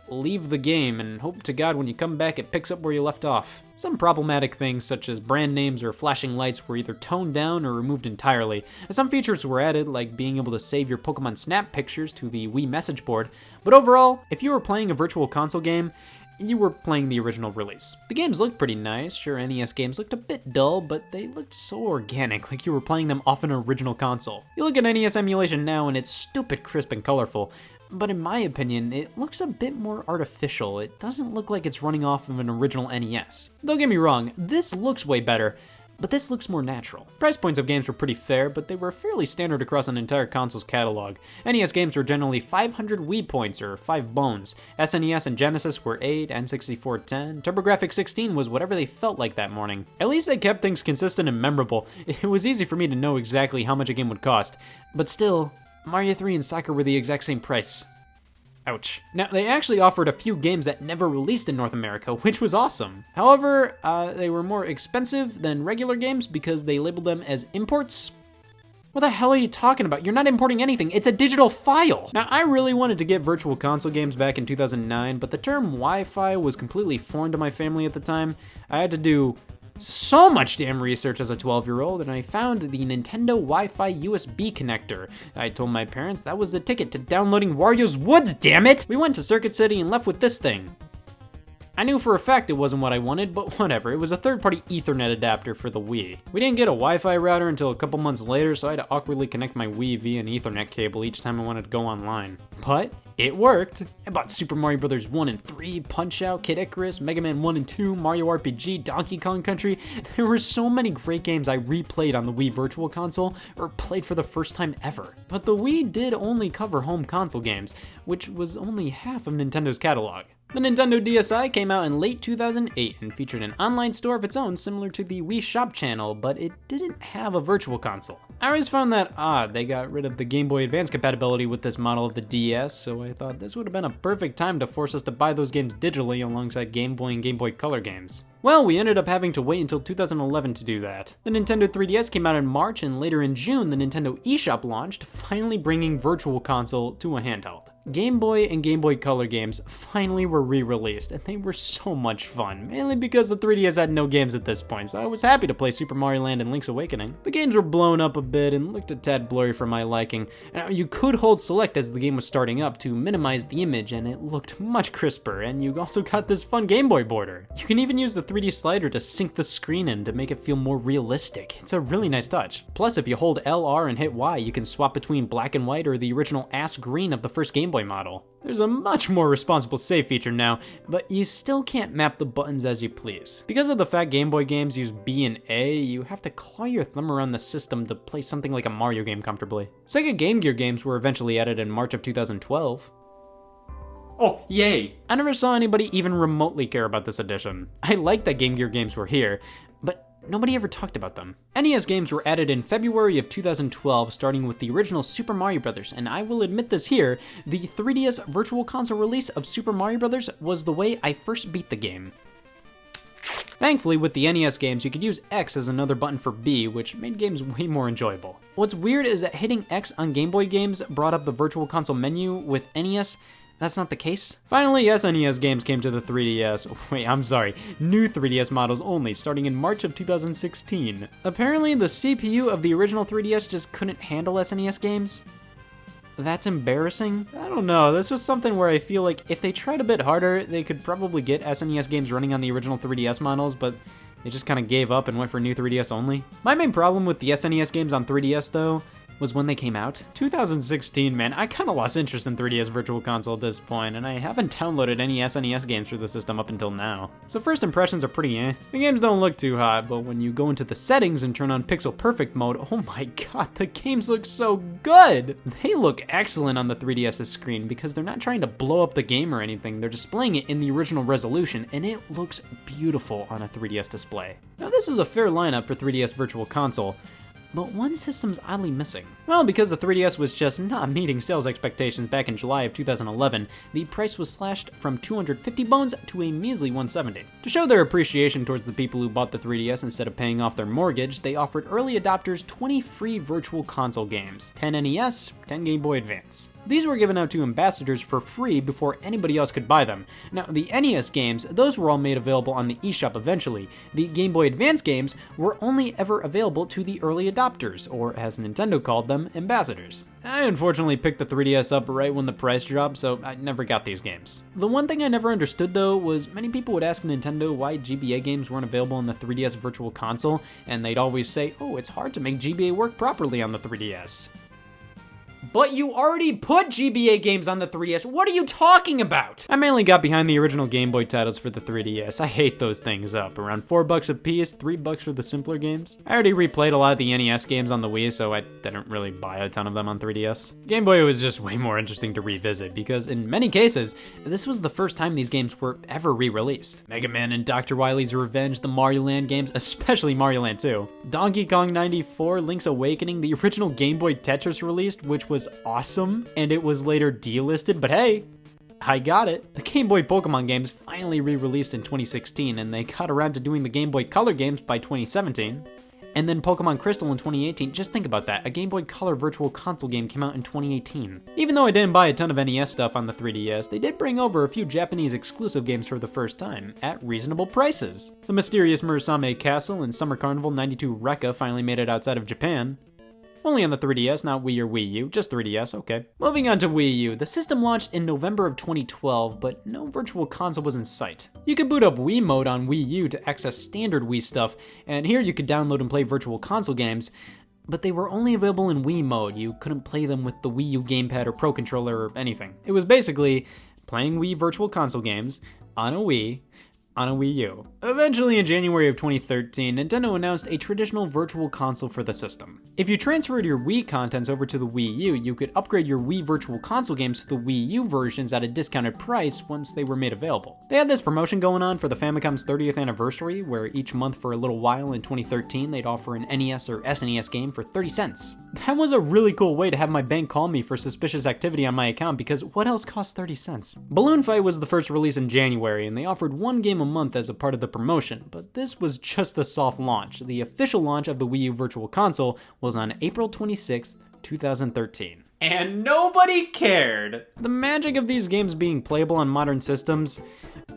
leave the game and hope to God when you come back it picks up where you left off. Some problematic things such as brand names or flashing lights were either toned down or removed entirely. Some features were added, like being able to save your Pokemon Snap pictures to the Wii message board, but overall, if you were playing a Virtual Console game, you were playing the original release. The games looked pretty nice. Sure, NES games looked a bit dull, but they looked so organic, like you were playing them off an original console. You look at NES emulation now and it's stupid crisp and colorful, but in my opinion, it looks a bit more artificial. It doesn't look like it's running off of an original NES. Don't get me wrong, this looks way better, but this looks more natural. Price points of games were pretty fair, but they were fairly standard across an entire console's catalog. NES games were generally 500 Wii points, or 5 bones. SNES and Genesis were 8, N64 10, TurboGrafx 16 was whatever they felt like that morning. At least they kept things consistent and memorable. It was easy for me to know exactly how much a game would cost. But still, Mario 3 and Soccer were the exact same price. Ouch. Now, they actually offered a few games that never released in North America, which was awesome. However, they were more expensive than regular games because they labeled them as imports. What the hell are you talking about? You're not importing anything, it's a digital file! Now, I really wanted to get Virtual Console games back in 2009, but the term Wi-Fi was completely foreign to my family at the time. I had to do so much damn research as a 12-year-old, and I found the Nintendo Wi-Fi USB connector. I told my parents that was the ticket to downloading Wario's Woods, damn it! We went to Circuit City and left with this thing. I knew for a fact it wasn't what I wanted, but whatever, it was a third-party Ethernet adapter for the Wii. We didn't get a Wi-Fi router until a couple months later, so I had to awkwardly connect my Wii via an Ethernet cable each time I wanted to go online. But it worked. I bought Super Mario Bros. 1 and 3, Punch-Out!, Kid Icarus, Mega Man 1 and 2, Mario RPG, Donkey Kong Country. There were so many great games I replayed on the Wii Virtual Console, or played for the first time ever. But the Wii did only cover home console games, which was only half of Nintendo's catalog. The Nintendo DSi came out in late 2008 and featured an online store of its own similar to the Wii Shop channel, but it didn't have a virtual console. I always found that odd. They got rid of the Game Boy Advance compatibility with this model of the DS, so I thought this would have been a perfect time to force us to buy those games digitally alongside Game Boy and Game Boy Color games. Well, we ended up having to wait until 2011 to do that. The Nintendo 3DS came out in March, and later in June, the Nintendo eShop launched, finally bringing Virtual Console to a handheld. Game Boy and Game Boy Color games finally were re-released, and they were so much fun, mainly because the 3DS had no games at this point, so I was happy to play Super Mario Land and Link's Awakening. The games were blown up a bit and looked a tad blurry for my liking. Now, you could hold select as the game was starting up to minimize the image, and it looked much crisper, and you also got this fun Game Boy border. You can even use the 3D slider to sink the screen in to make it feel more realistic. It's a really nice touch. Plus, if you hold LR and hit Y, you can swap between black and white or the original ass green of the first Game Boy model. There's a much more responsible save feature now, but you still can't map the buttons as you please. Because of the fact Game Boy games use B and A, you have to claw your thumb around the system to play something like a Mario game comfortably. Sega Game Gear games were eventually added in March of 2012. Oh, yay! I never saw anybody even remotely care about this edition. I like that Game Gear games were here, but nobody ever talked about them. NES games were added in February of 2012, starting with the original Super Mario Bros., and I will admit this here, the 3DS Virtual Console release of Super Mario Bros. Was the way I first beat the game. Thankfully, with the NES games, you could use X as another button for B, which made games way more enjoyable. What's weird is that hitting X on Game Boy games brought up the Virtual Console menu. With NES, that's not the case. Finally, SNES games came to the 3DS. Wait, I'm sorry. New 3DS models only, starting in March of 2016. Apparently, the CPU of the original 3DS just couldn't handle SNES games. That's embarrassing? I don't know, this was something where I feel like if they tried a bit harder, they could probably get SNES games running on the original 3DS models, but they just kind of gave up and went for new 3DS only. My main problem with the SNES games on 3DS though, was when they came out. 2016, man, I kind of lost interest in 3DS Virtual Console at this point, and I haven't downloaded any SNES games for the system up until now. So first impressions are pretty eh. The games don't look too hot, but when you go into the settings and turn on Pixel Perfect mode, oh my god, the games look so good! They look excellent on the 3DS's screen because they're not trying to blow up the game or anything, they're displaying it in the original resolution, and it looks beautiful on a 3DS display. Now this is a fair lineup for 3DS Virtual Console, but one system's oddly missing. Well, because the 3DS was just not meeting sales expectations back in July of 2011, the price was slashed from 250 bones to a measly 170. To show their appreciation towards the people who bought the 3DS instead of paying off their mortgage, they offered early adopters 20 free Virtual Console games, 10 NES, 10 Game Boy Advance. These were given out to ambassadors for free before anybody else could buy them. Now, the NES games, those were all made available on the eShop eventually. The Game Boy Advance games were only ever available to the early adopters, or as Nintendo called them, ambassadors. I unfortunately picked the 3DS up right when the price dropped, so I never got these games. The one thing I never understood though was many people would ask Nintendo why GBA games weren't available on the 3DS Virtual Console, and they'd always say, oh, it's hard to make GBA work properly on the 3DS. But you already put GBA games on the 3DS. What are you talking about? I mainly got behind the original Game Boy titles for the 3DS. I hate those things up. Around $4 a piece, $3 for the simpler games. I already replayed a lot of the NES games on the Wii, so I didn't really buy a ton of them on 3DS. Game Boy was just way more interesting to revisit because in many cases, this was the first time these games were ever re-released. Mega Man and Dr. Wily's Revenge, the Mario Land games, especially Mario Land 2. Donkey Kong 94, Link's Awakening, the original Game Boy Tetris released, which was awesome, and it was later delisted, but hey, I got it. The Game Boy Pokemon games finally re-released in 2016, and they got around to doing the Game Boy Color games by 2017. And then Pokemon Crystal in 2018, just think about that, a Game Boy Color Virtual Console game came out in 2018. Even though I didn't buy a ton of NES stuff on the 3DS, they did bring over a few Japanese exclusive games for the first time, at reasonable prices. The mysterious Murasame Castle and Summer Carnival 92 Rekka finally made it outside of Japan. Only on the 3DS, not Wii or Wii U, just 3DS, okay. Moving on to Wii U, the system launched in November of 2012, but no Virtual Console was in sight. You could boot up Wii Mode on Wii U to access standard Wii stuff, and here you could download and play Virtual Console games, but they were only available in Wii Mode. You couldn't play them with the Wii U gamepad or Pro Controller or anything. It was basically playing Wii Virtual Console games on a Wii U. Eventually, in January of 2013, Nintendo announced a traditional Virtual Console for the system. If you transferred your Wii contents over to the Wii U, you could upgrade your Wii Virtual Console games to the Wii U versions at a discounted price once they were made available. They had this promotion going on for the Famicom's 30th anniversary, where each month for a little while in 2013, they'd offer an NES or SNES game for 30 cents. That was a really cool way to have my bank call me for suspicious activity on my account, because what else costs 30 cents? Balloon Fight was the first release in January, and they offered one game a month as a part of the promotion, but this was just the soft launch. The official launch of the Wii U Virtual Console was on April 26th, 2013. And nobody cared! The magic of these games being playable on modern systems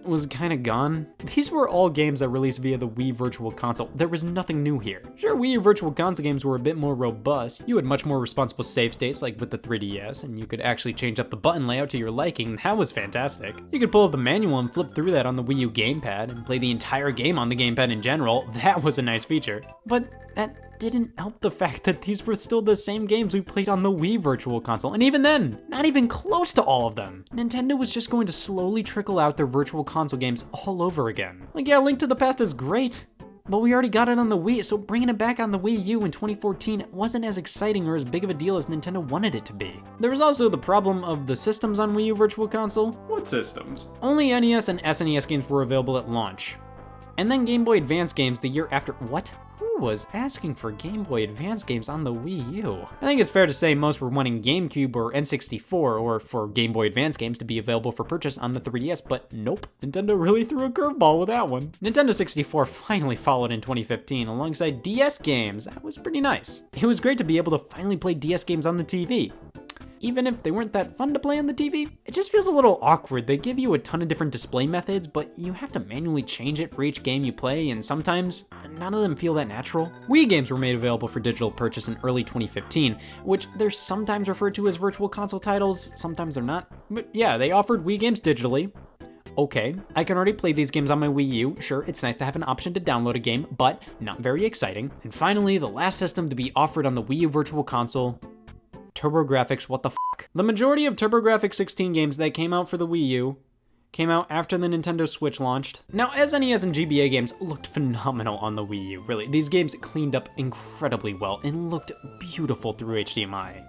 was kind of gone. These were all games that released via the Wii Virtual Console. There was nothing new here. Sure, Wii U Virtual Console games were a bit more robust. You had much more responsible save states like with the 3DS, and you could actually change up the button layout to your liking. That was fantastic. You could pull up the manual and flip through that on the Wii U gamepad and play the entire game on the gamepad in general. That was a nice feature. But that didn't help the fact that these were still the same games we played on the Wii Virtual Console, and even then, not even close to all of them. Nintendo was just going to slowly trickle out their Virtual Console games all over again. Like, yeah, Link to the Past is great, but we already got it on the Wii, so bringing it back on the Wii U in 2014 wasn't as exciting or as big of a deal as Nintendo wanted it to be. There was also the problem of the systems on Wii U Virtual Console. What systems? Only NES and SNES games were available at launch. And then Game Boy Advance games the year after. What? Who was asking for Game Boy Advance games on the Wii U? I think it's fair to say most were wanting GameCube or N64 or for Game Boy Advance games to be available for purchase on the 3DS, but nope, Nintendo really threw a curveball with that one. Nintendo 64 finally followed in 2015 alongside DS games. That was pretty nice. It was great to be able to finally play DS games on the TV. Even if they weren't that fun to play on the TV, it just feels a little awkward. They give you a ton of different display methods, but you have to manually change it for each game you play, and sometimes none of them feel that natural. Wii games were made available for digital purchase in early 2015, which they're sometimes referred to as Virtual Console titles, sometimes they're not. But yeah, they offered Wii games digitally. Okay, I can already play these games on my Wii U. Sure, it's nice to have an option to download a game, but not very exciting. And finally, the last system to be offered on the Wii U Virtual Console, TurboGrafx, what the fuck? The majority of TurboGrafx 16 games that came out for the Wii U came out after the Nintendo Switch launched. Now, SNES and GBA games looked phenomenal on the Wii U, really. These games cleaned up incredibly well and looked beautiful through HDMI.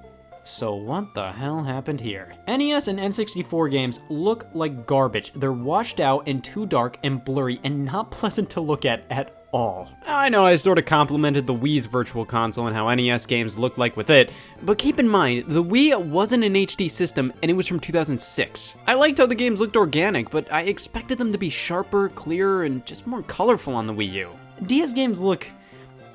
So what the hell happened here? NES and N64 games look like garbage. They're washed out and too dark and blurry and not pleasant to look at all. I know I sort of complimented the Wii's Virtual Console and how NES games looked like with it, but keep in mind, the Wii wasn't an HD system and it was from 2006. I liked how the games looked organic, but I expected them to be sharper, clearer, and just more colorful on the Wii U. DS games look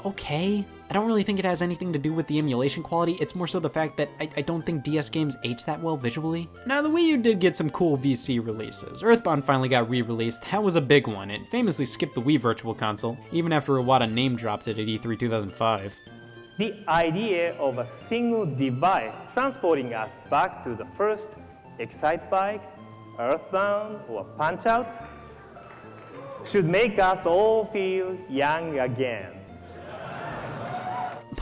okay. I don't really think it has anything to do with the emulation quality. It's more so the fact that I don't think DS games age that well visually. Now, the Wii U did get some cool VC releases. Earthbound finally got re-released. That was a big one. It famously skipped the Wii Virtual Console, even after Iwata name dropped it at E3 2005. The idea of a single device transporting us back to the first Excitebike, Earthbound, or Punch-Out should make us all feel young again.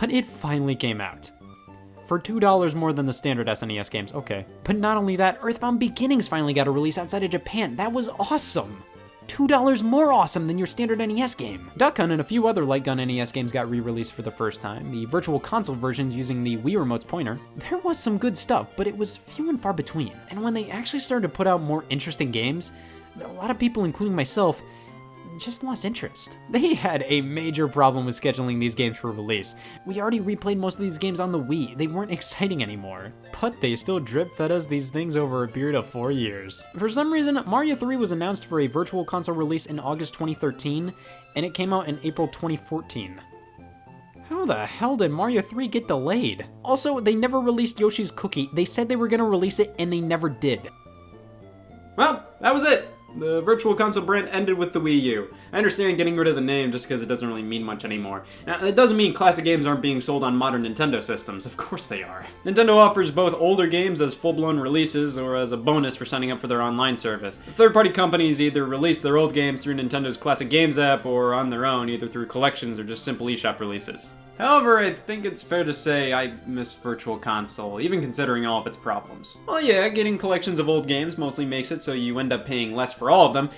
But it finally came out. for $2 more than the standard SNES games, okay. But not only that, Earthbound Beginnings finally got a release outside of Japan. That was awesome. $2 more awesome than your standard NES game. Duck Hunt and a few other light gun NES games got re-released for the first time, the Virtual Console versions using the Wii Remote's pointer. There was some good stuff, but it was few and far between. And when they actually started to put out more interesting games, a lot of people, including myself, just lost interest. They had a major problem with scheduling these games for release. We already replayed most of these games on the Wii. They weren't exciting anymore. But they still drip-fed us these things over a period of 4 years. For some reason, Mario 3 was announced for a Virtual Console release in August 2013, and it came out in April 2014. How the hell did Mario 3 get delayed? Also, they never released Yoshi's Cookie. They said they were gonna release it, and they never did. Well, that was it. The Virtual Console brand ended with the Wii U. I understand getting rid of the name just because it doesn't really mean much anymore. Now, that doesn't mean classic games aren't being sold on modern Nintendo systems. Of course they are. Nintendo offers both older games as full-blown releases or as a bonus for signing up for their online service. Third-party companies either release their old games through Nintendo's Classic Games app or on their own, either through collections or just simple eShop releases. However, I think it's fair to say I miss Virtual Console, even considering all of its problems. Well, yeah, getting collections of old games mostly makes it so you end up paying less for all of them.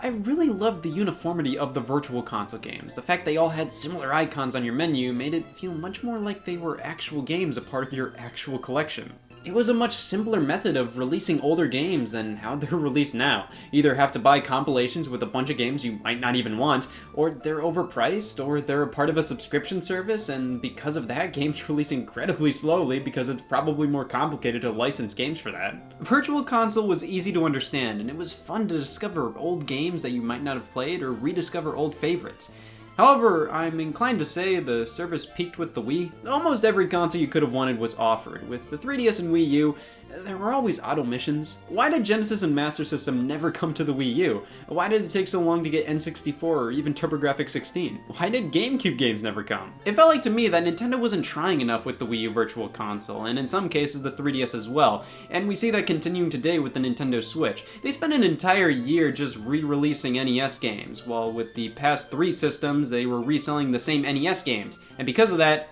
I really loved the uniformity of the Virtual Console games. The fact they all had similar icons on your menu made it feel much more like they were actual games, a part of your actual collection. It was a much simpler method of releasing older games than how they're released now. You either have to buy compilations with a bunch of games you might not even want, or they're overpriced, or they're a part of a subscription service, and because of that, games release incredibly slowly because it's probably more complicated to license games for that. Virtual Console was easy to understand, and it was fun to discover old games that you might not have played or rediscover old favorites. However, I'm inclined to say the service peaked with the Wii. Almost every console you could have wanted was offered. With the 3DS and Wii U, there were always auto missions. Why did Genesis and Master System never come to the Wii U? Why did it take so long to get N64 or even TurboGrafx 16? Why did GameCube games never come? It felt like to me that Nintendo wasn't trying enough with the Wii U Virtual Console, and in some cases the 3DS as well, and we see that continuing today with the Nintendo Switch. They spent an entire year just re-releasing NES games, while with the past 3 systems they were reselling the same NES games, and because of that,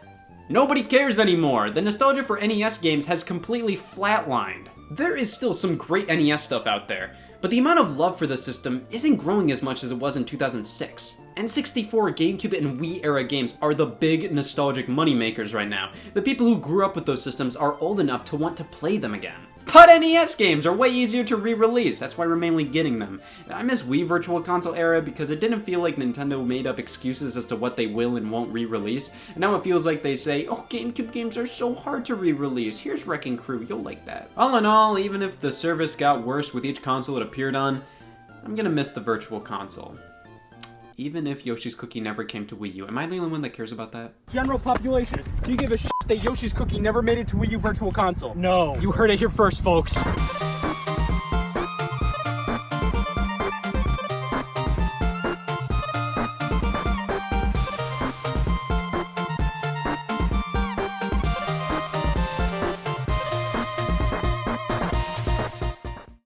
nobody cares anymore. The nostalgia for NES games has completely flatlined. There is still some great NES stuff out there, but the amount of love for the system isn't growing as much as it was in 2006. N64, GameCube, and Wii era games are the big nostalgic moneymakers right now. The people who grew up with those systems are old enough to want to play them again. But NES games are way easier to re-release, that's why we're mainly getting them. I miss Wii Virtual Console era because it didn't feel like Nintendo made up excuses as to what they will and won't re-release. And now it feels like they say, oh, GameCube games are so hard to re-release, here's Wrecking Crew, you'll like that. All in all, even if the service got worse with each console it appeared on, I'm gonna miss the Virtual Console. Even if Yoshi's Cookie never came to Wii U. Am I the only one that cares about that? General population, do you give a shit that Yoshi's Cookie never made it to Wii U Virtual Console? No. You heard it here first, folks.